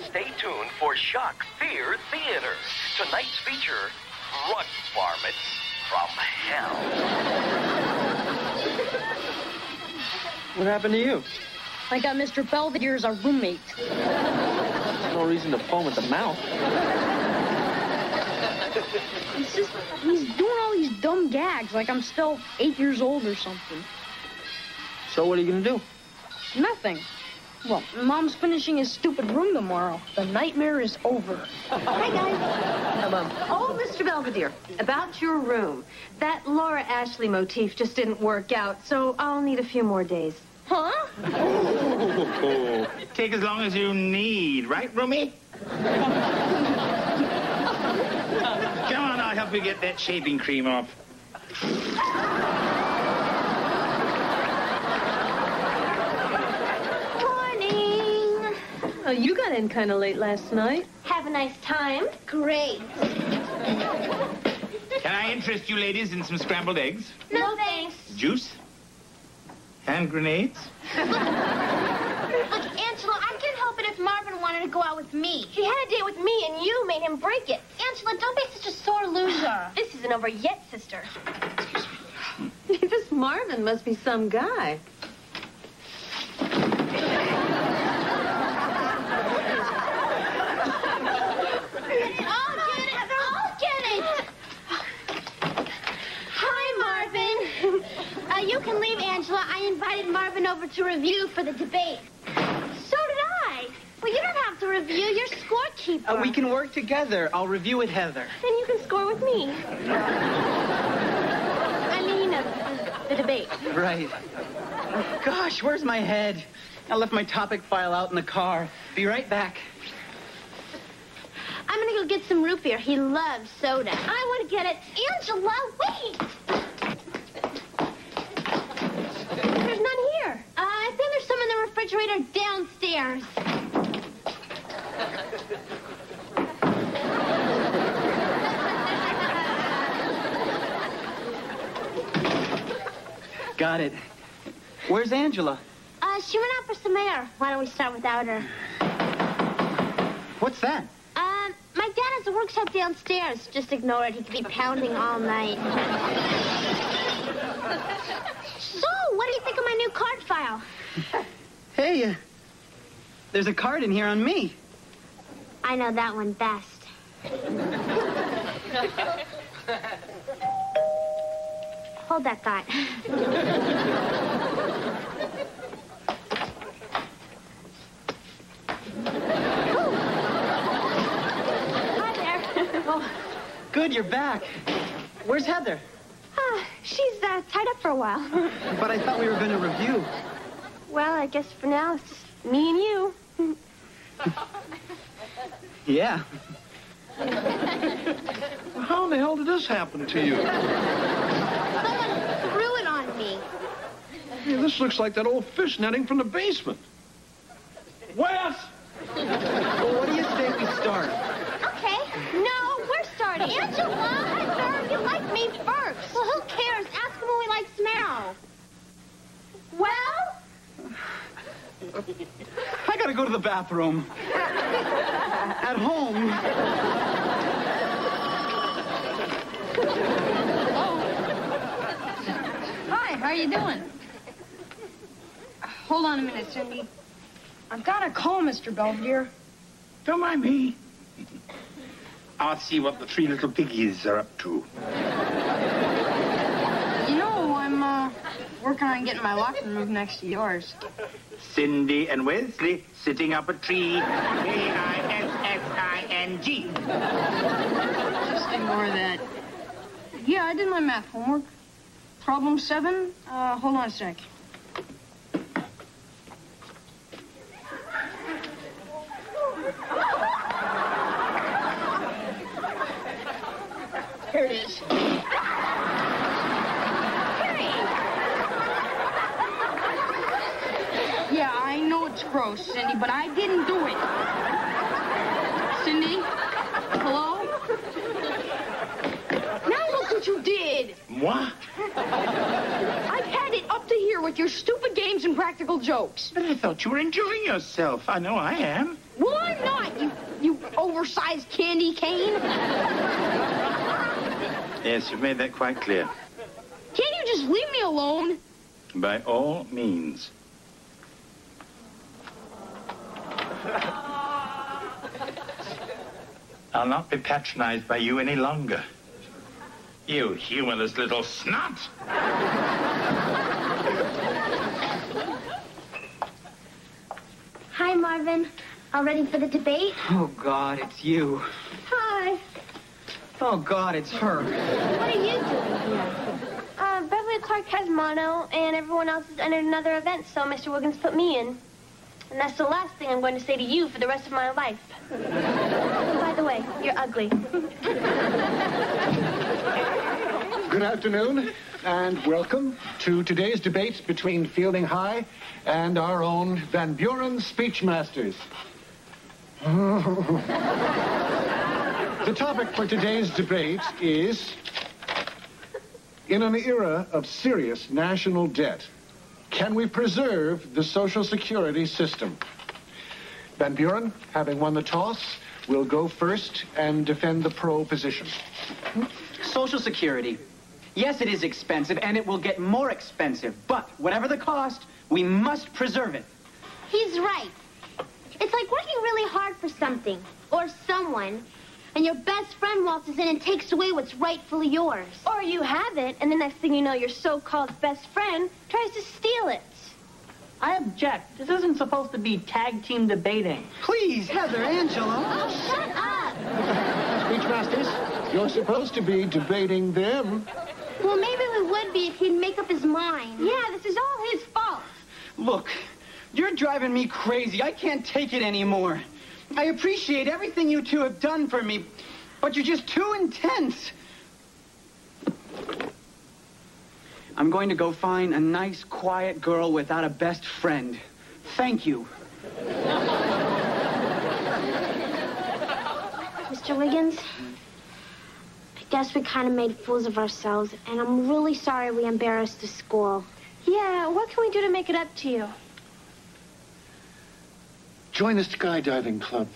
Stay tuned for Shock Fear Theater. Tonight's feature, Rug Varmints from Hell. What happened to you? I got Mr. Belvedere as our roommate. There's no reason to foam at the mouth. He's doing all these dumb gags like I'm still 8 years old or something. So what are you going to do? Nothing. Well, Mom's finishing his stupid room tomorrow. The nightmare is over. Hi, guys. Hello. Oh, Mr. Belvedere, about your room. That Laura Ashley motif just didn't work out, so I'll need a few more days. Huh? Oh, take as long as you need, right, Roomie? Come on, I'll help you get that shaving cream off. Morning. Oh, you got in kind of late last night. Have a nice time. Great. Can I interest you ladies in some scrambled eggs? No, thanks. Juice? Hand grenades? Look, because Marvin wanted to go out with me. He had a date with me, and you made him break it. Angela, don't be such a sore loser. This isn't over yet, sister. This Marvin must be some guy. You can leave, Angela. I invited Marvin over to review for the debate. So did I. Well, you don't have to review. You're scorekeeper. We can work together. I'll review with Heather. Then you can score with me. I mean, the debate. Right. Oh, gosh, where's my head? I left my topic file out in the car. Be right back. I'm gonna go get some root beer. He loves soda. I want to get it. Angela, wait! There's none here. I think there's some in the refrigerator downstairs. Got it. Where's Angela? She went out for some air. Why don't we start without her? What's that? My dad has a workshop downstairs. Just ignore it. He could be pounding all night. So, what do you think of my new card file? Hey, there's a card in here on me. I know that one best. Hold that thought. Hi there. Oh, good, you're back. Where's Heather? She's tied up for a while. But I thought we were going to review. Well, I guess for now it's just me and you. Yeah. How in the hell did this happen to you? Someone threw it on me. Hey, this looks like that old fish netting from the basement. Wes! Well, what do you say we start? Okay. No, we're starting. Angela, Heather, you like me first. Well, who cares? Ask him when we like smell. Well? I gotta go to the bathroom. At home. Hi, how are you doing? Hold on a minute, Cindy. I've got to call Mr. Belvedere. Don't mind me. I'll see what the three little piggies are up to. You know, I'm working on getting my locker room next to yours. Cindy and Wesley sitting up a tree. K-I-S-S-I-N-G. Just ignore that. Yeah, I did my math homework. Problem 7. Hold on a sec. Here it is. Yeah, I know it's gross, Cindy, but I didn't do it. Cindy? Hello? Now look what you did. What? I've had it up to here with your stupid games and practical jokes. But I thought you were enjoying yourself. I know I am. Well, I'm not, you oversized candy cane. Yes, you've made that quite clear. Can't you just leave me alone? By all means. I'll not be patronized by you any longer. You humorless little snot. Hi, Marvin. All ready for the debate? Oh, God, it's you. Hi. Oh, God, it's her. What are you doing here? Beverly Clark has mono, and everyone else has entered another event, so Mr. Wiggins put me in. And that's the last thing I'm going to say to you for the rest of my life. And by the way, you're ugly. Good afternoon, and welcome to today's debate between Fielding High and our own Van Buren Speechmasters. The topic for today's debate is, in an era of serious national debt, can we preserve the Social Security system? Van Buren, having won the toss, will go first and defend the pro position. Social Security. Yes, it is expensive, and it will get more expensive. But whatever the cost, we must preserve it. He's right. It's like working really hard for something or someone, and your best friend waltzes in and takes away what's rightfully yours. Or you have it, and the next thing you know, your so-called best friend tries to steal it. I object. This isn't supposed to be tag team debating. Please, Heather, Angela. Oh, shut up. Speechmasters, you're supposed to be debating them. Well, maybe we would be if he'd make up his mind. Yeah, this is all his fault. Look, you're driving me crazy. I can't take it anymore. I appreciate everything you two have done for me, but you're just too intense. I'm going to go find a nice, quiet girl without a best friend. Thank you. Mr. Wiggins, I guess we kind of made fools of ourselves, and I'm really sorry we embarrassed the school. Yeah, what can we do to make it up to you? Join the skydiving club.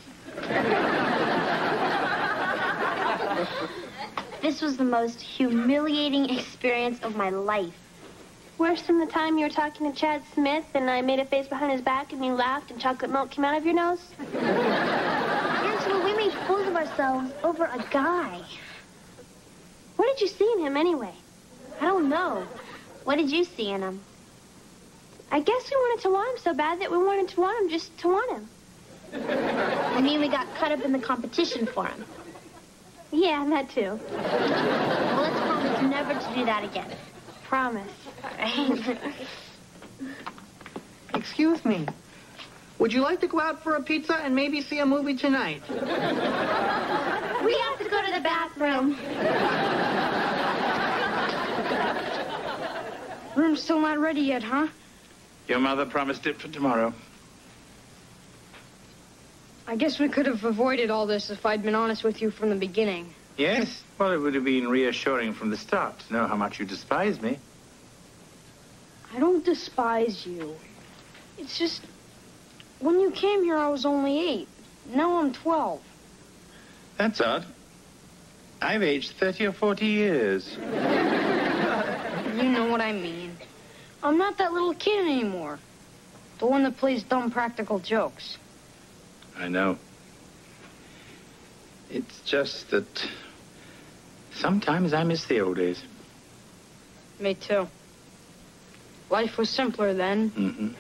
This was the most humiliating experience of my life. Worse than the time you were talking to Chad Smith and I made a face behind his back and you laughed and chocolate milk came out of your nose? Angela, we made fools of ourselves over a guy. What did you see in him anyway? I don't know. What did you see in him? I guess we wanted to want him so bad that we wanted to want him just to want him. I mean, we got caught up in the competition for him. Yeah, that too. Well, let's promise never to do that again. Promise. Excuse me. Would you like to go out for a pizza and maybe see a movie tonight? We have to go to the bathroom. Room's still not ready yet, huh? Your mother promised it for tomorrow. I guess we could have avoided all this if I'd been honest with you from the beginning. Yes? Well, it would have been reassuring from the start to know how much you despise me. I don't despise you. It's just, when you came here, I was only 8. Now I'm 12. That's odd. I've aged 30 or 40 years. You know what I mean. I'm not that little kid anymore. The one that plays dumb practical jokes. I know. It's just that sometimes I miss the old days. Me too. Life was simpler then. Mm-hmm.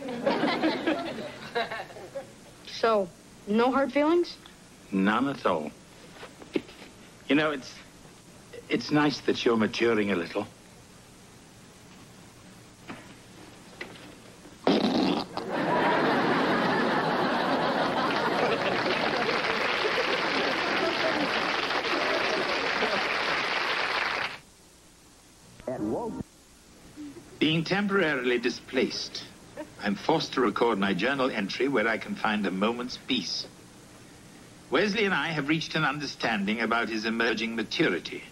So, no hard feelings? None at all. You know, it's nice that you're maturing a little. Being temporarily displaced, I'm forced to record my journal entry where I can find a moment's peace. Wesley and I have reached an understanding about his emerging maturity,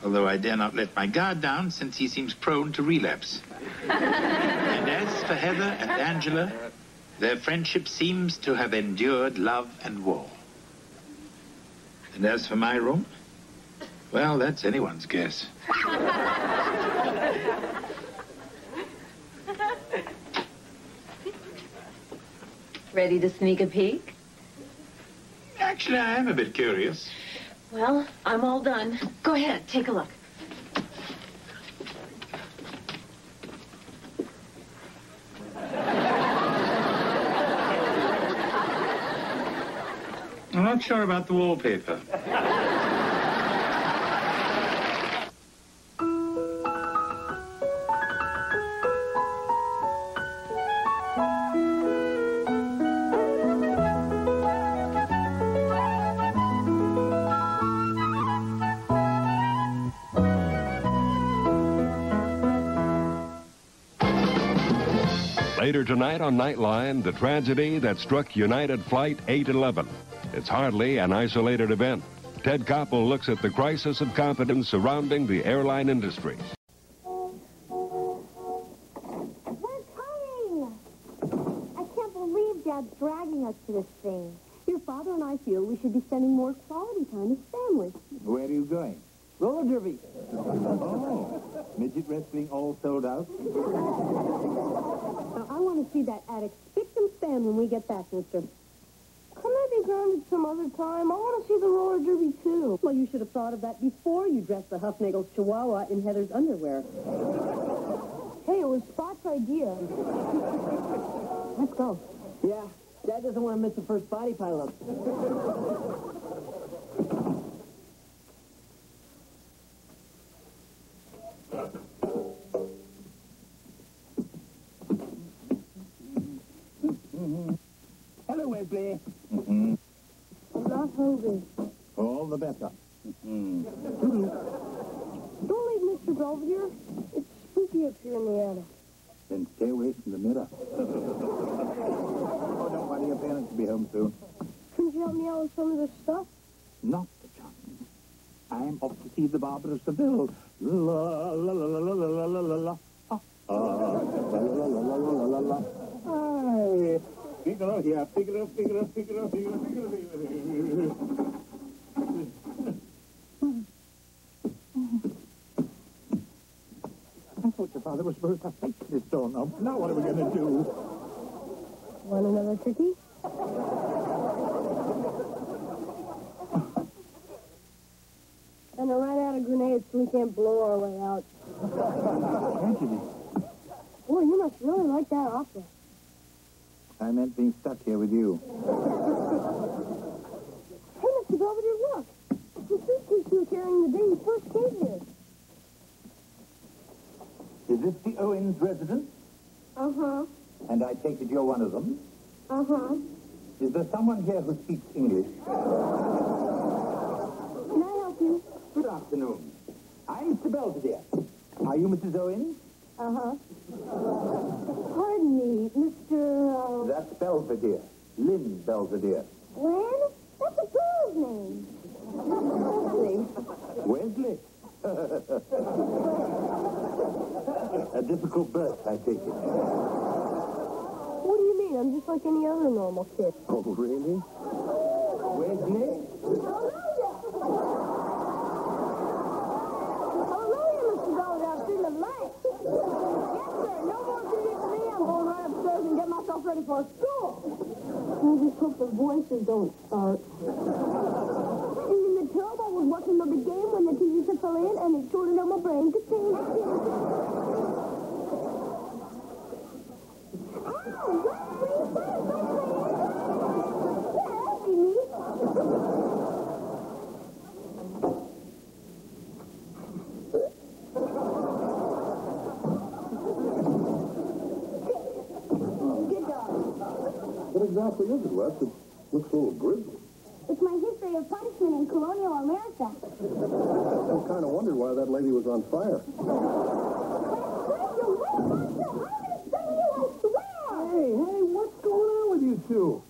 although I dare not let my guard down since he seems prone to relapse. And as for Heather and Angela, their friendship seems to have endured love and war. And as for my room, well, that's anyone's guess. Ready to sneak a peek? Actually, I am a bit curious. Well, I'm all done. Go ahead, take a look. I'm not sure about the wallpaper. Later tonight on Nightline, the tragedy that struck United Flight 811. It's hardly an isolated event. Ted Koppel looks at the crisis of confidence surrounding the airline industry. We're coming! I can't believe Dad's dragging us much to this thing. Your father and I feel we should be spending more quality time as family. Where are you going? Roller derby. Oh, midget wrestling all sold out? Now, I want to see that attic spick and span when we get back, mister. Couldn't I be grounded some other time? I want to see the roller derby, too. Well, you should have thought of that before you dressed the Huffnagel's Chihuahua in Heather's underwear. Hey, it was Spot's idea. Let's go. Yeah, Dad doesn't want to miss the first body pileup. Hello, Wesley. I'm not hungry. All the better. Don't leave Mr. Belvedere. It's spooky up here in the attic. Then stay away from the mirror. Oh, don't worry, your parents will be home soon. Couldn't you help me out with some of this stuff? Not the chance. I'm off to see the Barber of Seville. La la la la la la la la la. La la la la la la la. Hi. Figaro here. Figaro. I thought your father was supposed to fix this doorknob. Now what are we going to do? Want another cookie? And I ran out of grenades so we can't blow our way out. Tragedy. Boy, you must really like that opera. I meant being stuck here with you. Hey, Mr. Belvedere, look. The suitcase you were carrying the day you first came here. Is this the Owens residence? Uh-huh. And I take it you're one of them? Uh-huh. Is there someone here who speaks English? Can I help you? Good afternoon. I'm Mr. Belvedere. Are you Mrs. Owens? Uh-huh. Pardon me, Mr. That's Belvedere. Lynn Belvedere. Lynn? That's a girl's name. Wesley. A difficult birth, I take it. What do you mean? I'm just like any other normal kid. Oh, really? Wesley? Hallelujah, Mr. Belvedere. I've seen the light. Yes, sir. No more TV for me. I'm going right upstairs and get myself ready for school. I just hope the voices don't start. And in the tub, I was watching the big game when the TV set fell in, and it sorted out my brain to change. What exactly is it, Wes? It looks a little grisly. It's my history of punishment in colonial America. I kind of wondered why that lady was on fire. Hey, what's going on with you two?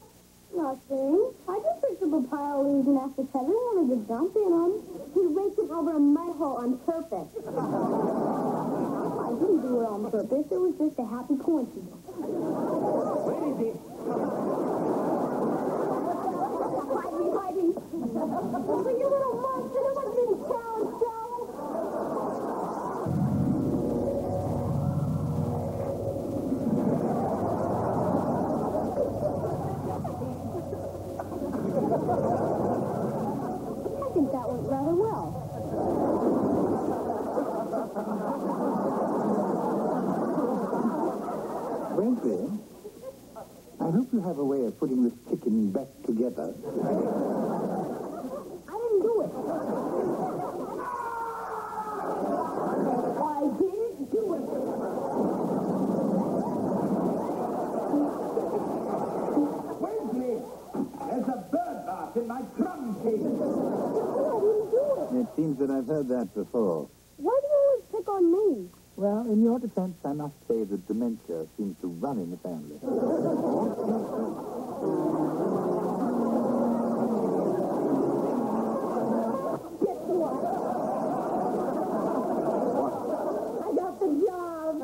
Nothing. I just picked up a pile of leaves and asked if Heather wanted to jump in on. He raked it over a mud hole on purpose. I didn't do it on purpose. It was just a happy coincidence. Where is he? Hiding. Oh, you little monster. There must be a challenge, I think that went rather well. Wesley, I hope you have a way of putting this chicken back together. I didn't do it. I didn't do it. Wesley, there's a bird bath in my crumb case. I didn't do it. It seems that I've heard that before. Why do you always pick on me? Well, in your defense, I must say that dementia seems to run in the family. Guess what? I got the job.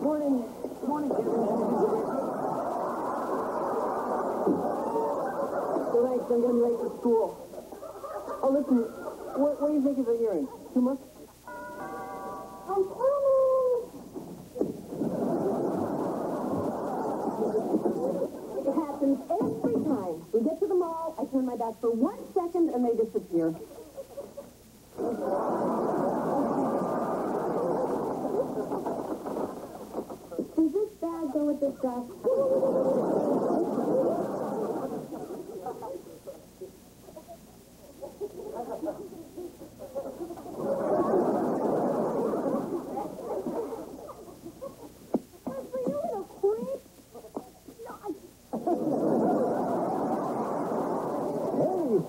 Morning, Kevin. I'm going to be late for school. Oh, listen, what do you think of the hearing? Too much? I'm coming! It happens every time. We get to the mall, I turn my back for 1 second, and they disappear. Does this bag go with this dress?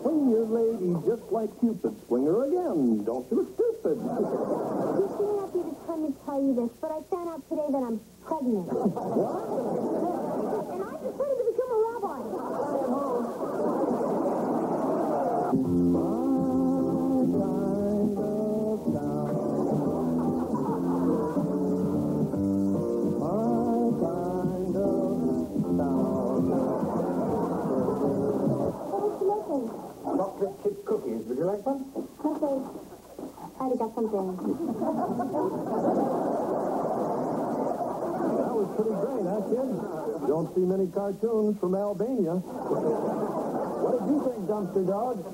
Swing your lady just like Cupid. Swing her again. Don't you look stupid. You shouldn't have me to come and tell you this, but I found out today that I'm pregnant. What? And I decided to become a rabbi. Chocolate chip cookies. Would you like one? Okay. I already got something. That was pretty great, huh, kid? Don't see many cartoons from Albania. What did you think, Dumpster Dog?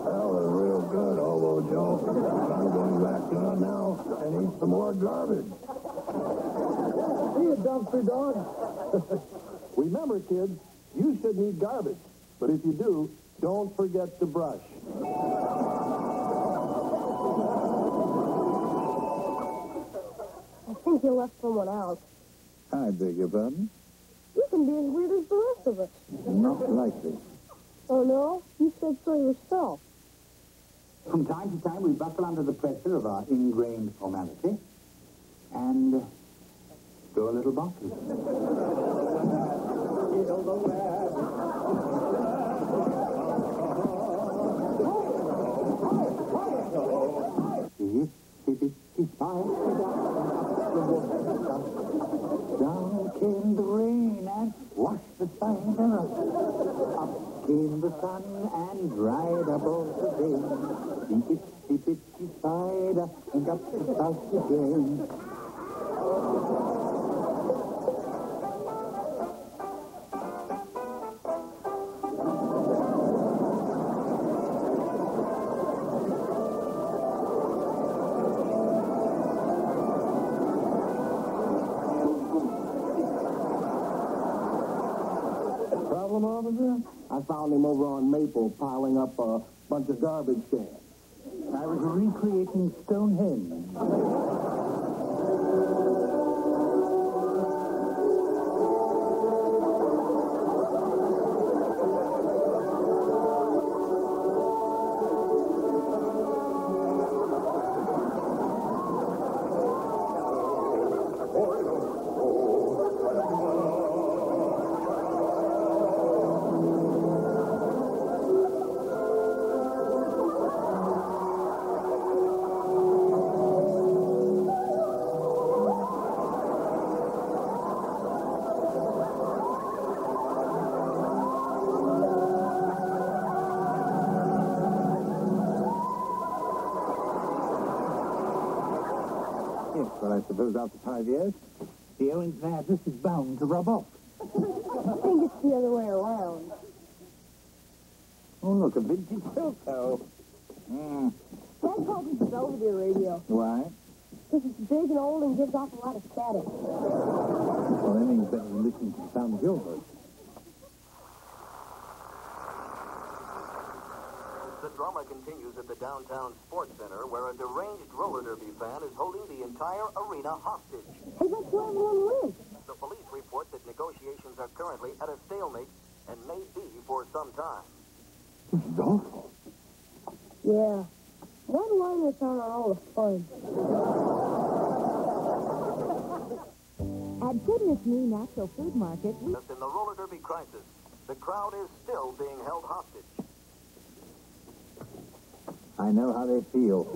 That was real good, Hobo Joe. I'm going back down now and eat some more garbage. See you, Dumpster Dog. Remember, kids, you shouldn't eat garbage. But if you do, don't forget to brush. I think you left someone out. I beg your pardon? You can be as weird as the rest of us. Not likely. Oh, no? You said so yourself. From time to time, we buckle under the pressure of our ingrained formality and go a little bonkers. Down came the rain and washed the cider up. Up came the sun and dried up all the rain. The itsy bitsy cider and got the south again. Officer? I found him over on Maple piling up a bunch of garbage cans. I was recreating Stonehenge. Well, I suppose after 5 years, the Owens madness is bound to rub off. I think it's the other way around. Oh, look, a vintage Philco. Dad calls it the Belvedere radio. Why? Because it's big and old and gives off a lot of static. Well, that means better than listening to the sound of your voice. The drama continues at the downtown sports center, where a deranged roller derby fan is holding the entire arena hostage. Hey, that's where everyone lives. The police report that negotiations are currently at a stalemate and may be for some time. This is awful. Yeah. Why do I miss out on all the fun? At Goodness Me Natural Food Market, Just in the roller derby crisis, the crowd is still being held hostage. I know how they feel.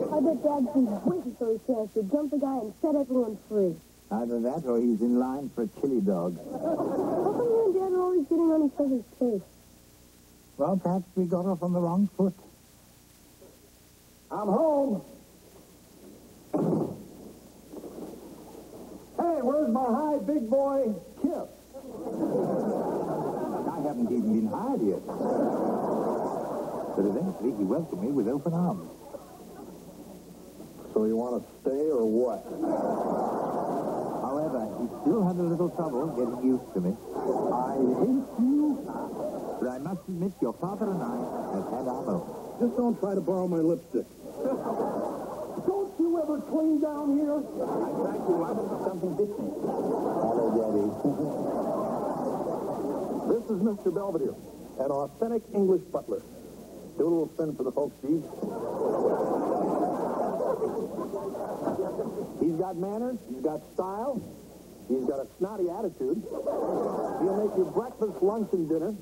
I bet Dad's been waiting for his chance to jump the guy and set everyone free. Either that or he's in line for a chili dog. How come you and Dad are always getting on each other's case. Well, perhaps we got off on the wrong foot. I'm home. Hey, where's my high big boy, Kip? I haven't even been hired yet. But eventually he welcomed me with open arms. So you want to stay or what? However, he still had a little trouble getting used to me. I hate you. But I must admit, your father and I have had our moments. Just don't try to borrow my lipstick. Don't you ever clean down here? I tried to run into something bit me. Hello, Daddy. This is Mr. Belvedere, an authentic English butler. Do a little spin for the folks, Steve. He's got manners, he's got style, he's got a snotty attitude. He'll make your breakfast, lunch, and dinner,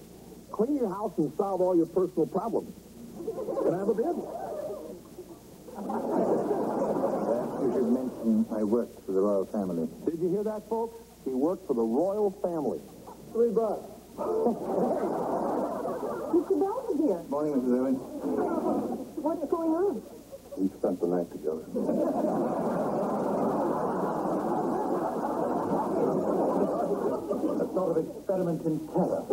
clean your house, and solve all your personal problems. Can I have a bid? You should mention I worked for the royal family. Did you hear that, folks? He worked for the royal family. $3. Mr. Belvedere, Morning, Mrs. Owen. what's going on? We spent the night together. A sort of experiment in terror.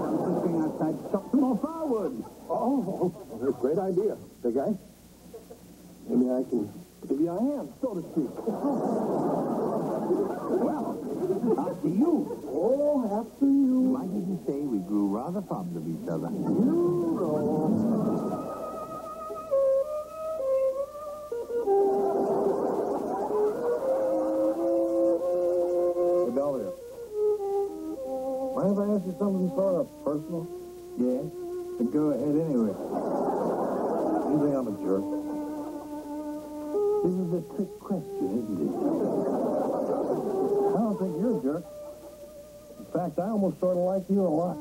I'm sitting outside to chop some more firewood. Oh, that's a great idea. Big guy. Maybe I can give you a hand, so to speak. Well, after you. Oh, after you. Why did you say we grew rather fond of each other? You know. Hey, Belvedere. Mind if I ask you something sort of personal? Yes? But go ahead anyway. You think I'm a jerk? This is a trick question, isn't it? I don't think you're a jerk. In fact, I almost sort of like you a lot.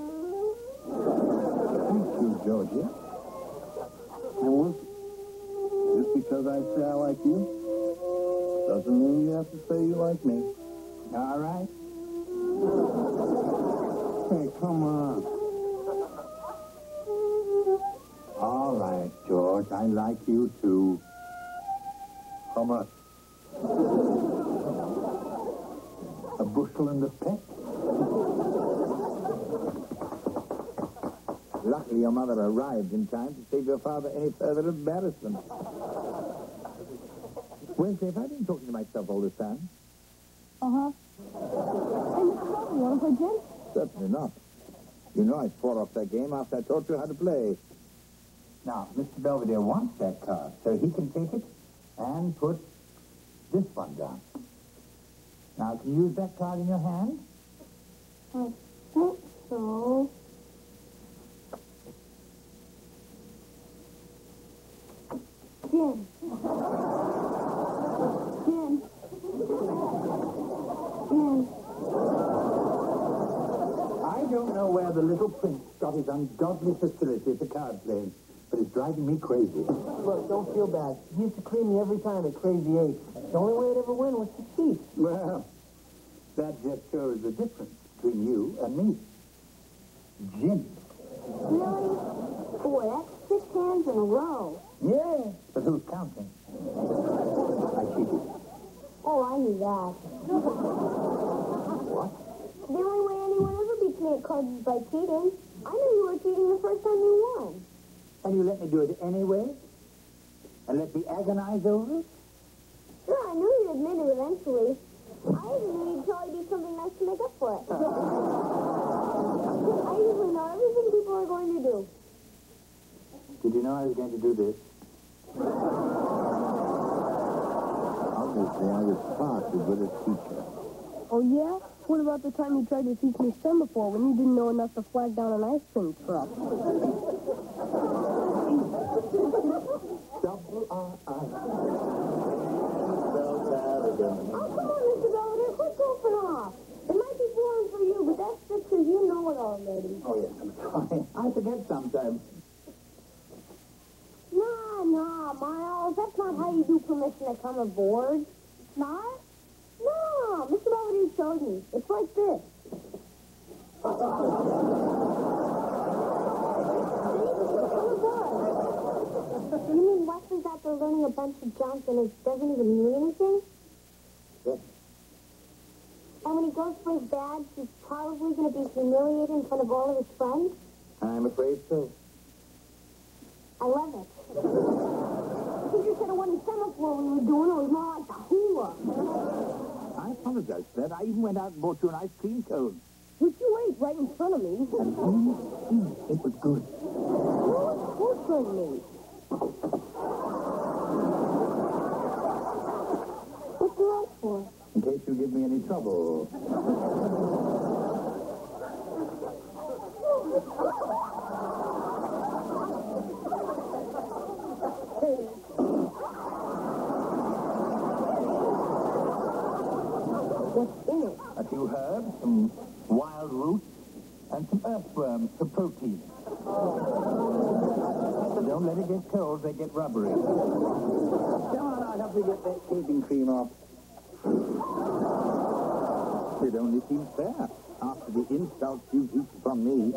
Thank you, Georgie. And listen, just because I say I like you, doesn't mean you have to say you like me. All right. Hey, come on. All right, George. I like you, too. How much? A bushel and a peck. Luckily, your mother arrived in time to save your father any further embarrassment. Wednesday, have I been talking to myself all this time? Uh-huh. Hey, Mr. Belvedere, you want to play gin? Certainly not. You know I swore off that game after I taught you how to play. Now, Mr. Belvedere wants that card, so he can take it and put this one down. Now, can you use that card in your hand? I think so. Gin. Gin. Gin. I don't know where the little prince got his ungodly facility for card playing, but it's driving me crazy. Look, don't feel bad. He used to cream me every time at Crazy 8. The only way I'd ever win was to cheat. Well, that just shows the difference between you and me. Gin. Really? Boy, that's 6 hands in a row. Yeah, but who's counting? I cheated. Oh, I knew that. What? The only way anyone ever beats me at cards is by cheating. I knew you were cheating the first time you won. And you let me do it anyway? And let me agonize over it? Sure, I knew you'd admit it eventually. I even knew you'd probably do something nice to make up for it. I usually know everything people are going to do. Did you know I was going to do this? Obviously, I was far too good a teacher. Oh, yeah? What about the time you tried to teach me semaphore when you didn't know enough to flag down an ice cream truck? Double R-I. Oh, come on, Mr. Belvedere, quit goofing off. It might be boring for you, but that's just because you know it already. Oh, yes, I'm sorry. I forget sometimes. Nah, Miles, that's not how you do permission to come aboard. It's not? Daddy showed me. It's like this. You mean Wesley's out there learning a bunch of junk and it doesn't even mean anything? Yes. And when he goes for his badge, he's probably going to be humiliated in front of all of his friends? I'm afraid so. I love it. The teacher said it wasn't semaphore we were doing, it was more like the hula. I apologize for that. I even went out and bought you an ice cream cone. Which you ate right in front of me. It was good. Who told me? What's the rest for? In case you give me any trouble. What's in it? A few herbs, some wild roots, and some earthworms for protein. But don't let it get cold, they get rubbery. Come on, I'll help you get that shaving cream off. It only seems fair, after the insults you've heaped upon me.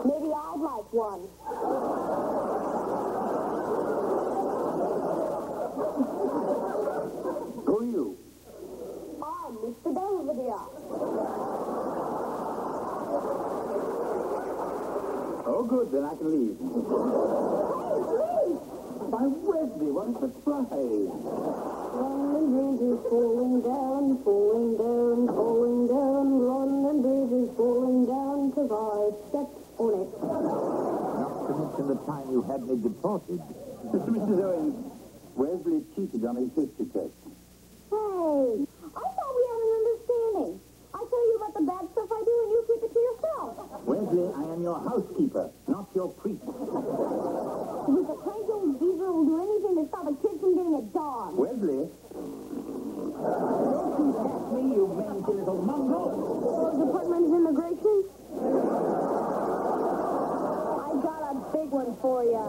Maybe I'd like one. Who are you? I'm Mr. Belvedere. Oh, good, then I can leave. By Wesley, what a surprise. London Bridge is falling down, falling down, falling down. London Bridge is falling down because I stepped on it. Not to mention the time you had me deported. Mrs. Owens, Wesley cheated on his history test. Hey, I thought we had an understanding. I tell you about the bad stuff I do and you keep it to yourself. Wesley, I am your housekeeper, not your priest. With a cranky old geezer will do anything to stop a kid from getting a dog. Wesley? Don't you catch me, you mangy little mongrel. Department of Immigration? I got a big one for you.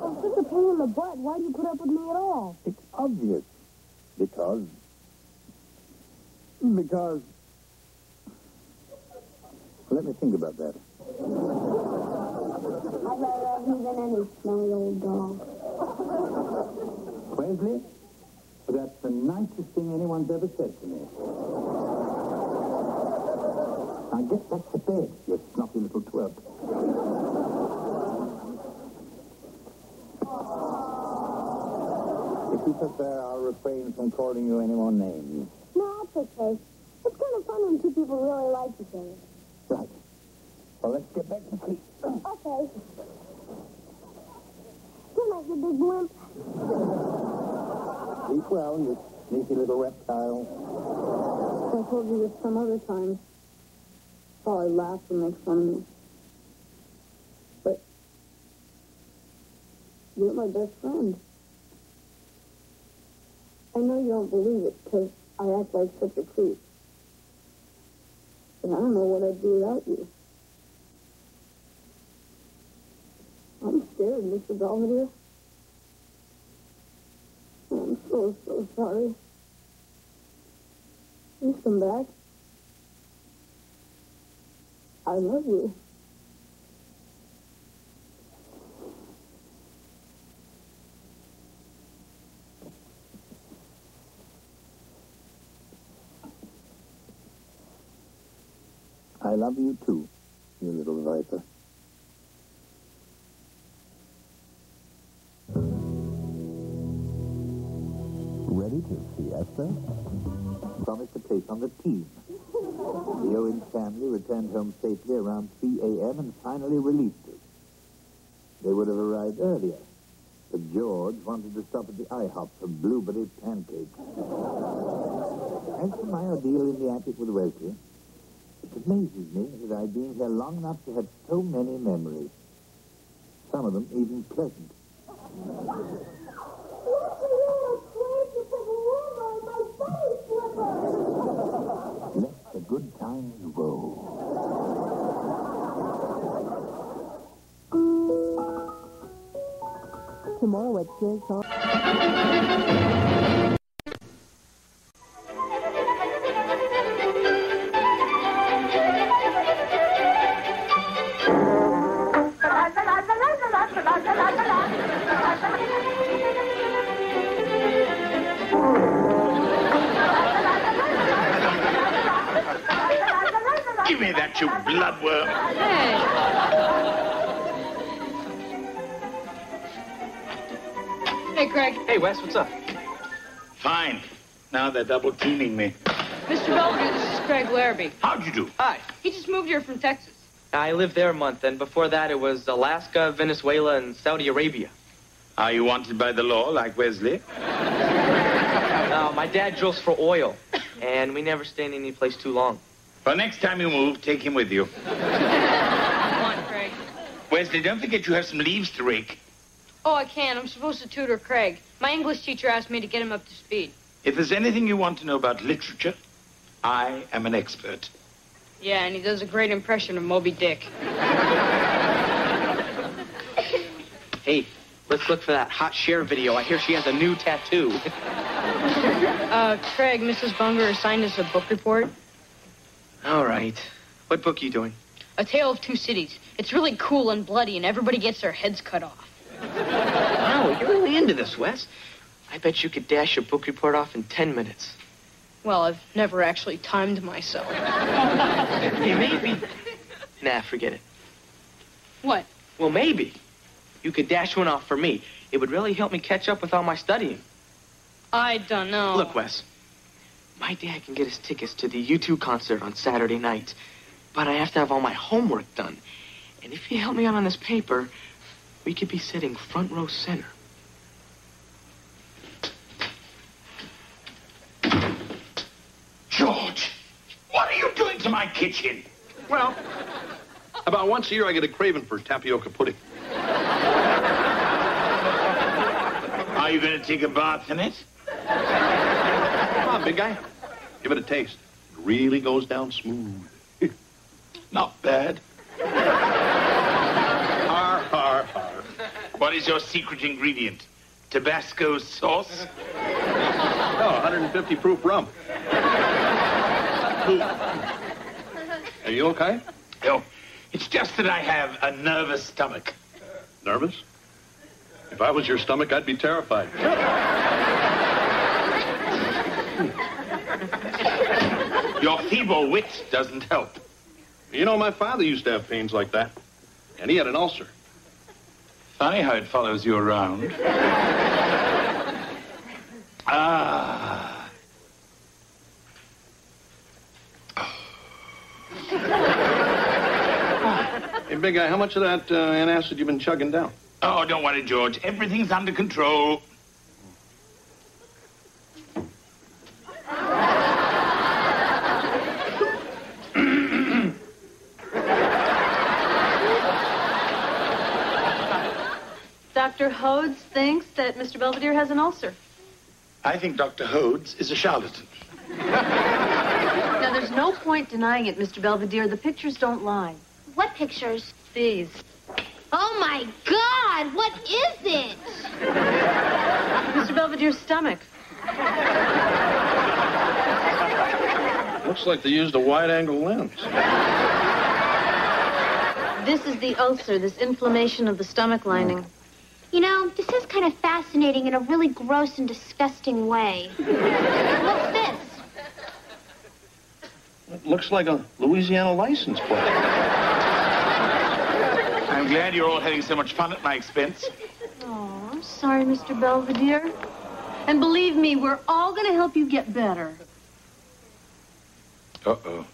I'm such a pain in the butt. Why do you put up with me at all? It's obvious. Because... Let me think about that. I'd rather have you than any smelly old dog. Wesley, that's the nicest thing anyone's ever said to me. Now get back to bed, you snotty little twerp. If you prefer, I'll refrain from calling you any more names. No, it's okay. It's kind of fun when two people really like each other. Right. Well, let's get back to sleep. Okay. Good night, you big blimp. Sleep well, you sneaky little reptile. I told you this some other time. Probably laugh and make fun of me. But you're my best friend. I know you don't believe it because I act like such a creep. But I don't know what I'd do without you. I'm scared, Mr. Belvedere. I'm so sorry. Please come back. I love you. I love you too, you little viper. Ready to siesta? Promised a place on the team. The Owens family returned home safely around 3 a.m. and finally released us. They would have arrived earlier, but George wanted to stop at the IHOP for blueberry pancakes. As for my ordeal in the attic with Wesley, it amazes me that I've been here long enough to have so many memories. Some of them even pleasant. Let the good times roll. what goes on. Give me that, you bloodworm. Hey, Craig. Hey, Wes, what's up? Fine. Now they're double teaming me. Mr. Belvedere, this is Craig Larrabee. How'd you do? Hi. He just moved here from Texas. I lived there a month, and before that it was Alaska, Venezuela, and Saudi Arabia. Are you wanted by the law like Wesley? My dad drills for oil, and we never stay in any place too long. Well, next time you move, take him with you. Come on, Craig. Wesley, don't forget you have some leaves to rake. Oh, I can. I'm supposed to tutor Craig. My English teacher asked me to get him up to speed. If there's anything you want to know about literature, I am an expert. Yeah, and he does a great impression of Moby Dick. Hey, let's look for that hot Cher video. I hear she has a new tattoo. Craig, Mrs. Bunger assigned us a book report. All right. What book are you doing? A Tale of Two Cities. It's really cool and bloody, and everybody gets their heads cut off. Wow, you're really into this, Wes. I bet you could dash your book report off in 10 minutes. Well, I've never actually timed myself. Hey, maybe. Nah, forget it. What? Well, maybe. You could dash one off for me. It would really help me catch up with all my studying. I don't know. Look, Wes. My dad can get us tickets to the U2 concert on Saturday night. But I have to have all my homework done. And if you help me out on this paper, we could be sitting front row center. George, what are you doing to my kitchen? Well, about once a year I get a craving for tapioca pudding. Are you going to take a bath in it? Come on, big guy. Give it a taste. It really goes down smooth. Not bad. Har, har, har. What is your secret ingredient? Tabasco sauce? Oh, 150 proof rum. Are you okay? No, it's just that I have a nervous stomach. Nervous? If I was your stomach, I'd be terrified. Your feeble wit doesn't help. You know, my father used to have pains like that. And he had an ulcer. Funny how it follows you around. Ah. Hey, big guy, how much of that antacid you been chugging down? Oh, don't worry, George. Everything's under control. Dr. Hodes thinks that Mr. Belvedere has an ulcer. I think Dr. Hodes is a charlatan. Now, there's no point denying it, Mr. Belvedere. The pictures don't lie. What pictures? These. Oh, my God! What is it? Mr. Belvedere's stomach. Looks like they used a wide-angle lens. This is the ulcer, this inflammation of the stomach lining. You know, this is kind of fascinating in a really gross and disgusting way. What's this? It looks like a Louisiana license plate. I'm glad you're all having so much fun at my expense. Oh, I'm sorry, Mr. Belvedere. And believe me, we're all going to help you get better. Uh-oh.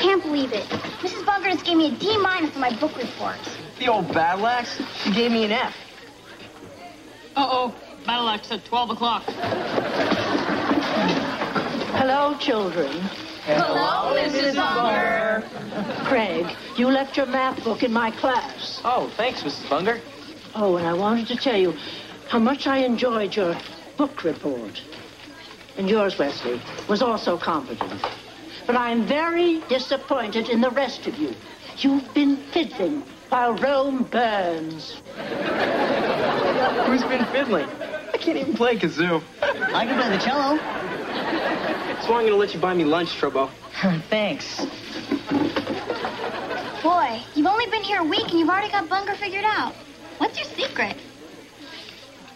Can't believe it. Mrs. Bunger just gave me a D- for my book report. The old battle axe? She gave me an F. Uh-oh. Battle axe at 12 o'clock. Hello, children. Hello, Mrs. Bunger. Craig, you left your math book in my class. Oh, thanks, Mrs. Bunger. Oh, and I wanted to tell you how much I enjoyed your book report. And yours, Wesley, was also competent. But I'm very disappointed in the rest of you. You've been fiddling while Rome burns. Who's been fiddling? I can't even play kazoo. I can play the cello. So I'm gonna let you buy me lunch, Troubo. Thanks. Boy, you've only been here a week and you've already got Bunker figured out. What's your secret?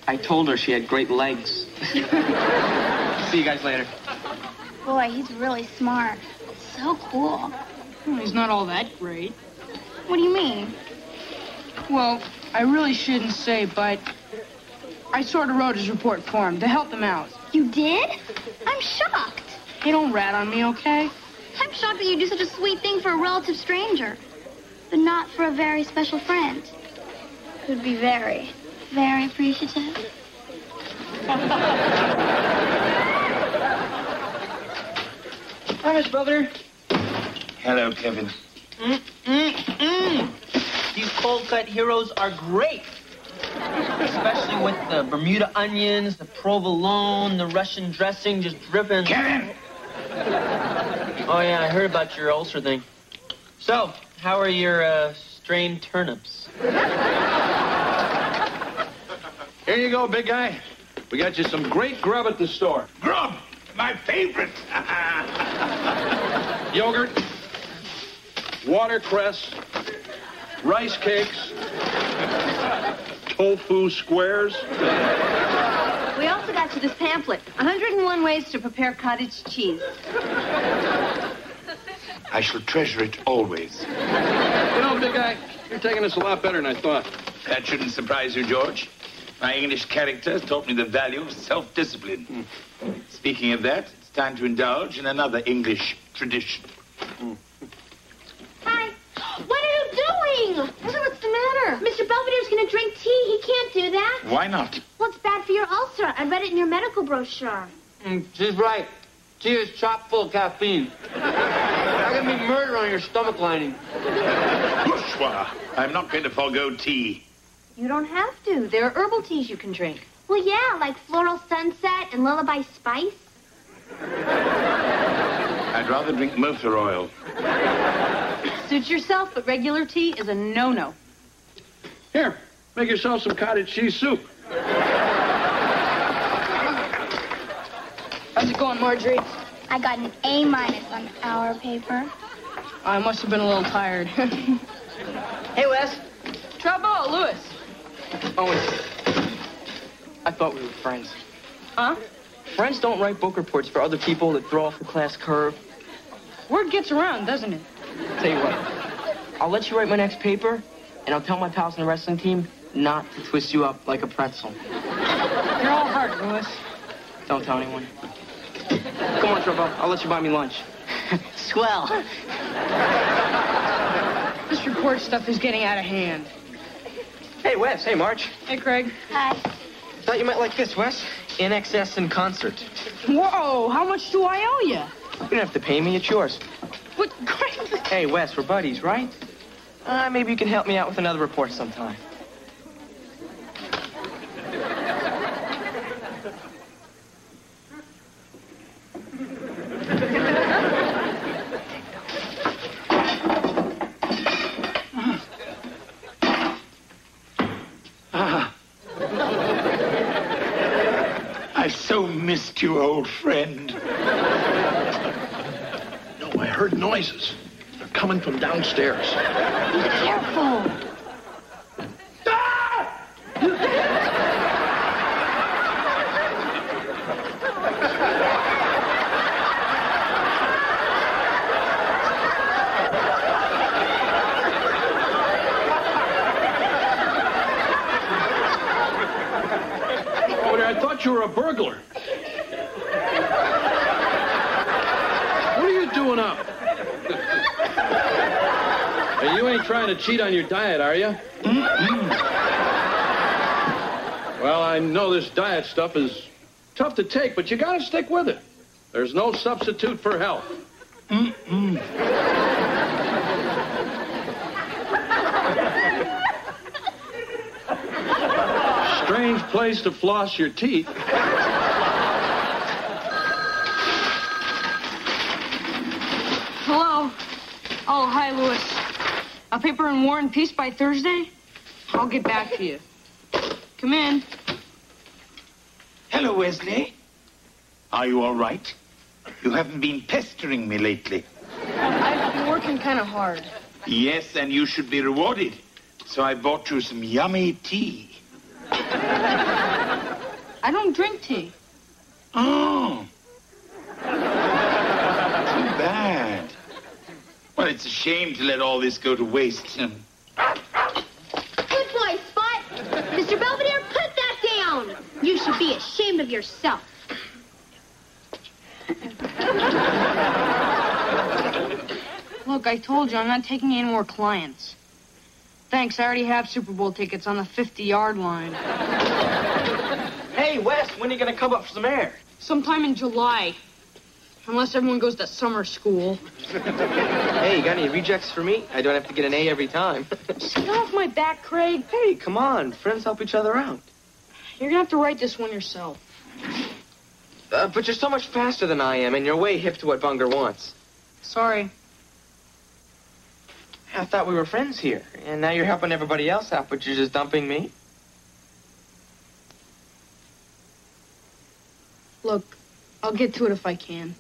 I told her she had great legs. See you guys later. Boy, he's really smart. So cool. Well, he's not all that great. What do you mean? Well, I really shouldn't say, but I sort of wrote his report for him to help him out. You did? I'm shocked. Hey, don't rat on me, okay? I'm shocked that you do such a sweet thing for a relative stranger, but not for a very special friend. Who'd be very, very appreciative. Hi, Miss Belvedere. Hello, Kevin. These cold-cut heroes are great. Especially with the Bermuda onions, the provolone, the Russian dressing just dripping. Kevin! Oh, yeah, I heard about your ulcer thing. So, how are your strained turnips? Here you go, big guy. We got you some great grub at the store. Grub! My favorite! Yogurt, watercress, rice cakes, tofu squares. We also got you this pamphlet, 101 Ways to Prepare Cottage Cheese. I shall treasure it always. You know, big guy, you're taking this a lot better than I thought. That shouldn't surprise you, George. My English character has taught me the value of self-discipline. Speaking of that, it's time to indulge in another English tradition. Hi. What are you doing? What's the matter? Mr. Belvedere's going to drink tea. He can't do that. Why not? Well, it's bad for your ulcer. I read it in your medical brochure. She's right. Tea is chock full of caffeine. I can be murder on your stomach lining. Bourgeois, I'm not going to forego tea. You don't have to. There are herbal teas you can drink. Well, yeah, like Floral Sunset and Lullaby Spice. I'd rather drink motor oil. Suit yourself, but regular tea is a no-no. Here, make yourself some cottage cheese soup. How's it going, Marjorie? I got an A- on our paper. I must have been a little tired. Hey, Wes. Trouble, Lewis. Owen. I thought we were friends. Huh? Friends don't write book reports for other people that throw off the class curve. Word gets around, doesn't it? Tell you what, I'll let you write my next paper, and I'll tell my pals on the wrestling team not to twist you up like a pretzel. You're all heart, Lewis. Don't tell anyone. Come on, Trouble. I'll let you buy me lunch. Swell. This report stuff is getting out of hand. Hey, Wes. Hey, Marge. Hey, Craig. Hi. Thought you might like this, Wes. In Excess in Concert. Whoa, how much do I owe you? You don't have to pay me. It's yours. What, Craig? Hey, Wes, we're buddies, right? Maybe you can help me out with another report sometime. I so missed you, old friend. No, I heard noises. They're coming from downstairs. Be careful. I thought you were a burglar. What are you doing up? Hey, you ain't trying to cheat on your diet, are you? Well, I know this diet stuff is tough to take, but you gotta stick with it. There's no substitute for health. Strange place to floss your teeth. Hello? Oh, hi, Lewis. A paper in War and Peace by Thursday? I'll get back to you. Come in. Hello, Wesley. Are you all right? You haven't been pestering me lately. I've been working kind of hard. Yes, and you should be rewarded. So I bought you some yummy tea. I don't drink tea. Oh. Too bad. Well, it's a shame to let all this go to waste. Good boy, Spot. Mr. Belvedere, put that down. You should be ashamed of yourself. Look, I told you I'm not taking any more clients. Thanks, I already have Super Bowl tickets on the 50-yard line. Hey, Wes, when are you going to come up for some air? Sometime in July. Unless everyone goes to summer school. Hey, you got any rejects for me? I don't have to get an A every time. Just get off my back, Craig. Hey, come on. Friends help each other out. You're gonna have to write this one yourself. But you're so much faster than I am, and you're way hip to what Bunger wants. Sorry. I thought we were friends here, and now you're helping everybody else out, but you're just dumping me? Look, I'll get to it if I can.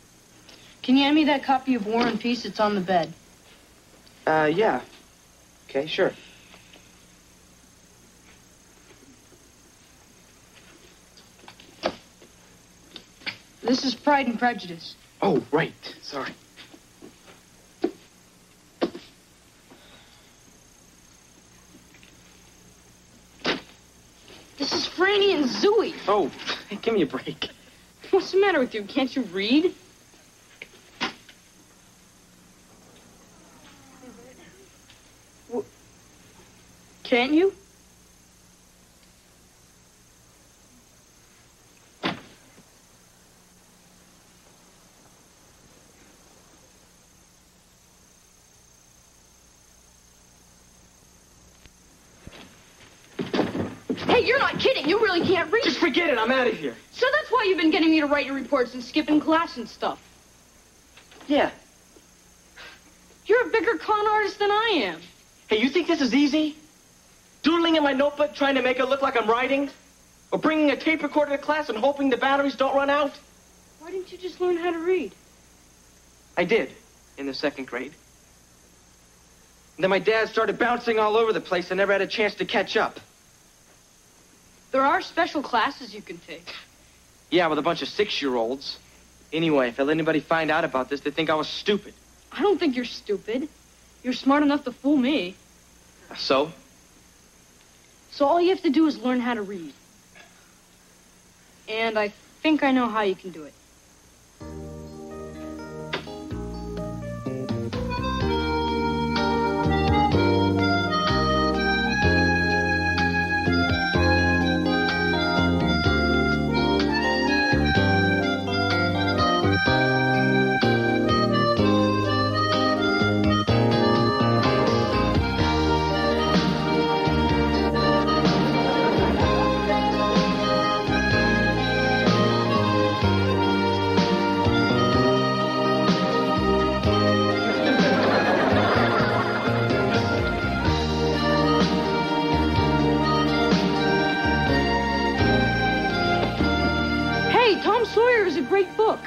Can you hand me that copy of War and Peace? It's on the bed. Yeah. Okay, sure. This is Pride and Prejudice. Oh, right. Sorry. This is Franny and Zooey. Oh, give me a break. What's the matter with you? Can't you read? Can't you? Hey, you're not kidding. You really can't read. Just forget it. I'm out of here. So that's why you've been getting me to write your reports and skipping class and stuff. Yeah. You're a bigger con artist than I am. Hey, you think this is easy? Doodling in my notebook trying to make it look like I'm writing? Or bringing a tape recorder to class and hoping the batteries don't run out? Why didn't you just learn how to read? I did, in the 2nd grade. And then my dad started bouncing all over the place and never had a chance to catch up. There are special classes you can take. Yeah, with a bunch of 6-year-olds. Anyway, if I let anybody find out about this, they'd think I was stupid. I don't think you're stupid. You're smart enough to fool me. So? So all you have to do is learn how to read. And I think I know how you can do it.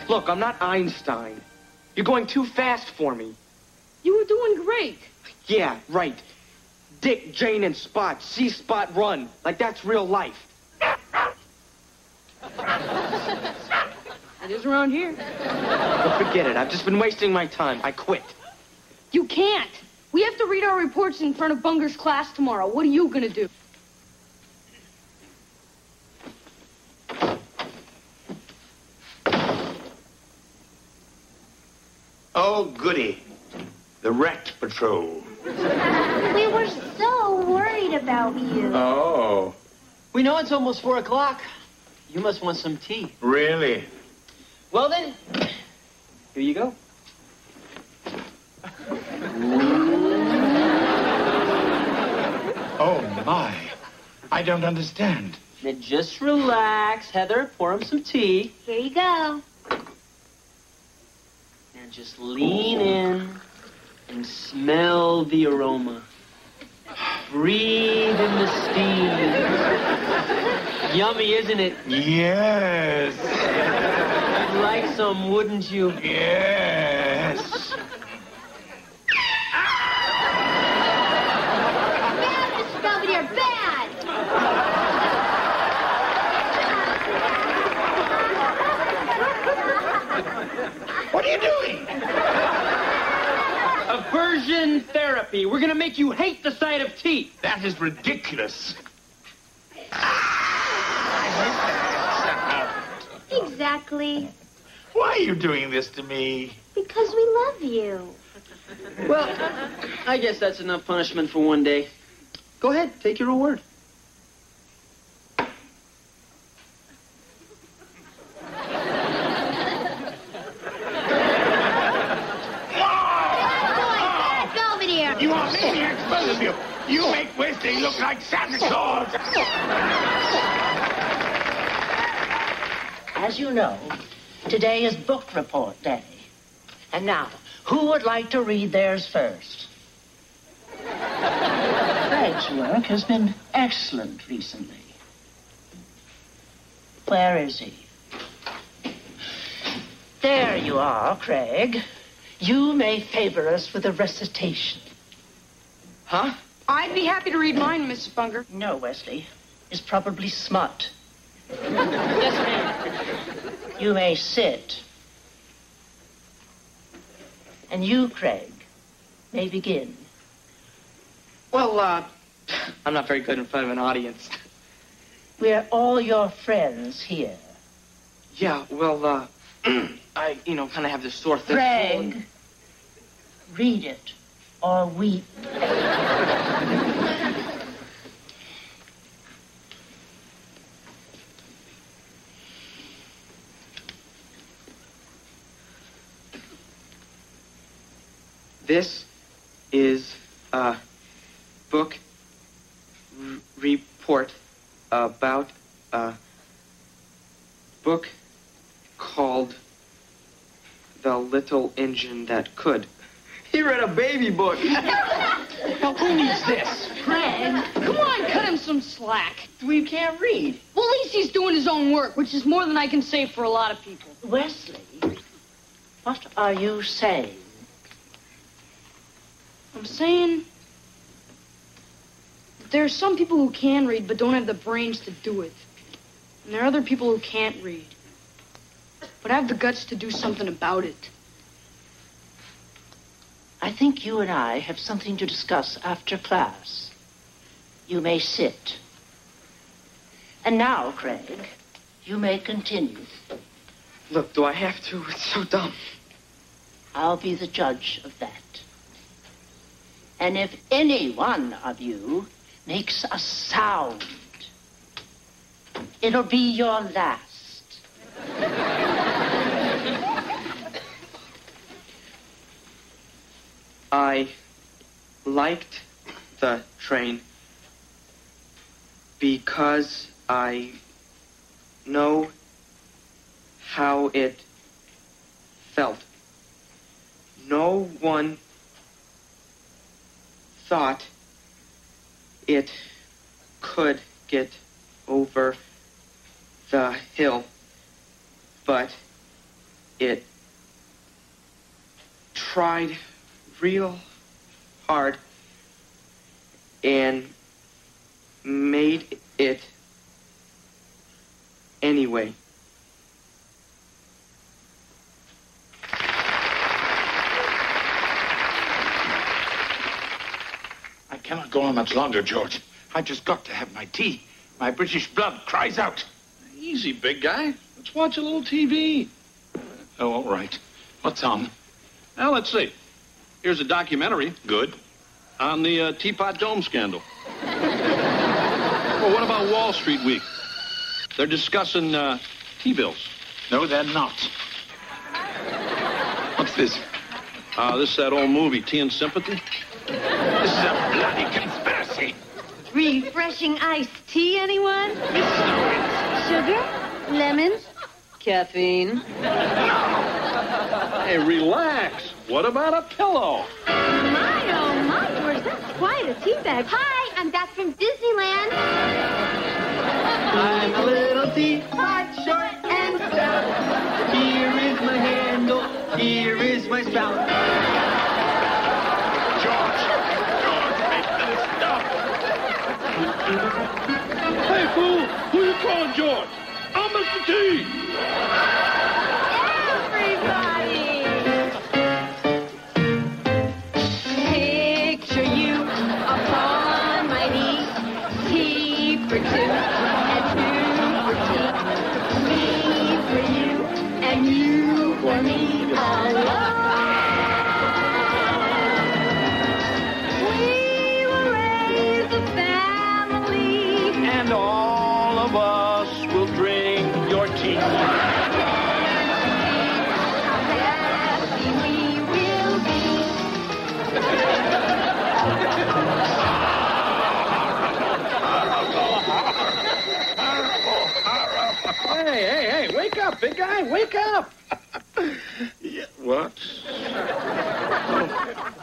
Look, I'm not Einstein. You're going too fast for me. You were doing great. Yeah, right. Dick, Jane, and Spot. See Spot run. Like that's real life. It is around here. But forget it. I've just been wasting my time. I quit. You can't. We have to read our reports in front of Bunger's class tomorrow. What are you going to do? Oh, goody. The Rat Patrol. We were so worried about you. Oh. We know it's almost 4 o'clock. You must want some tea. Really? Well, then, here you go. Oh, my. I don't understand. Now just relax, Heather. Pour him some tea. Here you go. And just lean in and smell the aroma. Breathe in the steam. Yummy, isn't it? Yes. You'd like some, wouldn't you? Yes. Bad, Mr. Belvedere, bad! What are you doing? Aversion therapy. We're gonna make you hate the sight of teeth. That is ridiculous. Exactly. Why are you doing this to me? Because we love you. Well, I guess that's enough punishment for one day. Go ahead, take your reward. Belvedere! You are maniacs, both of you. You make Wesley look like Santa Claus. As you know, today is book report day. And now, who would like to read theirs first? Craig's work has been excellent recently. Where is he? There you are, Craig. You may favor us with a recitation. Huh? I'd be happy to read mine, Mrs. Bunker. No, Wesley. It's probably smut. Yes, ma'am. You may sit. And you, Craig, may begin. Well, I'm not very good in front of an audience. We're all your friends here. Yeah, well, I, kind of have this sore thing. Craig, read it or weep. This is a book report about a book called The Little Engine That Could. He read a baby book. Now, who needs this? Craig, come on, cut him some slack. We can't read. Well, at least he's doing his own work, which is more than I can say for a lot of people. Wesley, what are you saying? I'm saying that there are some people who can read but don't have the brains to do it. And there are other people who can't read but have the guts to do something about it. I think you and I have something to discuss after class. You may sit. And now, Craig, you may continue. Look, do I have to? It's so dumb. I'll be the judge of that. And if any one of you makes a sound, it'll be your last. I liked the train because I know how it felt. No one thought it could get over the hill, but it tried real hard and made it anyway. I cannot go on much longer, George. I just got to have my tea. My British blood cries out. Easy, big guy. Let's watch a little TV. Oh, all right. What's on? Now, let's see. Here's a documentary, good, on the Teapot Dome scandal. Well, what about Wall Street Week? They're discussing T-bills. No, they're not. What's this? This is that old movie, Tea and Sympathy. This is a bloody conspiracy. Refreshing iced tea, anyone? Sugar? Lemons? Caffeine? Hey, relax. What about a pillow? My, oh, my, George, that's quite a tea bag. Hi, I'm back from Disneyland. I'm a little teapot, short and stout. Here is my handle, here is my spout. George, make them stop. Hey, fool, who you calling George? I'm Mr. T. Everybody! Picture you upon my knee. T for two and two for tea. Me for you and you for me alone. We will raise a family. And all of us will drink your tea. Hey, wake up, big guy, wake up. Yeah, what? Oh,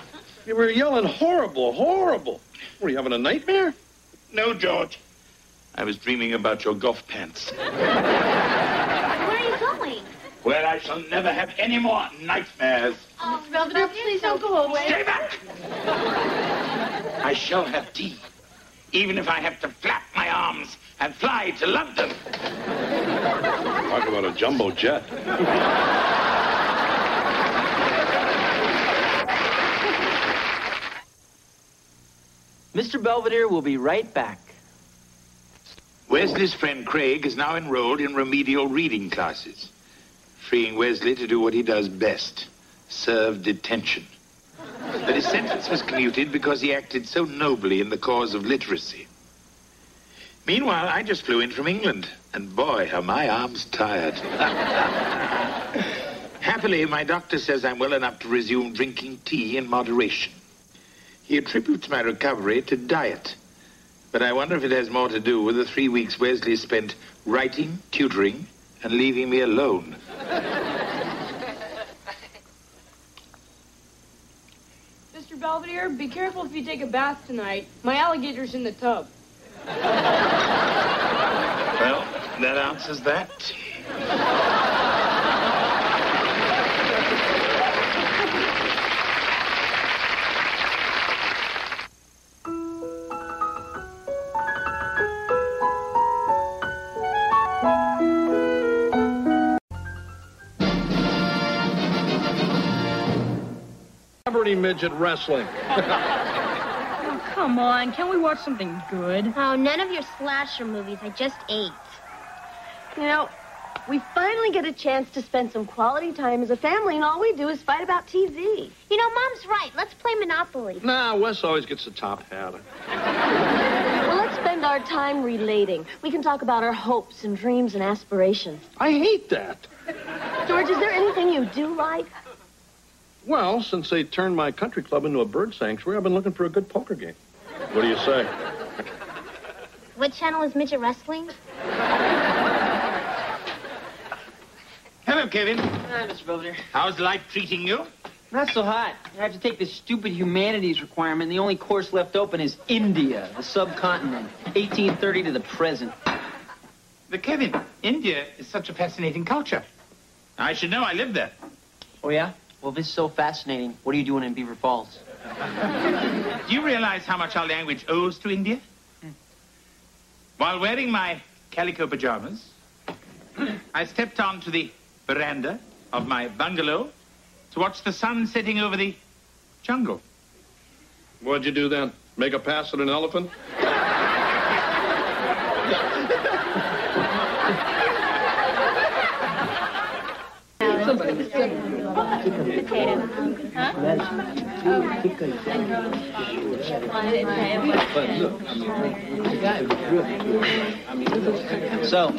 you were yelling horrible, horrible. Were you having a nightmare? No, George. I was dreaming about your golf pants. Where are you going? Where I shall never have any more nightmares. Oh, Belvedere, please don't go away. Stay back! I shall have tea, even if I have to flap my arms and fly to London. Talk about a jumbo jet. Mr. Belvedere will be right back. Wesley's friend Craig is now enrolled in remedial reading classes, freeing Wesley to do what he does best, serve detention. But his sentence was commuted because he acted so nobly in the cause of literacy. Meanwhile, I just flew in from England, and boy, are my arms tired. Happily, my doctor says I'm well enough to resume drinking tea in moderation. He attributes my recovery to diet, but I wonder if it has more to do with the 3 weeks Wesley spent writing, tutoring, and leaving me alone. Mr. Belvedere, be careful if you take a bath tonight. My alligator's in the tub. Well, that answers that. Celebrity midget wrestling. Oh, come on. Can't we watch something good? Oh, none of your slasher movies. I just ate. You know, we finally get a chance to spend some quality time as a family, and all we do is fight about TV. You know, Mom's right. Let's play Monopoly. Nah, Wes always gets the top hat. Well, let's spend our time relating. We can talk about our hopes and dreams and aspirations. I hate that. George, is there anything you do like? Well, since they turned my country club into a bird sanctuary, I've been looking for a good poker game. What do you say? What channel is midget wrestling? Hello, Kevin. Hi, Mr. Belvedere. How's life treating you? Not so hot. I have to take this stupid humanities requirement. The only course left open is India, the subcontinent, 1830 to the present. But Kevin, India is such a fascinating culture. I should know. I live there. Oh, yeah? Well, if it's so fascinating, what are you doing in Beaver Falls? Do you realize how much our language owes to India? While wearing my calico pajamas, I stepped onto the veranda of my bungalow to watch the sun setting over the jungle. What'd you do then? Make a pass at an elephant? So,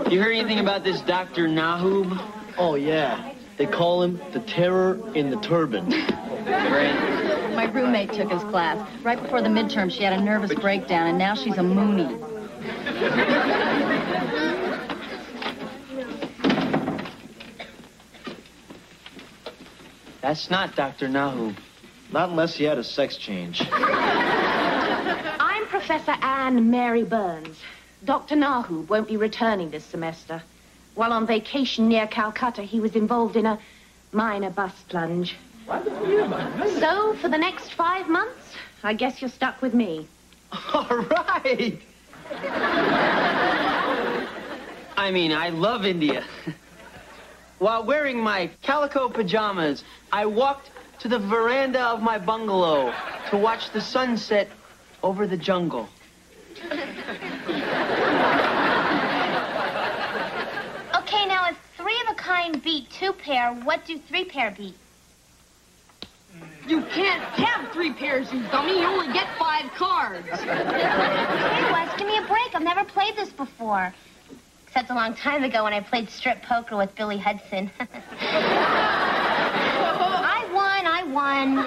you heard anything about this Dr. Nahub? Oh, yeah. They call him the Terror in the Turban. Great. My roommate took his class. Right before the midterm, she had a nervous breakdown, and now she's a Moonie. That's not Dr. Nahub. Not unless he had a sex change. I'm Professor Anne Mary Burns. Dr. Nahu won't be returning this semester. While on vacation near Calcutta, he was involved in a minor bus plunge. So, for the next 5 months, I guess you're stuck with me. All right. I mean, I love India. While wearing my calico pajamas, I walked to the veranda of my bungalow to watch the sunset over the jungle. Okay, now if 3 of a kind beat 2 pair, what do 3 pair beat? You can't have 3 pairs, you dummy. You only get 5 cards. Hey, Wes, give me a break. I've never played this before. Except a long time ago when I played strip poker with Billy Hudson. I won.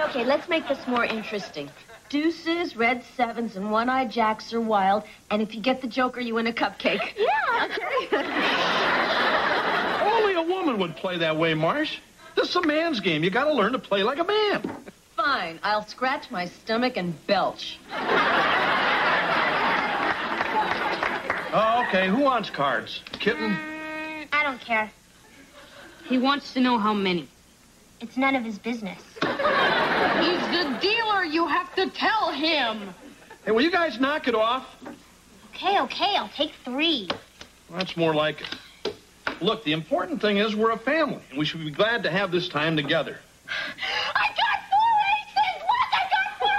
Okay, let's make this more interesting. Deuces, red sevens, and one-eyed jacks are wild, and if you get the joker, you win a cupcake. Yeah. Okay. Only a woman would play that way, Marsh. This is a man's game. You gotta learn to play like a man. Fine, I'll scratch my stomach and belch. Oh, okay. Who wants cards? Kitten? I don't care. He wants to know how many. It's none of his business. He's the dealer. You have to tell him. Hey, will you guys knock it off? Okay, I'll take 3. Well, that's more like it. Look, the important thing is we're a family, and we should be glad to have this time together. I got 4 aces! What? I got 4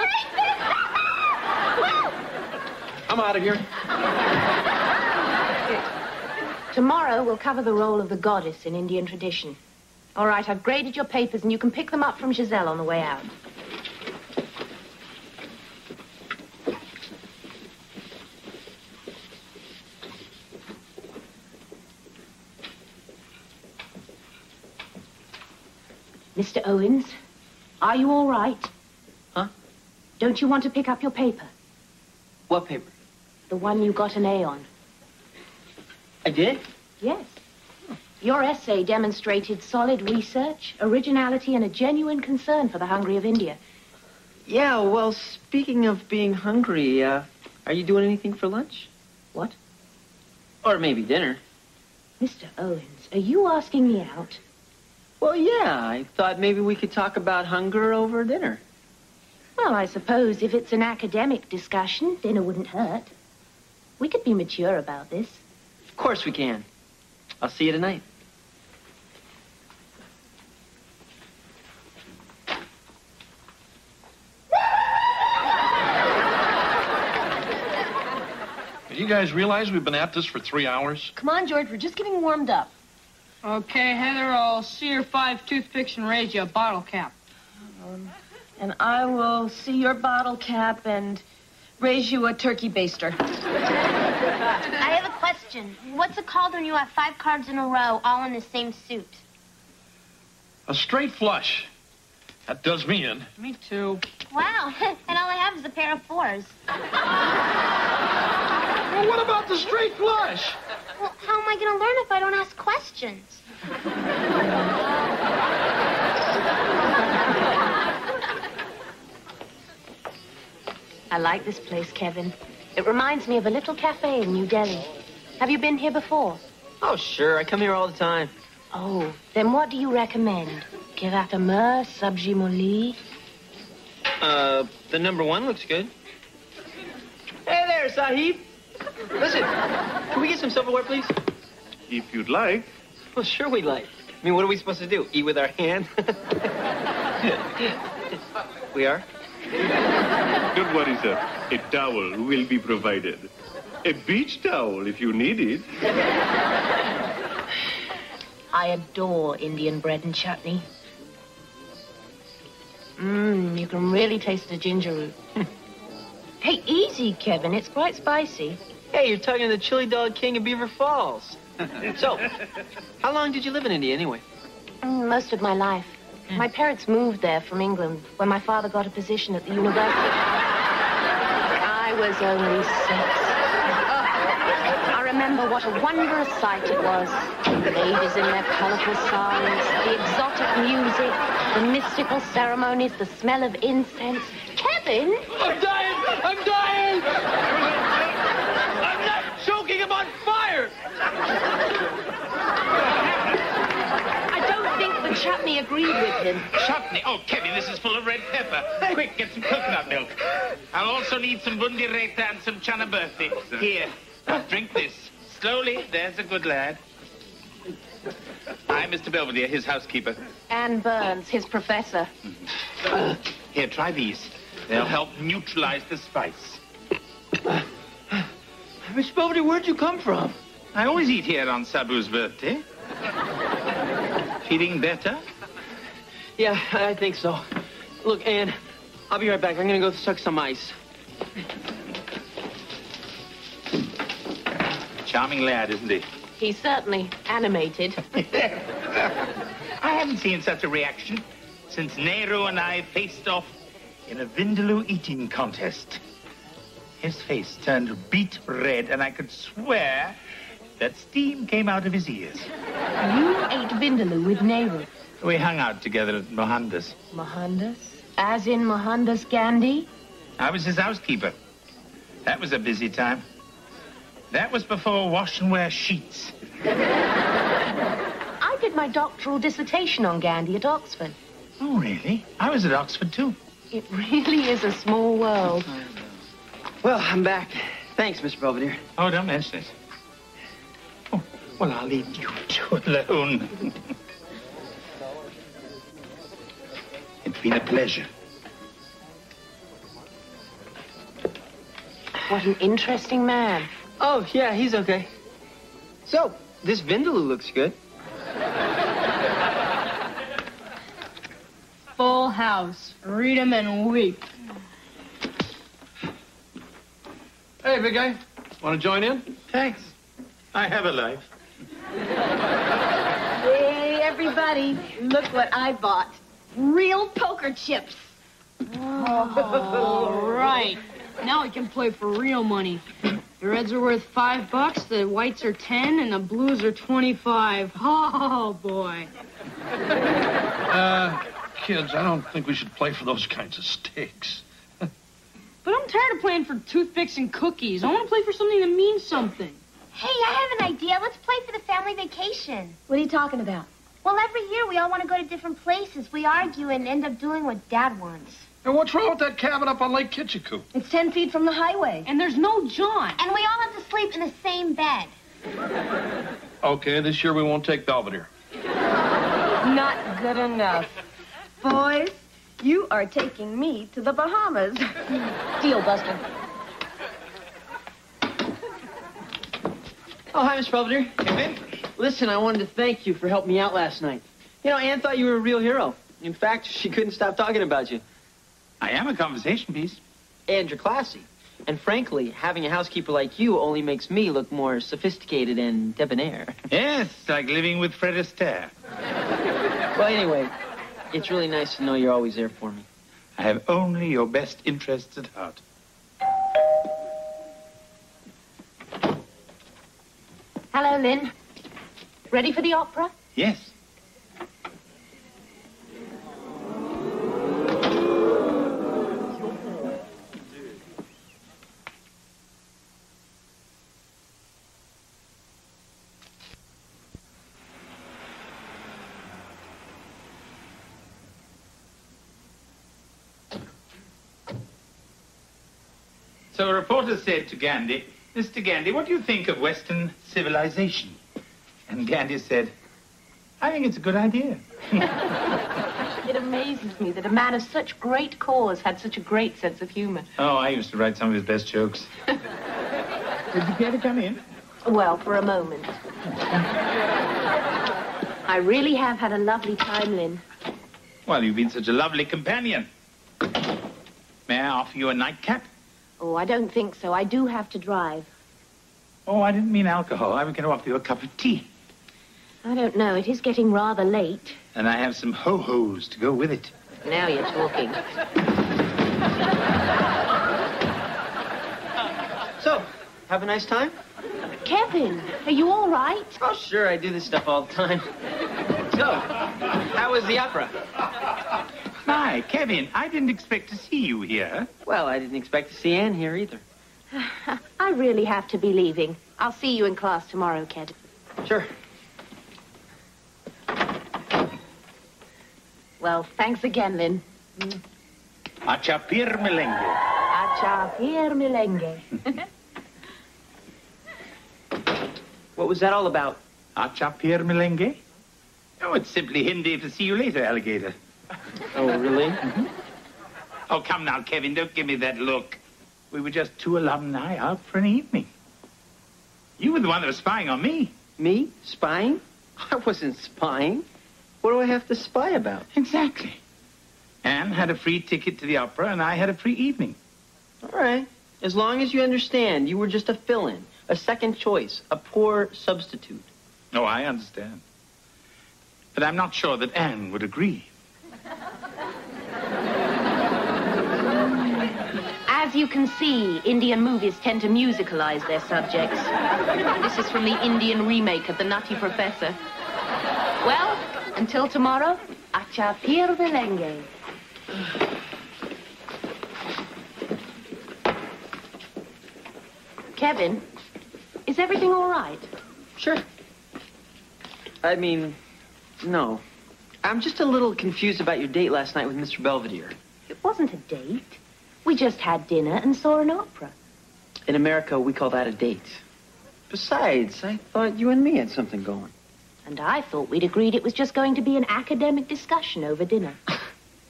aces! I'm out of here. Tomorrow, we'll cover the role of the goddess in Indian tradition. All right, I've graded your papers, and you can pick them up from Giselle on the way out. Mr. Owens, are you all right? Huh? Don't you want to pick up your paper? What paper? The one you got an A on. I did? Yes. Your essay demonstrated solid research, originality, and a genuine concern for the hungry of India. Yeah, well, speaking of being hungry, are you doing anything for lunch? What? Or maybe dinner. Mr. Owens, are you asking me out? Well, yeah, I thought maybe we could talk about hunger over dinner. Well, I suppose if it's an academic discussion, dinner wouldn't hurt. We could be mature about this. Of course we can. I'll see you tonight. You guys realize we've been at this for 3 hours? Come on, George, we're just getting warmed up. Okay, Heather, I'll see your 5 toothpicks and raise you a bottle cap. And I will see your bottle cap and raise you a turkey baster. I have a question. What's it called when you have 5 cards in a row, all in the same suit? A straight flush. That does me in. Me too. Wow, and all I have is a pair of 4s. Well, what about the straight flush? Well, how am I going to learn if I don't ask questions? I like this place, Kevin. It reminds me of a little cafe in New Delhi. Have you been here before? Oh, sure. I come here all the time. Oh, then what do you recommend? Kiratama, sabji moli? The number 1 looks good. Hey there, Sahib. Listen, can we get some silverware, please? If you'd like. Well, sure we'd like. I mean, what are we supposed to do? Eat with our hand? We are? Don't worry, sir. A towel will be provided. A beach towel if you need it. I adore Indian bread and chutney. You can really taste the ginger root. Hey, easy, Kevin. It's quite spicy. Hey, you're talking to the chili dog king of Beaver Falls. So, how long did you live in India anyway? Most of my life. My parents moved there from England when my father got a position at the university. I was only 6. I remember what a wondrous sight it was. The ladies in their colorful saris, the exotic music, the mystical ceremonies, the smell of incense. Kevin! I'm dying I'm dying! I'm not choking, I'm on fire! I don't think the chutney agreed with him. Chutney? Oh, Kevin, this is full of red pepper. Quick, get some coconut milk. I'll also need some bundireta and some chanaberthi. Here, now drink this. Slowly, there's a good lad. I'm Mr. Belvedere, his housekeeper. Anne Burns, his professor. Here, try these. They'll help neutralize the spice. Miss Belvedere, where'd you come from? I always eat here on Sabu's birthday. Feeling better? Yeah, I think so. Look, Anne, I'll be right back. I'm gonna go suck some ice. Charming lad, isn't he? He's certainly animated. I haven't seen such a reaction since Nehru and I faced off in a Vindaloo eating contest. His face turned beet red, and I could swear that steam came out of his ears. You ate Vindaloo with Nehru. We hung out together at Mohandas. Mohandas? As in Mohandas Gandhi? I was his housekeeper. That was a busy time. That was before wash and wear sheets. I did my doctoral dissertation on Gandhi at Oxford. Oh, really? I was at Oxford, too. It really is a small world. Well, I'm back. Thanks, Mr. Belvedere. Oh, don't mention it. Oh, well, I'll leave you two alone. It's been a pleasure. What an interesting man. Oh, yeah, he's okay. So, this Vindaloo looks good. Full house. Read 'em and weep. Hey, big guy. Want to join in? Thanks. I have a life. Hey, everybody, look what I bought. Real poker chips. All right. Now we can play for real money. The reds are worth $5, the whites are 10, and the blues are 25. Oh, boy. Kids, I don't think we should play for those kinds of stakes. But I'm tired of playing for toothpicks and cookies. I want to play for something that means something. Hey, I have an idea. Let's play for the family vacation. What are you talking about? Well, every year we all want to go to different places. We argue and end up doing what Dad wants. And what's wrong with that cabin up on Lake Kitchiku? It's 10 feet from the highway. And there's no John. And we all have to sleep in the same bed. Okay, this year we won't take Belvedere. Not good enough. Boys, you are taking me to the Bahamas. Deal, Buster. Oh, hi, Miss Belvedere. Kevin? Listen, I wanted to thank you for helping me out last night. You know, Anne thought you were a real hero. In fact, she couldn't stop talking about you. I am a conversation piece. And you're classy. And frankly, having a housekeeper like you only makes me look more sophisticated and debonair. Yes, like living with Fred Astaire. Well, anyway, it's really nice to know you're always there for me. I have only your best interests at heart. Hello, Lynn. Ready for the opera? Yes. So a reporter said to Gandhi, "Mr. Gandhi, what do you think of Western civilization?" And Gandhi said, "I think it's a good idea." It amazes me that a man of such great cause had such a great sense of humor. Oh, I used to write some of his best jokes. Did you care to come in? Well, for a moment. I really have had a lovely time, Lynn. Well, you've been such a lovely companion. May I offer you a nightcap? Oh, I don't think so. I do have to drive. Oh, I didn't mean alcohol. I was going to offer you a cup of tea. I don't know. It is getting rather late. And I have some ho-hos to go with it. Now you're talking. So, have a nice time? Kevin, are you all right? Oh, sure. I do this stuff all the time. So, how was the opera? My, Kevin, I didn't expect to see you here. Well, I didn't expect to see Anne here either. I really have to be leaving. I'll see you in class tomorrow, Kevin. Sure. Well, thanks again, Lynn. Achapir melengue. Achapir melengue. What was that all about? Achapir melengue? Oh, it's simply Hindi to see you later, alligator. Oh, really? Oh, come now, Kevin, don't give me that look. We were just two alumni out for an evening. You were the one that was spying on me. Me? Spying? I wasn't spying. What do I have to spy about? Exactly. Anne had a free ticket to the opera, and I had a free evening. All right. As long as you understand, you were just a fill-in, a second choice, a poor substitute. Oh, I understand. But I'm not sure that Anne would agree. As you can see, Indian movies tend to musicalize their subjects. This is from the Indian remake of The Nutty Professor. Well, until tomorrow, Achapir melengue. Kevin, is everything all right? Sure. I mean, no. I'm just a little confused about your date last night with Mr. Belvedere. It wasn't a date. We just had dinner and saw an opera. In America, we call that a date. Besides, I thought you and me had something going. And I thought we'd agreed it was just going to be an academic discussion over dinner.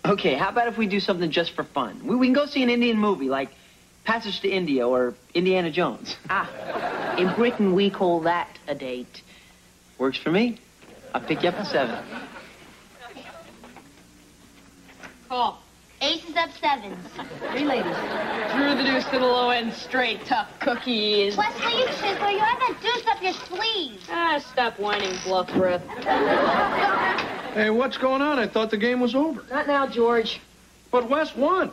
Okay, how about if we do something just for fun? We can go see an Indian movie like Passage to India or Indiana Jones. In Britain, we call that a date. Works for me. I'll pick you up at 7. Call. Aces up 7s. 3 ladies. Drew the deuce to the low end, straight tough cookies. Wesley, you chiseler, you have that deuce up your sleeve. Stop whining, bluff breath. Hey, what's going on? I thought the game was over. Not now, George. But Wes won.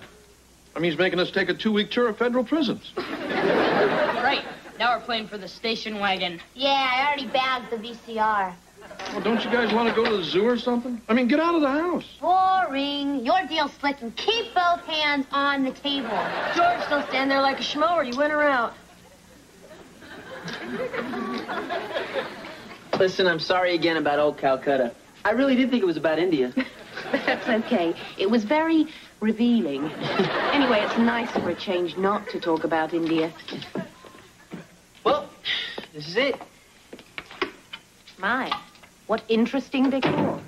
I mean, he's making us take a 2-week tour of federal prisons. Right. Now we're playing for the station wagon. Yeah, I already bagged the VCR. Well, don't you guys want to go to the zoo or something? I mean, get out of the house. Boring. Your deal's slick and keep both hands on the table. George, don't stand there like a schmo or you win her out. Listen, I'm sorry again about old Calcutta. I really did think it was about India. That's okay. It was very revealing. Anyway, it's nice for a change not to talk about India. Well, this is it. My, what interesting decor.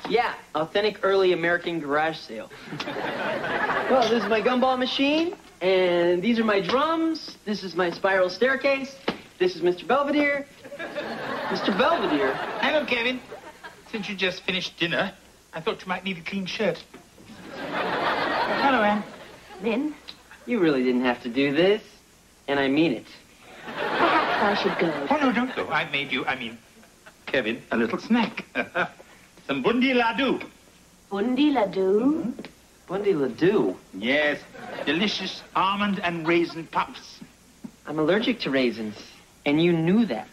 Yeah, authentic early American garage sale. Well, this is my gumball machine, and these are my drums. This is my spiral staircase. This is Mr. Belvedere. Mr. Belvedere? Hello, Kevin. Since you just finished dinner, I thought you might need a clean shirt. Hello, Anne. Lynn? You really didn't have to do this, and I mean it. Perhaps I should go. Oh, no, don't go. I made you, Kevin, a little snack. Some bundi laddu. Bundi laddu? Bundi laddu? Yes, delicious almond and raisin puffs. I'm allergic to raisins, and you knew that.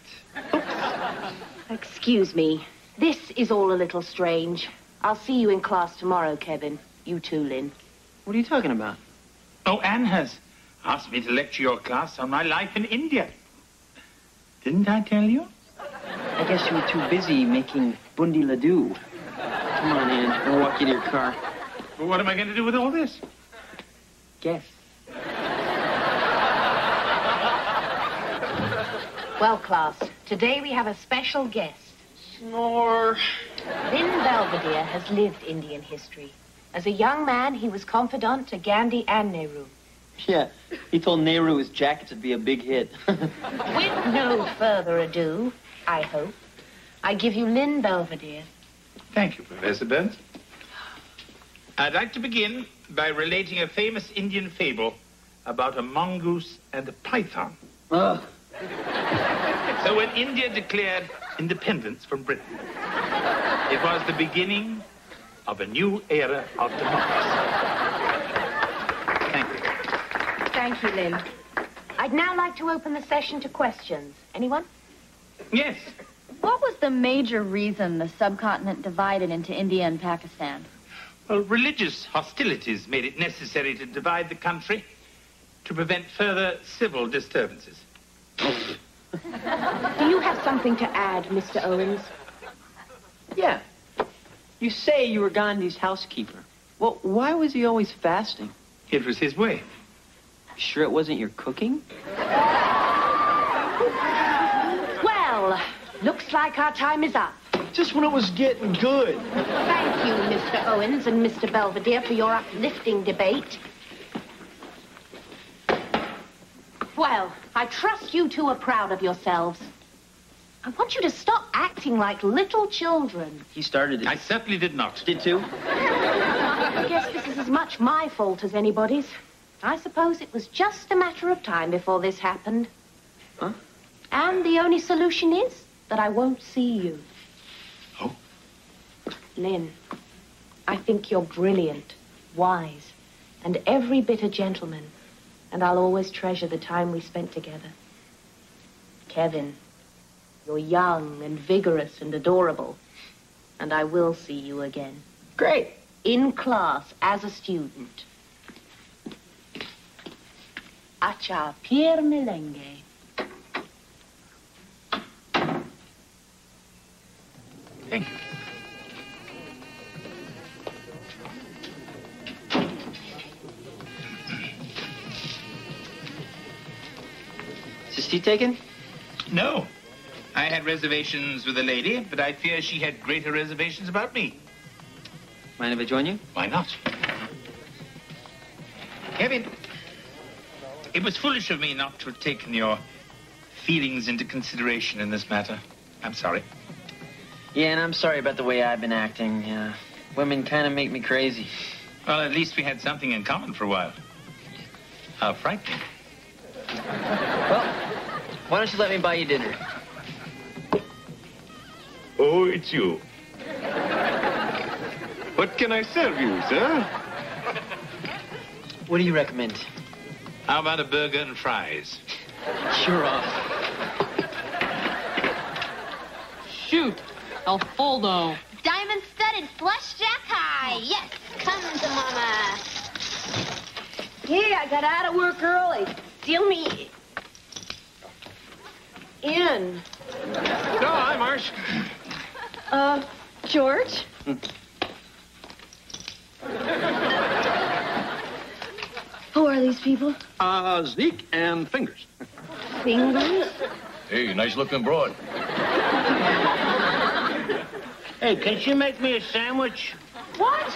Excuse me. This is all a little strange. I'll see you in class tomorrow, Kevin. You too, Lynn. What are you talking about? Oh, Anne has asked me to lecture your class on my life in India. Didn't I tell you? I guess you were too busy making bundi laddu. Come on, Anne. I'll walk you to your car. Well, what am I going to do with all this? Guess. Well, class, today we have a special guest. Snore. Lynn Belvedere has lived Indian history. As a young man, he was confidant to Gandhi and Nehru. Yeah, he told Nehru his jackets would be a big hit. With no further ado, I hope, I give you Lynn Belvedere. Thank you, Professor Burns. I'd like to begin by relating a famous Indian fable about a mongoose and a python. Ugh. So when India declared independence from Britain, it was the beginning of a new era of democracy. Thank you. Thank you, Lynn. I'd now like to open the session to questions. Anyone? Yes. What was the major reason the subcontinent divided into India and Pakistan? Well, religious hostilities made it necessary to divide the country to prevent further civil disturbances. Do you have something to add, Mr. Owens? Yeah. You say you were Gandhi's housekeeper. Well, why was he always fasting? It was his way. Sure it wasn't your cooking? Well, looks like our time is up. Just when it was getting good. Thank you, Mr. Owens and Mr. Belvedere, for your uplifting debate. Well, I trust you two are proud of yourselves. I want you to stop acting like little children. He started it. I certainly did not. Did too? I guess this is as much my fault as anybody's. I suppose it was just a matter of time before this happened. Huh? And the only solution is that I won't see you. Oh? Lynn, I think you're brilliant, wise, and every bit a gentleman. And I'll always treasure the time we spent together. Kevin, you're young and vigorous and adorable. And I will see you again. Great. In class as a student. Acha Pierre Melengue. Thank you. Is this tea taken? No. I had reservations with a lady, but I fear she had greater reservations about me. Mind if I join you? Why not? Kevin, it was foolish of me not to have taken your feelings into consideration in this matter. I'm sorry. Yeah, and I'm sorry about the way I've been acting. Women kind of make me crazy. Well, at least we had something in common for a while. How frightening. Well, why don't you let me buy you dinner? Oh, it's you. What can I serve you, sir? What do you recommend? How about a burger and fries? You're off. Shoot, Alfoldo. Diamond-studded flush jack high. Yes, come to mama. Yeah, I got out of work early. Deal me in. No, hi, Marsh. George? Who are these people? Zeke and Fingers. Fingers? Hey, nice-looking broad. Hey, can you make me a sandwich? What?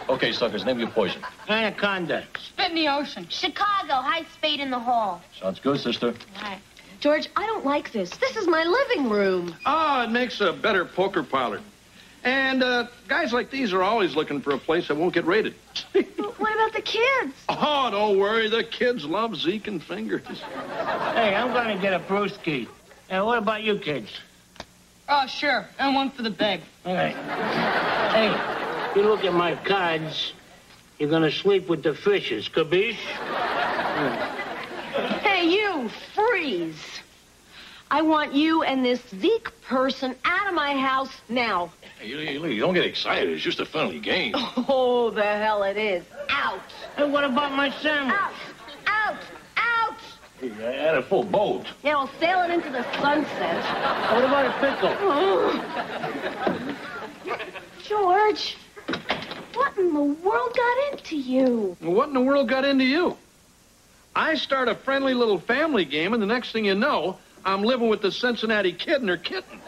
Okay, suckers, name your poison. Anaconda. Spit in the ocean. Chicago, high spade in the hole. Sounds good, sister. Right. George, I don't like this. This is my living room. Oh, it makes a better poker parlor. And guys like these are always looking for a place that won't get raided. What about the kids? Oh, don't worry. The kids love Zeke and Fingers. Hey, I'm gonna get a brewski. And what about you kids? Oh, sure. And one for the bag. All right. Hey, you look at my cards, you're gonna sleep with the fishes, capiche? Hey, you, freeze. I want you and this Zeke person out of my house now. Hey, you don't get excited. It's just a friendly game. Oh, the hell it is. Out. Hey, what about my sandwich? Out. Out. Out. Hey, I had a full boat. Yeah, we'll sail it into the sunset. What about a pickle? George, what in the world got into you? What in the world got into you? I start a friendly little family game, and the next thing you know, I'm living with the Cincinnati Kid and her kittens.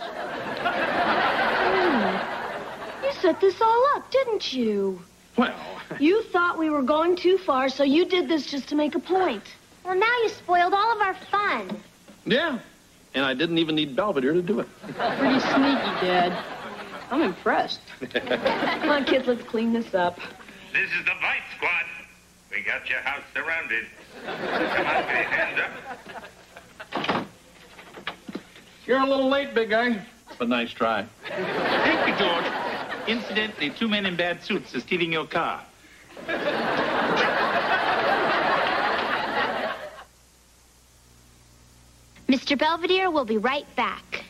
You set this all up, didn't you? Well... You thought we were going too far, so you did this just to make a point. Well, now you spoiled all of our fun. Yeah, and I didn't even need Belvedere to do it. Pretty sneaky, Dad. I'm impressed. Come on, kids, let's clean this up. This is the Vice Squad. We got your house surrounded. Come on, put your hands up. You're a little late, big guy. But nice try. Thank you, George. Incidentally, 2 men in bad suits are stealing your car. Mr. Belvedere will be right back.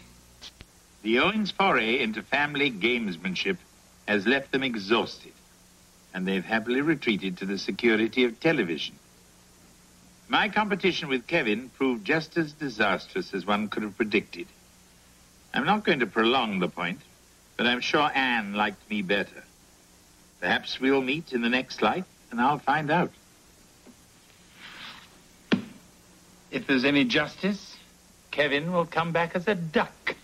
The Owens foray into family gamesmanship has left them exhausted, and they've happily retreated to the security of television. My competition with Kevin proved just as disastrous as one could have predicted. I'm not going to prolong the point, but I'm sure Anne liked me better. Perhaps we'll meet in the next life, and I'll find out. If there's any justice, Kevin will come back as a duck.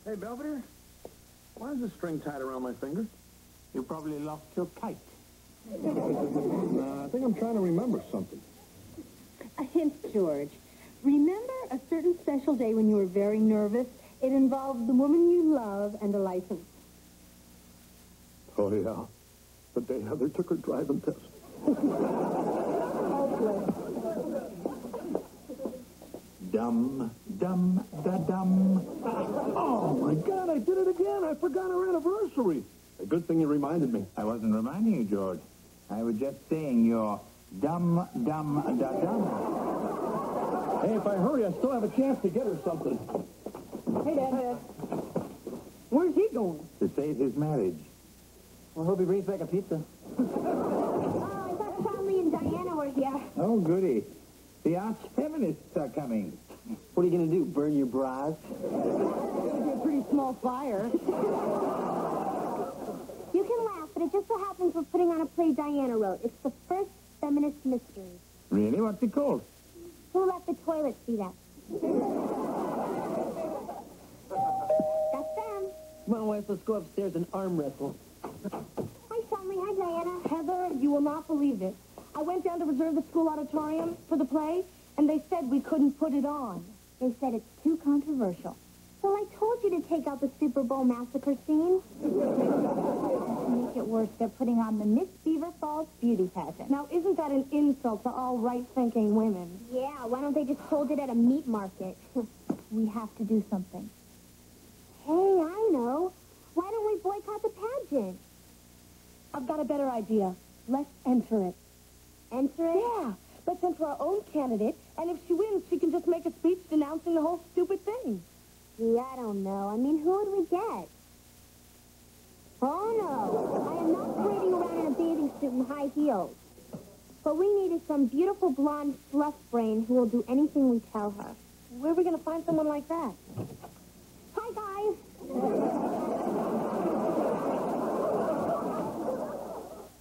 Hey, Belvedere, why is this string tied around my finger? You probably lost your kite. I think I'm trying to remember something. A hint, George. Remember a certain special day when you were very nervous? It involved the woman you love and a license. Oh, yeah. The day Heather took her driving test. Dum, dum, da, dum. Oh, my God, I did it again. I forgot our anniversary. A good thing you reminded me. I wasn't reminding you, George. I was just saying your dum, dum, da, dum. Hey, if I hurry, I still have a chance to get her something. Hey, Dad. Where's he going? To save his marriage. Well, hope he brings back a pizza. Oh, I thought Charlie and Diana were here. Oh, goody. The arch feminists are coming. What are you going to do, burn your bras? It's going to be a pretty small fire. You can laugh, but it just so happens we're putting on a play Diana wrote. It's the first feminist mystery. Really? What's it called? Who let the toilet see that? That's them. Come on, wife, let's go upstairs and arm wrestle. Hi, Charlie. Hi, Diana. Heather, you will not believe it. I went down to reserve the school auditorium for the play, and they said we couldn't put it on. They said it's too controversial. Well, I told you to take out the Super Bowl massacre scene. To make it worse, they're putting on the Miss Beaver Falls beauty pageant. Now, isn't that an insult to all right-thinking women? Yeah, why don't they just hold it at a meat market? We have to do something. Hey, I know. Why don't we boycott the pageant? I've got a better idea. Let's enter it. Enter it? Yeah. Let's enter our own candidate, and if she wins, she can just make a speech denouncing the whole stupid thing. Gee, I don't know. I mean, who would we get? Oh, no. I am not parading around in a bathing suit and high heels. What we need is some beautiful blonde fluff brain who will do anything we tell her. Where are we going to find someone like that? Hi, guys.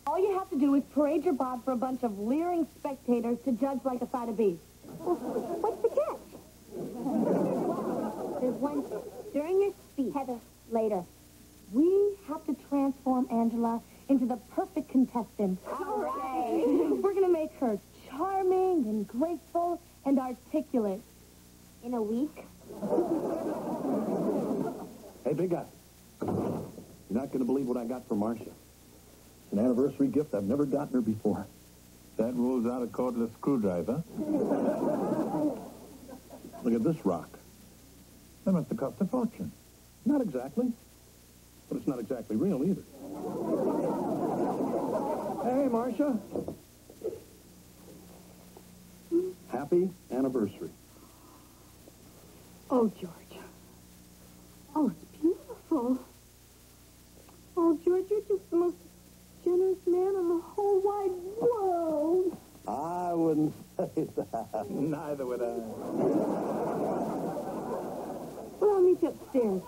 All you have to do is parade your bod for a bunch of leering spectators to judge like a side of beef. What's the catch? There's one thing. During your speech, Heather, later. We have to transform Angela into the perfect contestant. All right. We're going to make her charming and graceful and articulate. In a week? Hey, big guy. You're not going to believe what I got for Marcia. It's an anniversary gift I've never gotten her before. That rules out a cordless screwdriver. Look at this rock. That must have cost a fortune. Not exactly. But it's not exactly real either. Hey, Marcia. Happy anniversary. Oh, George. Oh, it's beautiful. Oh, George, you're just the most generous man in the whole wide world. I wouldn't say that. Neither would I. Well, I'll meet you upstairs.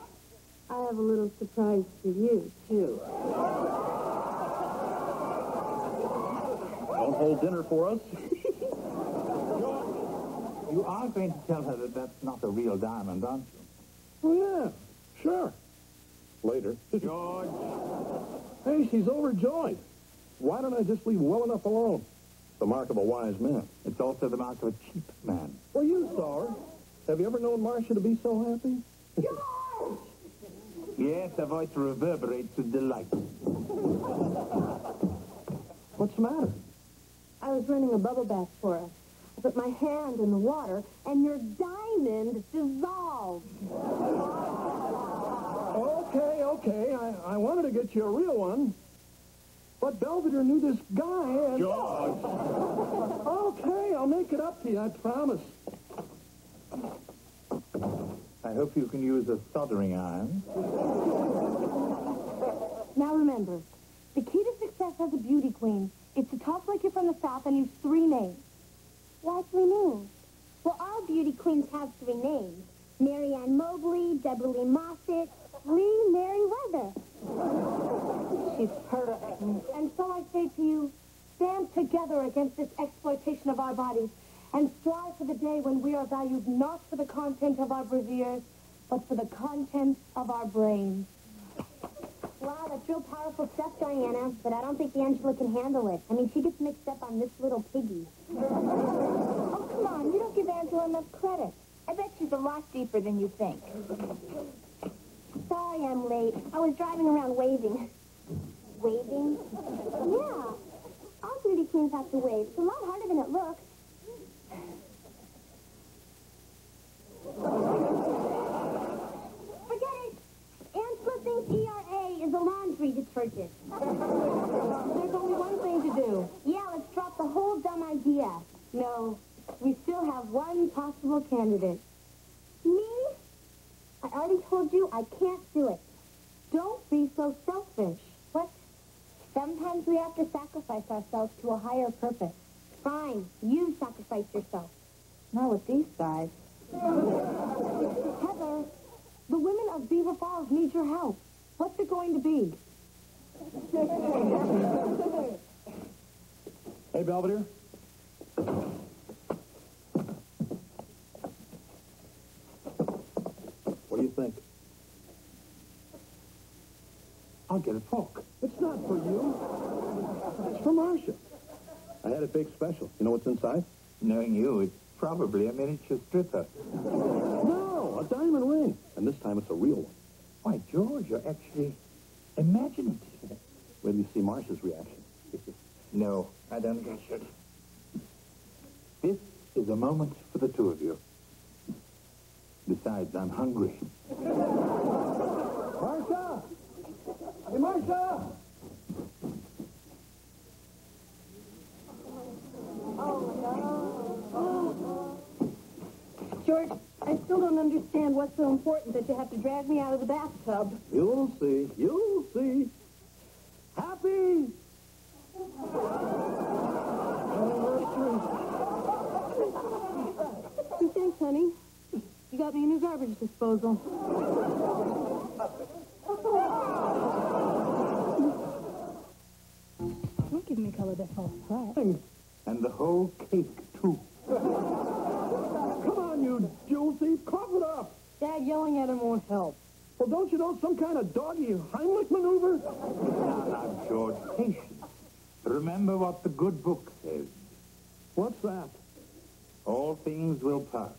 I have a little surprise for you, too. Don't hold dinner for us. You are going to tell her that that's not a real diamond, aren't you? Oh, yeah. Sure. Later. George. Hey, she's overjoyed. Why don't I just leave well enough alone? The mark of a wise man. It's also the mark of a cheap man. Well, you saw her. Have you ever known Marcia to be so happy? George! Yes, a voice reverberates with delight. What's the matter? I was running a bubble bath for us. I put my hand in the water, and your diamond dissolved. Okay. I wanted to get you a real one. But Belvedere knew this guy and... George! Okay, I'll make it up to you, I promise. I hope you can use a soldering iron. Now remember, the key to success as a beauty queen is to talk like you're from the South and use 3 names. Why 3 names? Well, all beauty queens have 3 names. Mary Ann Mobley, Deborah Lee Moffett, Lee Merriweather. She's heard of it. And so I say to you, stand together against this exploitation of our bodies and strive for the day when we are valued not for the content of our brassieres, but for the content of our brains. Wow, that's real powerful stuff, Diana, but I don't think Angela can handle it. I mean, she gets mixed up on this little piggy. Oh, come on, you don't give Angela enough credit. I bet she's a lot deeper than you think. Sorry I'm late. I was driving around waving. Waving? Yeah. All beauty queens have to wave. It's a lot harder than it looks. Forget it. Angela thinks ERA is a laundry detergent. There's only one thing to do. Yeah, let's drop the whole dumb idea. No, we still have one possible candidate. Me? I already told you I can't do it. Don't be so selfish. What? Sometimes we have to sacrifice ourselves to a higher purpose. Fine, you sacrifice yourself. Not with these guys. Heather, the women of Beaver Falls need your help. What's it going to be? Hey, Belvedere. What do you think? I'll get a Polk. It's not for you. It's for Marcia. I had a big special. You know what's inside? Knowing you, it's probably a miniature stripper. No, a diamond ring. And this time it's a real one. Why, George, you're actually imaginative. Wait till you see Marcia's reaction. No, I don't get it. This is a moment for the 2 of you. Besides, I'm hungry. Marcia! Hey, Marcia! George, I still don't understand what's so important that you have to drag me out of the bathtub. You'll see. You'll see. Happy anniversary. Thanks, honey. You got me a new garbage disposal. Don't give me color that falls flat. And the whole cake, too. Come on, you jewel thief. Cough it up. Dad yelling at him won't help. Well, don't you know some kind of doggy Heimlich maneuver? Now, George, patience. Remember what the good book says. What's that? All things will pass.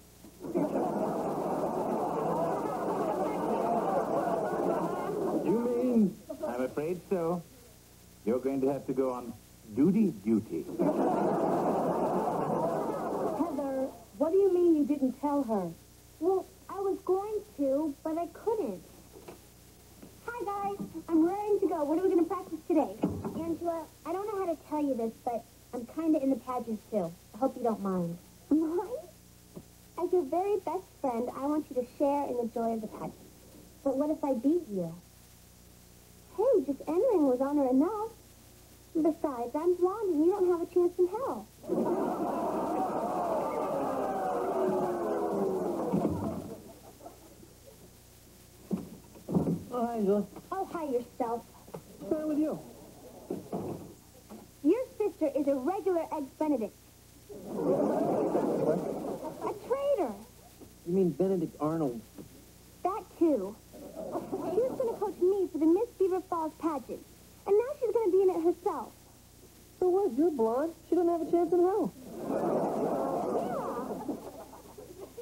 You mean... I'm afraid so. You're going to have to go on duty. Heather, what do you mean you didn't tell her? Well, I was going to, but I couldn't. Hi, guys. I'm raring to go. What are we going to practice today? Angela, I don't know how to tell you this, but I'm kind of in the pageants, too. I hope you don't mind. Mind? As your very best friend, I want you to share in the joy of the pageant. But what if I beat you? Hey, just entering was honor enough. Besides, I'm blonde and you don't have a chance in hell. Oh, hi, Angela. Oh, hi yourself. What's wrong with you? Your sister is a regular Eggs Benedict. A traitor. You mean Benedict Arnold? That, too. She was going to coach me for the Miss Beaver Falls pageant. And now she's going to be in it herself. So what? You're blonde. She doesn't have a chance in hell. Yeah.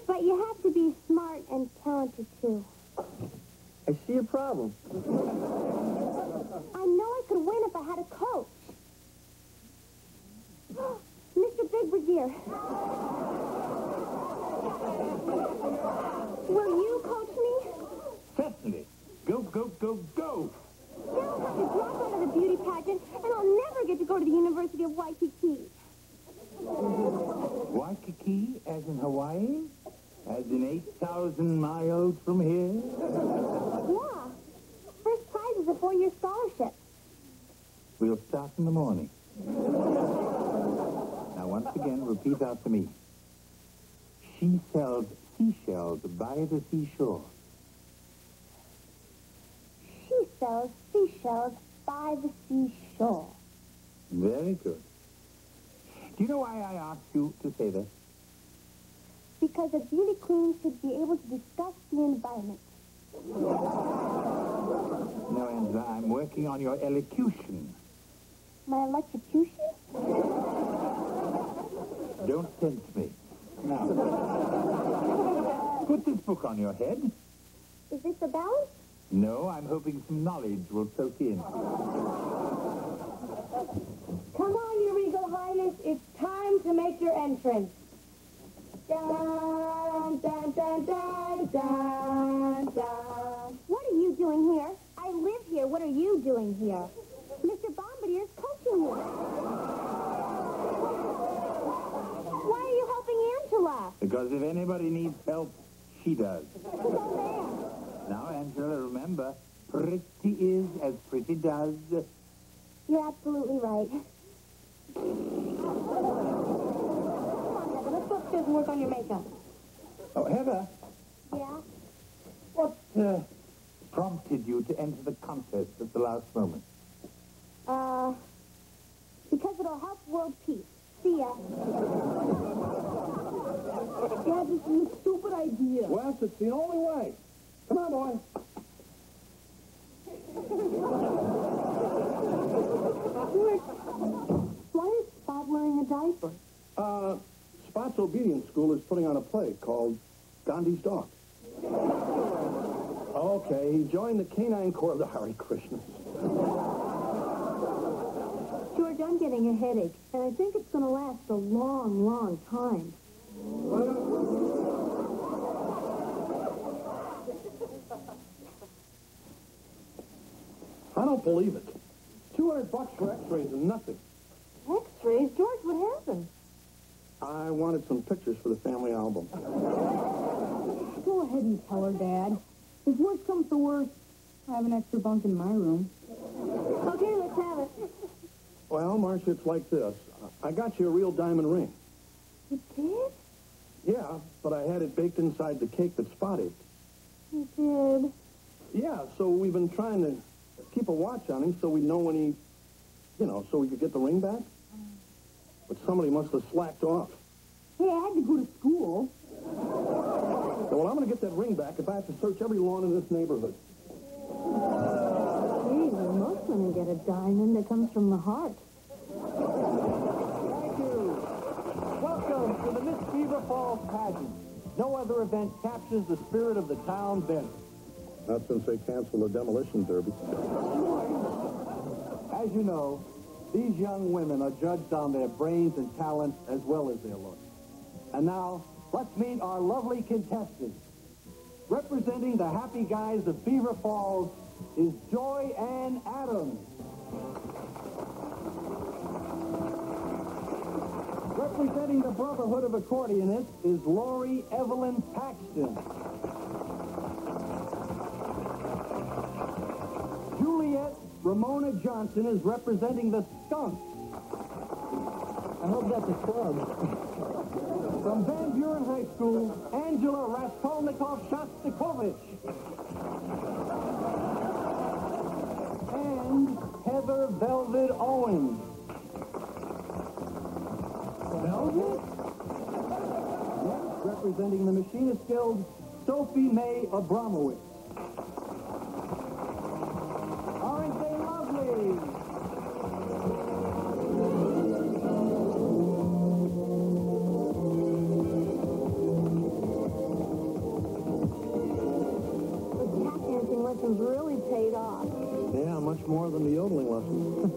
But you have to be smart and talented, too. I see a problem. I know I could win if I had a coach. Mr. Big Brazier. Will you coach me? Certainly. Go, go, go, go. Then I'll have to drop out of the beauty pageant, and I'll never get to go to the University of Waikiki. Waikiki, as in Hawaii? As in 8,000 miles from here? Yeah. First prize is a 4-year scholarship. We'll start in the morning. Now, once again, repeat after me. She sells seashells by the seashore. She sells seashells by the seashore. Very good. Do you know why I asked you to say this? Because a beauty queen should be able to discuss the environment. No, Angela, I'm working on your elocution. My electrocution? Don't tempt me. Now, put this book on your head. Is this the balance? No, I'm hoping some knowledge will soak in. Come on, Your Regal Highness. It's time to make your entrance. Dun, dun, dun, dun, dun, dun. What are you doing here? I live here. What are you doing here? Mr. Bombadier's coaching you. Why are you helping Angela? Because if anybody needs help, she does. So Now, Angela, remember, pretty is as pretty does. You're absolutely right. Come on, Heather. Let's go upstairs and work on your makeup. Oh, Heather, Yeah? what prompted you to enter the contest at the last moment? Because it'll help world peace. See ya. Dad, this is a stupid idea. Wes, it's the only way. Come on, boy. George, why is Spot wearing a diaper? Spot's obedience school is putting on a play called Gandhi's Dog. Okay, he joined the Canine Corps of the Hare Krishnas. George, I'm getting a headache, and I think it's going to last a long, long time. I don't believe it. $200 for x-rays and nothing. X-rays? George, what happened? I wanted some pictures for the family album. Go ahead and tell her, Dad. If worse comes to worse, I have an extra bunk in my room. Okay, let's have it. Well, Marcia, it's like this. I got you a real diamond ring. You did? Yeah, but I had it baked inside the cake that Spot ate. You did? Yeah, so we've been trying to keep a watch on him so we know when he, so we could get the ring back. But somebody must have slacked off. Hey, I had to go to school. Well, I'm going to get that ring back if I have to search every lawn in this neighborhood. Gee, well, most women get a diamond that comes from the heart. Thank you. Welcome to the Miss Beaver Falls pageant. No other event captures the spirit of the town better. Not since they canceled the demolition derby. As you know, these young women are judged on their brains and talent as well as their looks. And now, let's meet our lovely contestants. Representing the happy guys of Beaver Falls is Joy Ann Adams. Representing the Brotherhood of Accordionists is Lori Evelyn Paxton. Juliet Ramona Johnson is representing the Skunks. I hope that's a club. From Van Buren High School, Angela Raskolnikov-Shostakovich. And Heather Velvet Owens. Velvet? Yes, representing the Machinist Guild, Sophie May Abramowitz. Aren't they lovely? The tap dancing was lessons really paid off. Yeah, much more than the yodeling lessons.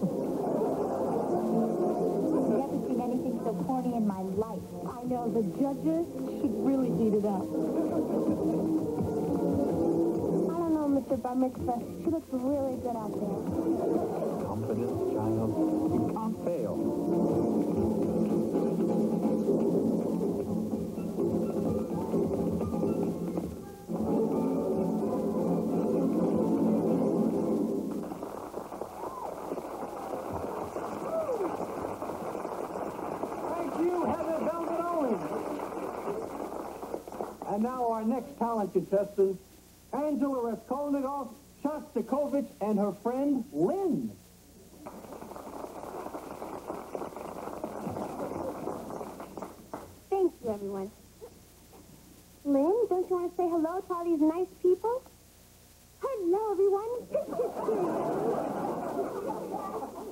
I've never seen anything so corny in my life. I know, the judges should really eat it up. I don't know, Mr. Bar Mitzvah. She looks really good out there. Confidence, child. You can't fail. And now our next talent contestant, Angela Raskolnikov, Shostakovich, and her friend, Lynn. Thank you, everyone. Lynn, don't you want to say hello to all these nice people? Hello, everyone.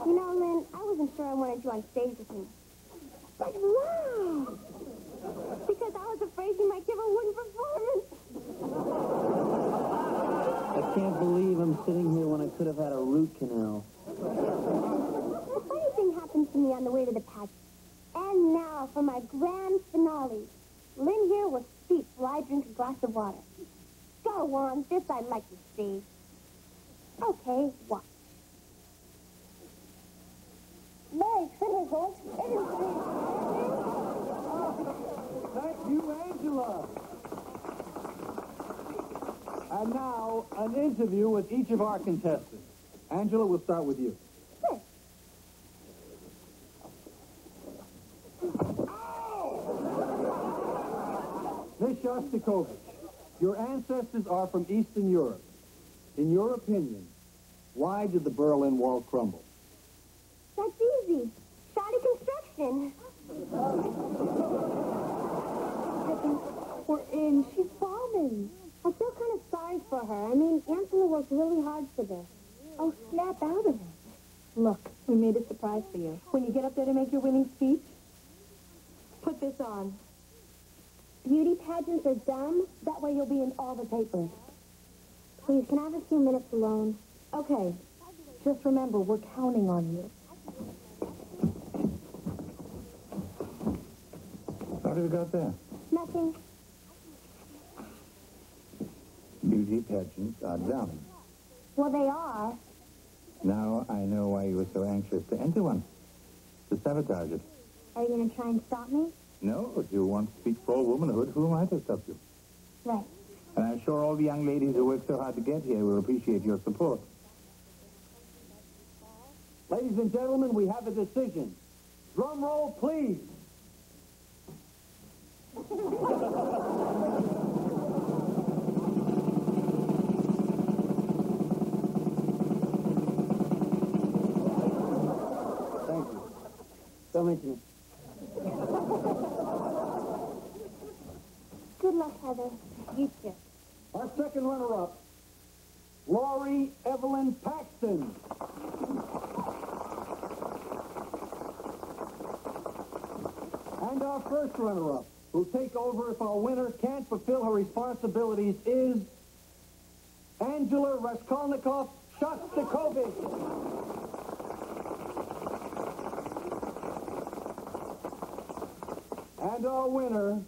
You know, Lynn, I wasn't sure I wanted you on stage with me. But wow! Because I was afraid you might give a wooden performance. I can't believe I'm sitting here when I could have had a root canal. A funny thing happened to me on the way to the patch. And now for my grand finale. Lynn here will speak while I drink a glass of water. Go on, this I'd like to see. Okay, watch. Merry Christmas, folks. It is Thank you, Angela. And now, an interview with each of our contestants. Angela, we'll start with you. Sure. Miss Shostakovich, your ancestors are from Eastern Europe. In your opinion, why did the Berlin Wall crumble? That's easy. Shoddy construction. We're in. She's bombing. I feel kind of sorry for her. I mean, Angela worked really hard for this. Oh, snap out of it. Look, we made a surprise for you. When you get up there to make your winning speech, put this on. Beauty pageants are dumb. That way you'll be in all the papers. Please, can I have a few minutes alone? Okay. Just remember, we're counting on you. What have you got there? Nothing. Beauty pageants are dumb. Well, they are. Now I know why you were so anxious to enter one. To sabotage it. Are you going to try and stop me? No, if you want to speak for womanhood, who am I to stop you? Right. And I'm sure all the young ladies who work so hard to get here will appreciate your support. Ladies and gentlemen, we have a decision. Drum roll, please. Thank you. Don't mention it. Good luck, Heather. You too. Our second runner-up, Laurie Evelyn Paxton. And our first runner-up, who'll take over if our winner can't fulfill her responsibilities, is Angela Raskolnikov Shostakovich. And our winner,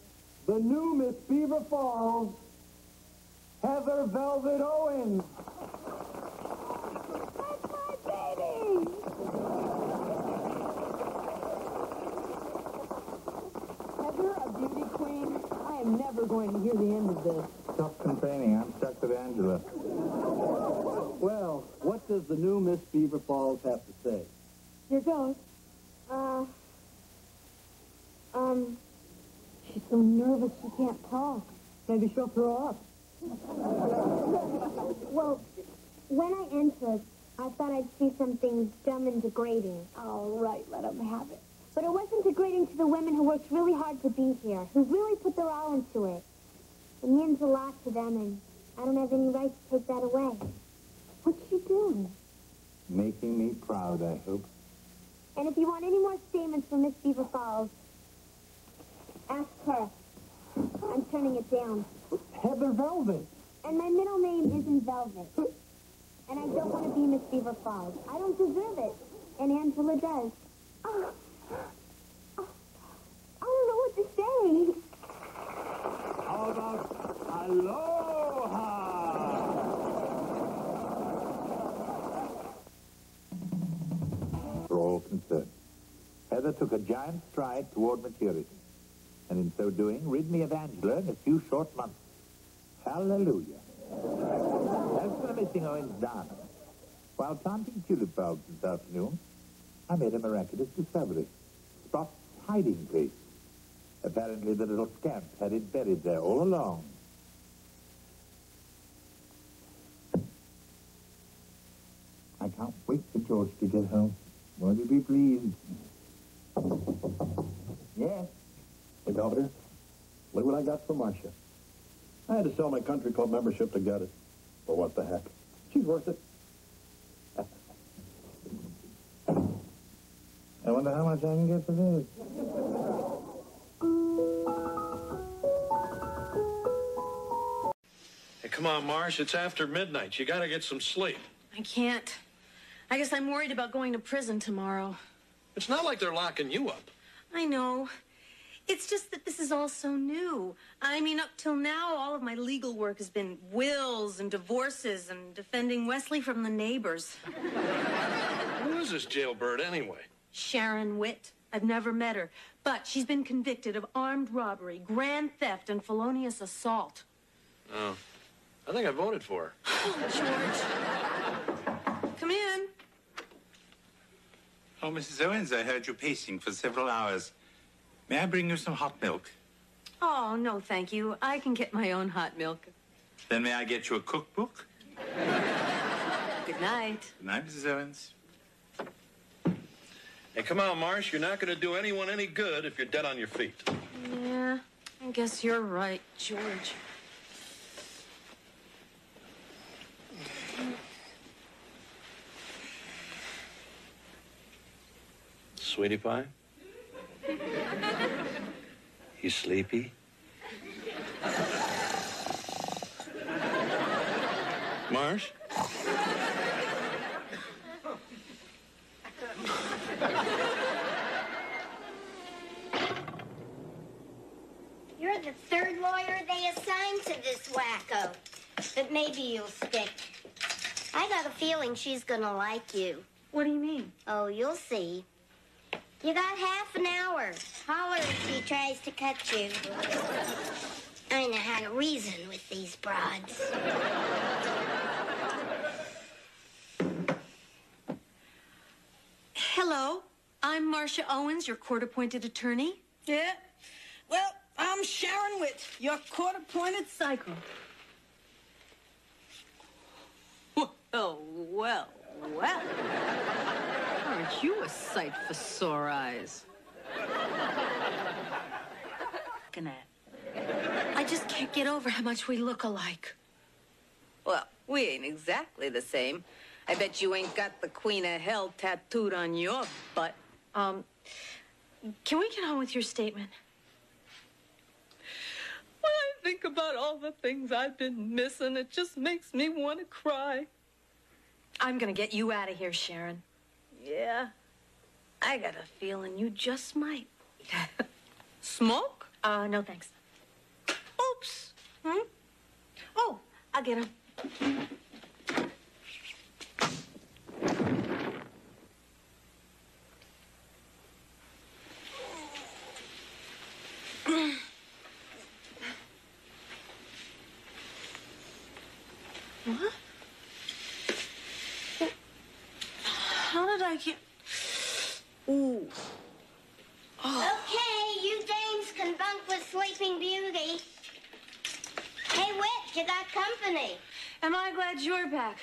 the new Miss Beaver Falls, Heather Velvet Owens. That's my baby! Heather, a beauty queen, I am never going to hear the end of this. Stop complaining. I'm stuck with Angela. Well, what does the new Miss Beaver Falls have to say? Here goes. She's so nervous she can't talk. Maybe she'll throw up. Well, when I entered, I thought I'd see something dumb and degrading. All right, let them have it. But it wasn't degrading to the women who worked really hard to be here, who really put their all into it. It means a lot to them, and I don't have any right to take that away. What's she doing? Making me proud, I hope. And if you want any more statements from Miss Beaver Falls, ask her. I'm turning it down. Heather Velvet. And my middle name isn't Velvet. And I don't want to be Miss Beaver Falls. I don't deserve it. And Angela does. Oh, I don't know what to say. How about aloha? For all concerned, Heather took a giant stride toward maturity, and in so doing, rid me of Angela in a few short months. Hallelujah. As for the missing Owens dance, while planting tulip bulbs this afternoon, I made a miraculous discovery. Spot's hiding place. Apparently the little scamp had it buried there all along. I can't wait for George to get home. Won't you be pleased? Yes. Hey, Belvedere, look what I got for Marcia. I had to sell my country club membership to get it. But what the heck? She's worth it. I wonder how much I can get for this. Hey, come on, Marsh. It's after midnight. You gotta get some sleep. I can't. I guess I'm worried about going to prison tomorrow. It's not like they're locking you up. I know. It's just that this is all so new. I mean, up till now, all of my legal work has been wills and divorces and defending Wesley from the neighbors. Who is this jailbird anyway? Sharon Witt. I've never met her, but she's been convicted of armed robbery, grand theft, and felonious assault. Oh, I think I voted for her. George, come in. Oh, Mrs. Owens, I heard you pacing for several hours. May I bring you some hot milk? Oh, no, thank you. I can get my own hot milk. Then may I get you a cookbook? Good night. Good night, Mrs. Owens. Hey, come on, Marsh. You're not going to do anyone any good if you're dead on your feet. Yeah, I guess you're right, George. Sweetie pie? You sleepy? Marsh? You're the third lawyer they assigned to this wacko. But maybe you'll stick. I got a feeling she's gonna like you. What do you mean? Oh, you'll see. You got half an hour. Holler if she tries to cut you. I know how to reason with these broads. Hello, I'm Marcia Owens, your court-appointed attorney. Yeah? Well, I'm Sharon Witt, your court-appointed psycho. Oh, well. Aren't you a sight for sore eyes? Looking at. I just can't get over how much we look alike. Well, we ain't exactly the same. I bet you ain't got the Queen of Hell tattooed on your butt. Can we get on with your statement? When I think about all the things I've been missing, it just makes me want to cry. I'm gonna get you out of here, Sharon. Yeah? I got a feeling you just might. Smoke? No thanks. Oops. Oh, I'll get him. What? How did I get... Ooh. Oh. Okay, you dames can bunk with Sleeping Beauty. Hey, Witt, you got company. Am I glad you're back?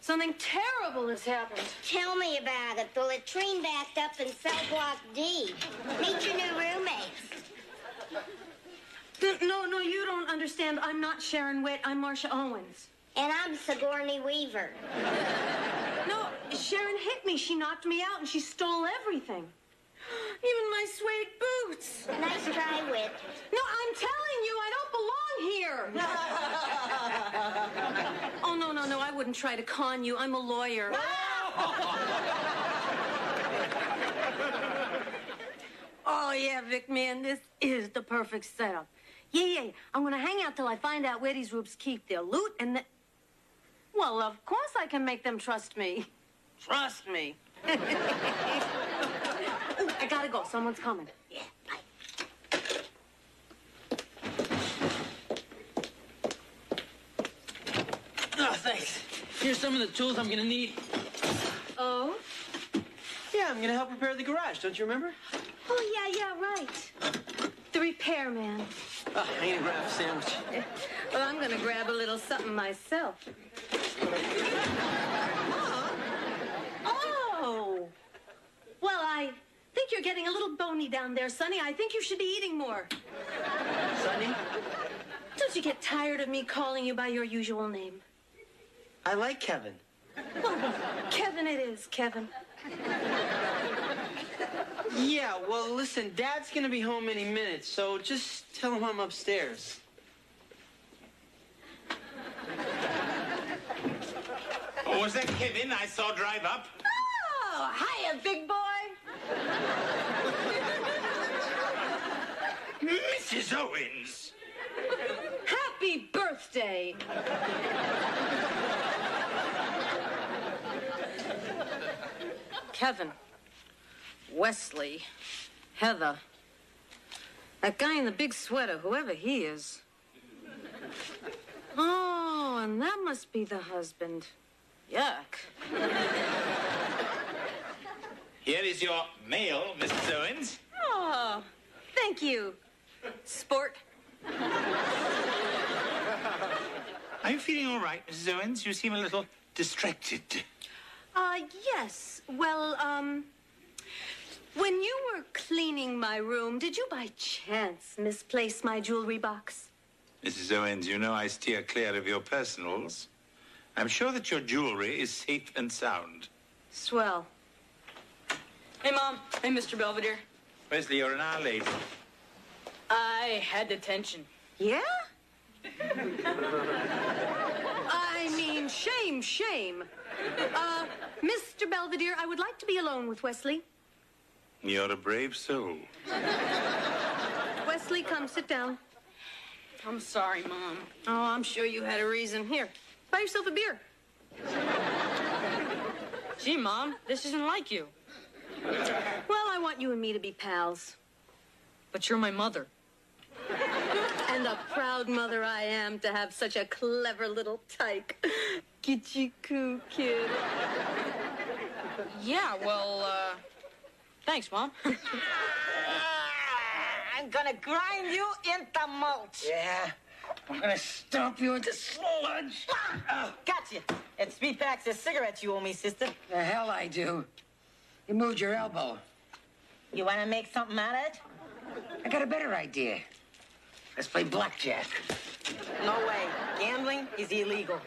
Something terrible has happened. Tell me about it. The latrine backed up in cell block D. Meet your new roommates. No, you don't understand. I'm not Sharon Witt. I'm Marcia Owens. And I'm Sigourney Weaver. No, Sharon hit me. She knocked me out, and she stole everything. Even my suede boots. Nice try, Witt. No, I'm telling you, I don't belong here. Oh, no, I wouldn't try to con you. I'm a lawyer. Oh, yeah, Vic, man, this is the perfect setup. Yeah. I'm gonna hang out till I find out where these rubes keep their loot, and then... Well, of course I can make them trust me. Trust me. Ooh, I gotta go. Someone's coming. Yeah, bye. Oh, thanks. Here's some of the tools I'm gonna need. Oh? Yeah, I'm gonna help repair the garage. Don't you remember? Oh, yeah, right. The repairman. Oh, I'm gonna grab a sandwich. Well, I'm gonna grab a little something myself. Oh! Well, I think you're getting a little bony down there, Sonny. I think you should be eating more. Sonny? Don't you get tired of me calling you by your usual name? I like Kevin. Oh, Kevin it is, Kevin. Yeah, well, listen, Dad's gonna be home any minute, so just tell him I'm upstairs. Oh, was that Kevin I saw drive up? Oh, hiya, big boy. Mrs. Owens! Happy birthday. Kevin, Wesley, Heather, that guy in the big sweater, whoever he is. Oh, and that must be the husband. Yuck. Here is your mail, Mrs. Owens. Oh, thank you, sport. Are you feeling all right, Mrs. Owens? You seem a little distracted. Yes. Well, when you were cleaning my room, did you by chance misplace my jewelry box? Mrs. Owens, you know I steer clear of your personals. I'm sure that your jewelry is safe and sound. Swell. Hey, Mom. Hey, Mr. Belvedere. Wesley, you're an hour late. I had detention. Yeah? I mean, shame. Mr. Belvedere, I would like to be alone with Wesley. You're a brave soul. Wesley, come sit down. I'm sorry, Mom. Oh, I'm sure you had a reason. Here, buy yourself a beer. Gee, Mom, this isn't like you. Well, I want you and me to be pals. But you're my mother. And a proud mother I am to have such a clever little tyke. Gitchy-coo kid. Yeah, well, thanks, Mom. I'm gonna grind you into mulch. Yeah, I'm gonna stomp you into sludge. Gotcha. It's 3 packs of cigarettes you owe me, sister. The hell I do. You moved your elbow. You wanna make something out of it? I got a better idea. Let's play blackjack. No way. Gambling is illegal.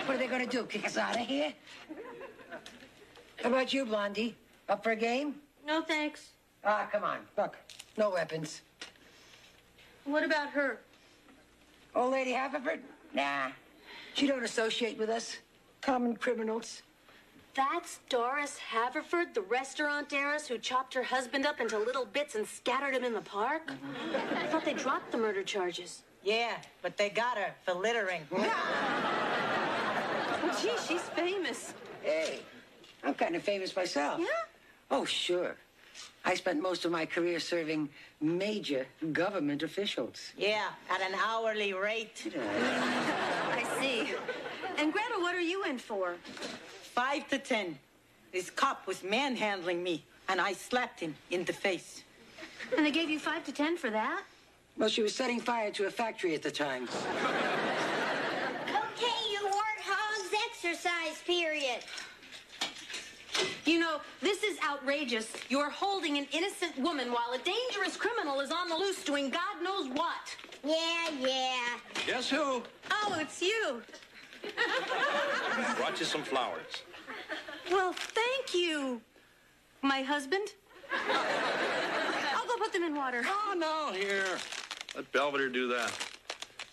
What are they gonna do, kick us out of here? How about you, Blondie? Up for a game? No, thanks. Ah, come on. Look, no weapons. What about her? Old Lady Haverford? Nah. She don't associate with us. Common criminals. That's Doris Haverford, the restaurant heiress who chopped her husband up into little bits and scattered him in the park? I thought they dropped the murder charges. Yeah, but they got her for littering. Gee, she's famous. Hey, I'm kind of famous myself. Yeah? Oh, sure. I spent most of my career serving major government officials. Yeah, at an hourly rate. I see. And Greta, what are you in for? 5 to 10. This cop was manhandling me, and I slapped him in the face. And they gave you 5 to 10 for that? Well, she was setting fire to a factory at the time. Okay, you warthogs, exercise period. You know, this is outrageous. You're holding an innocent woman while a dangerous criminal is on the loose doing God knows what. Yeah. Guess who? Oh, it's you. Brought you some flowers. Well, thank you, my husband. I'll go put them in water. Oh, no, here. Let Belvedere do that.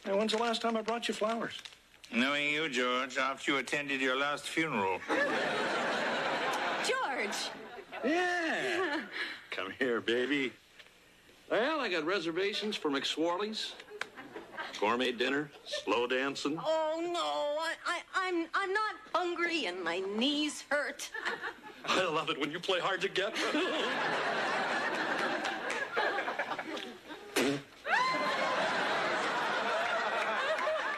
Hey, when's the last time I brought you flowers? Knowing you, George, after you attended your last funeral. George! Yeah. Come here, baby. Well, I got reservations for McSwarley's. Gourmet dinner, slow dancing. Oh, no, I'm not hungry and my knees hurt. I love it when you play hard to get.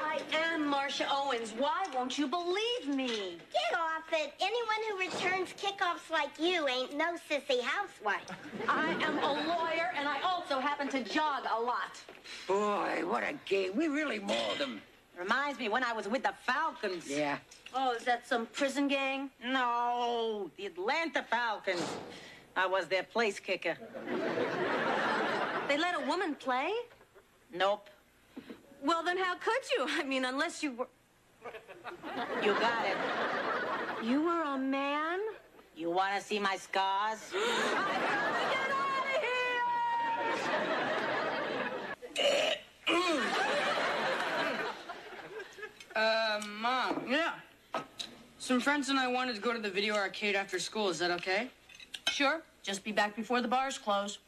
I am Marcia Owens. Why won't you believe me? Get off it. Anyone who returns kickoffs like you ain't no sissy housewife. I am a lawyer, and I also happen to jog a lot. Boy, what a game. We really mauled them. Reminds me when I was with the Falcons. Yeah. Oh, is that some prison gang? No, the Atlanta Falcons. I was their place kicker. They let a woman play? Nope. Well, then how could you? I mean, unless you were... You got it. You were a man? You want to see my scars? Mom. Yeah. Some friends and I wanted to go to the video arcade after school. Is that okay? Sure. Just be back before the bars close.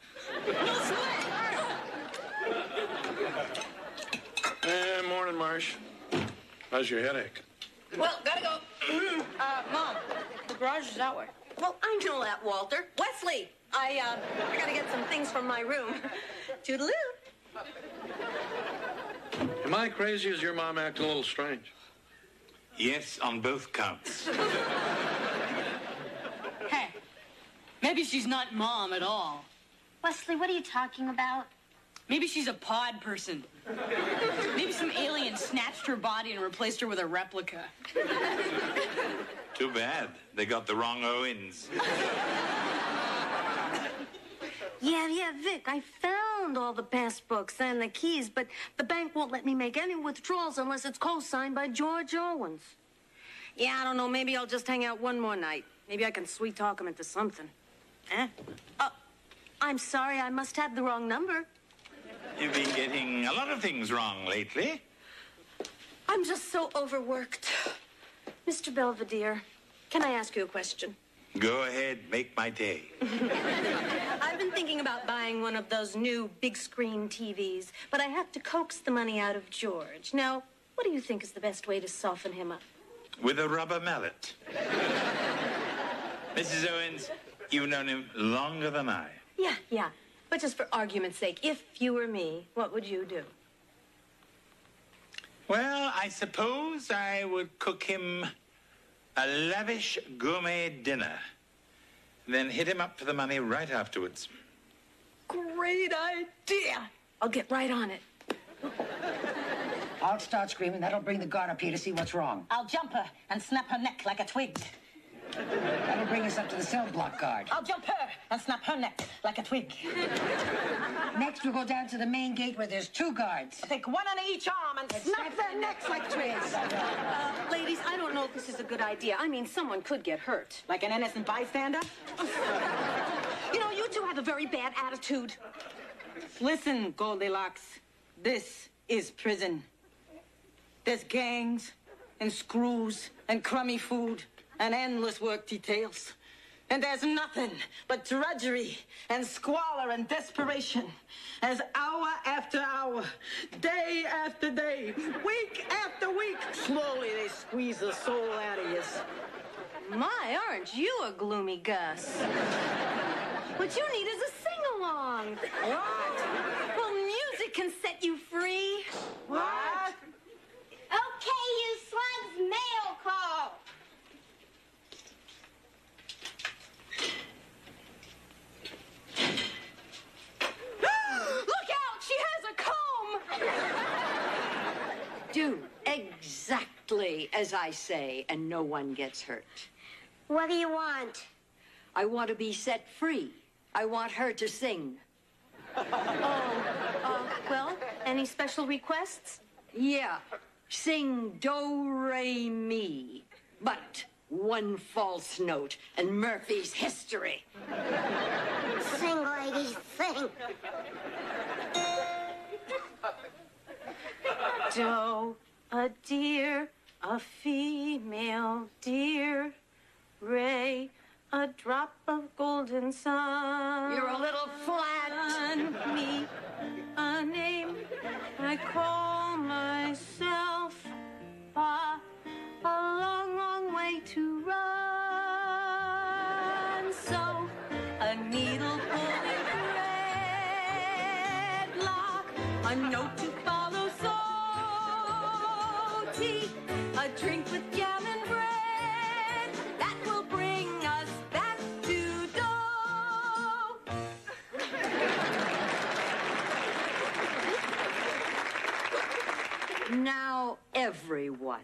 Morning, Marsh. How's your headache? Well, gotta go. Mom, the garage is that way. Well, I know that, Walter. Wesley, I gotta get some things from my room. Toodaloo. Am I crazy or is your mom acting a little strange? Yes, on both counts. Hey, maybe she's not Mom at all. Wesley, what are you talking about? Maybe she's a pod person. Maybe some alien snatched her body and replaced her with a replica. Too bad. They got the wrong Owens. Yeah, Vic, I found all the passbooks and the keys, but the bank won't let me make any withdrawals unless it's co-signed by George Owens. Yeah, I don't know, maybe I'll just hang out one more night. Maybe I can sweet talk him into something. Eh? Oh, I'm sorry, I must have the wrong number. You've been getting a lot of things wrong lately. I'm just so overworked. Mr. Belvedere, can I ask you a question? Go ahead, make my day. I've been thinking about buying one of those new big screen TVs, but I have to coax the money out of George. Now, what do you think is the best way to soften him up? With a rubber mallet. Mrs. Owens, you've known him longer than I. Yeah. But just for argument's sake, if you were me, what would you do? Well, I suppose I would cook him a lavish gourmet dinner, then hit him up for the money right afterwards. Great idea. I'll get right on it. I'll start screaming. That'll bring the guard up here to see what's wrong. I'll jump her and snap her neck like a twig. That'll bring us up to the cell block guard. I'll jump her and snap her neck like a twig. Next, we'll go down to the main gate where there's 2 guards. Take one on each arm and snap their necks like twigs. Ladies, I don't know if this is a good idea. I mean, someone could get hurt. Like an innocent bystander? You know, you two have a very bad attitude. Listen, Goldilocks. This is prison. There's gangs and screws and crummy food and endless work details. And there's nothing but drudgery and squalor and desperation as hour after hour, day after day, week after week, slowly they squeeze the soul out of you. My, aren't you a gloomy Gus? What you need is a sing-along. What? Well, music can set you free. What? Okay, you slugs, mail call. Look out! She has a comb! Do exactly as I say, and no one gets hurt. What do you want? I want to be set free. I want her to sing. Well, any special requests? Yeah. Sing do, re, mi. But one false note and Murphy's history. Sing, ladies, sing. Doe, a deer, a female deer, Ray, a drop of golden sun. You're a little flat. Me, a name I call myself. A long, long way to run. So, a needle pulling thread lock, a note to follow. So, tea, a drink with jam and bread that will bring us back to dough. Now, everyone.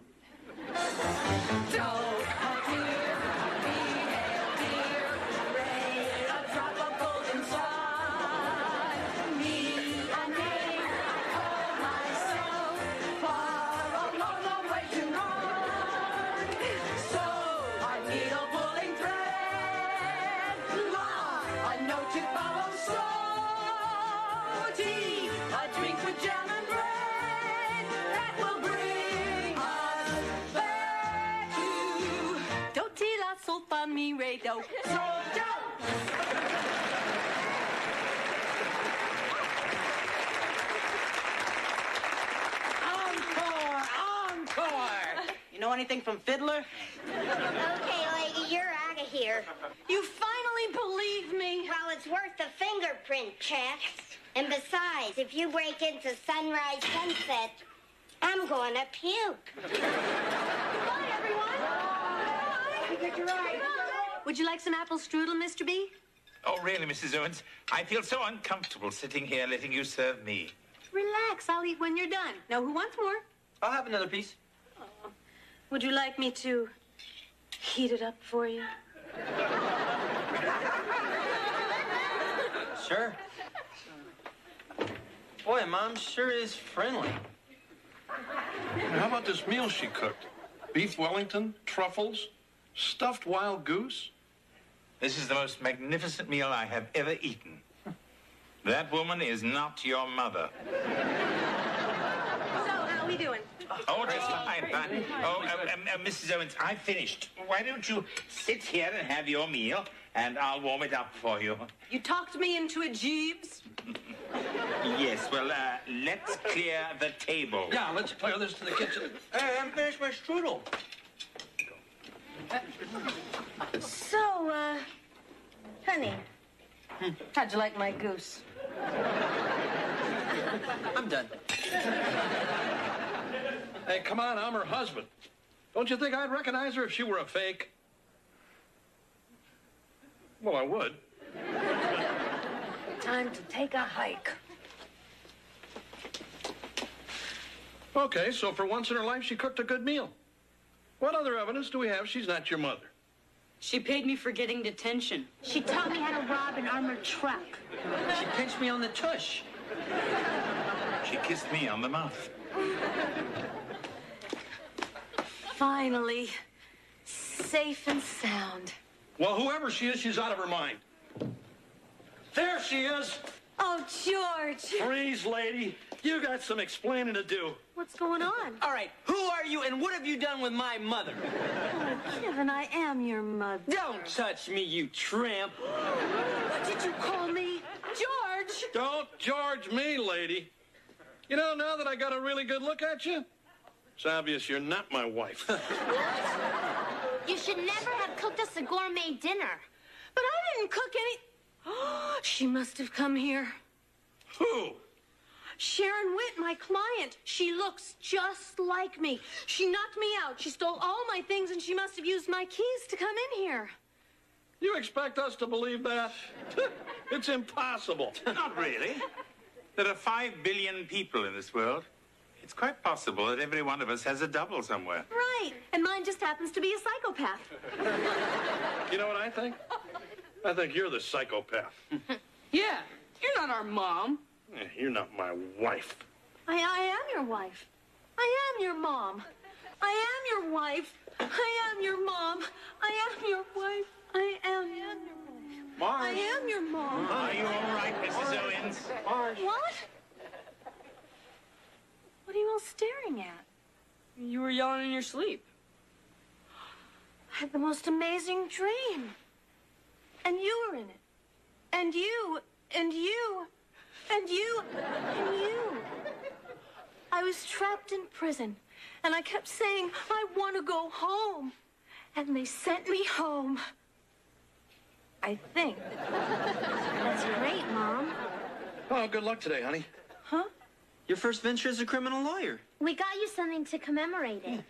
Mi re do. Encore! You know anything from Fiddler? Okay, lady, you're out of here. You finally believe me. Well, it's worth the fingerprint check. And besides, if you break into Sunrise Sunset, I'm going to puke. Bye, everyone. Would you like some apple strudel, Mr. B? Oh, really, Mrs. Owens? I feel so uncomfortable sitting here letting you serve me. Relax, I'll eat when you're done. Now, who wants more? I'll have another piece. Would you like me to heat it up for you? Sure. Boy, Mom sure is friendly. How about this meal she cooked? Beef Wellington, truffles, stuffed wild goose? This is the most magnificent meal I have ever eaten. That woman is not your mother. So, how are we doing? Oh, just fine. Oh, Mrs. Owens, I finished. Why don't you sit here and have your meal, and I'll warm it up for you. You talked me into it, Jeeves. Yes, well, let's clear the table. Yeah, let's clear this to the kitchen. Hey, I haven't finished my strudel. So, honey, how'd you like my goose? I'm done. Hey, come on, I'm her husband. Don't you think I'd recognize her if she were a fake? Well, I would. Time to take a hike. Okay, so for once in her life, she cooked a good meal. What other evidence do we have she's not your mother? She paid me for getting detention. She taught me how to rob an armored truck. She pinched me on the tush. She kissed me on the mouth. Finally, safe and sound. Well, whoever she is, she's out of her mind. There she is. Oh, George. Freeze, lady. You got some explaining to do. What's going on? All right, who are you and what have you done with my mother? Oh, Kevin, I am your mother. Don't touch me, you tramp. What did you call me? George! Don't George me, lady. You know, now that I got a really good look at you, it's obvious you're not my wife. You should never have cooked us a gourmet dinner. But I didn't cook any... Oh, she must have come here. Who? Sharon Witt, my client. She looks just like me. She knocked me out. She stole all my things, and she must have used my keys to come in here. You expect us to believe that? It's impossible. Not really. There are 5 billion people in this world. It's quite possible that every one of us has a double somewhere. Right. And mine just happens to be a psychopath. You know what I think? I think you're the psychopath. Yeah, you're not our mom. You're not my wife. I am your wife. I am your mom. I am your wife. I am your mom. I am your wife. I am your wife. Mars. I am your mom. Are you all right, Mrs. Owens? What? What are you all staring at? You were yelling in your sleep. I had the most amazing dream. And you were in it. And you, and you, and you, and you. I was trapped in prison, and I kept saying, I want to go home. And they sent me home. I think. That's great, Mom. Oh, good luck today, honey. Huh? Your first venture as a criminal lawyer. We got you something to commemorate it.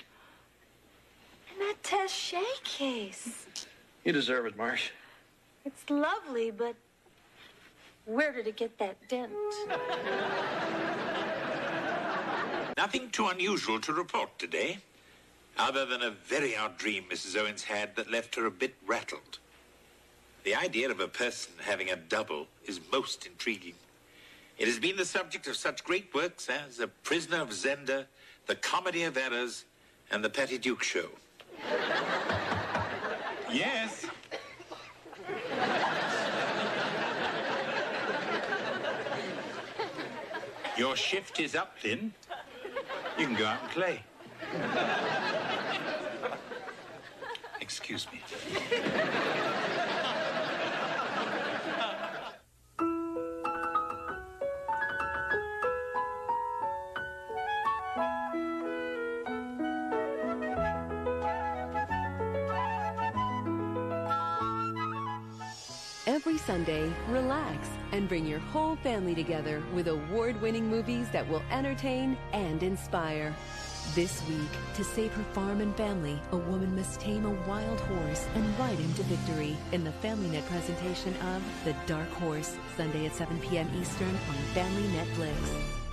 And that Taché case. You deserve it, Marsh. It's lovely, but where did it get that dent? Nothing too unusual to report today, other than a very odd dream Mrs. Owens had that left her a bit rattled. The idea of a person having a double is most intriguing. It has been the subject of such great works as A Prisoner of Zenda, The Comedy of Errors, and The Patty Duke Show. Yes? Your shift is up, Lynn. You can go out and play. Excuse me. Every Sunday, relax and bring your whole family together with award-winning movies that will entertain and inspire. This week, to save her farm and family, a woman must tame a wild horse and ride him to victory in the FamilyNet presentation of The Dark Horse, Sunday at 7 p.m. Eastern on Family Netflix.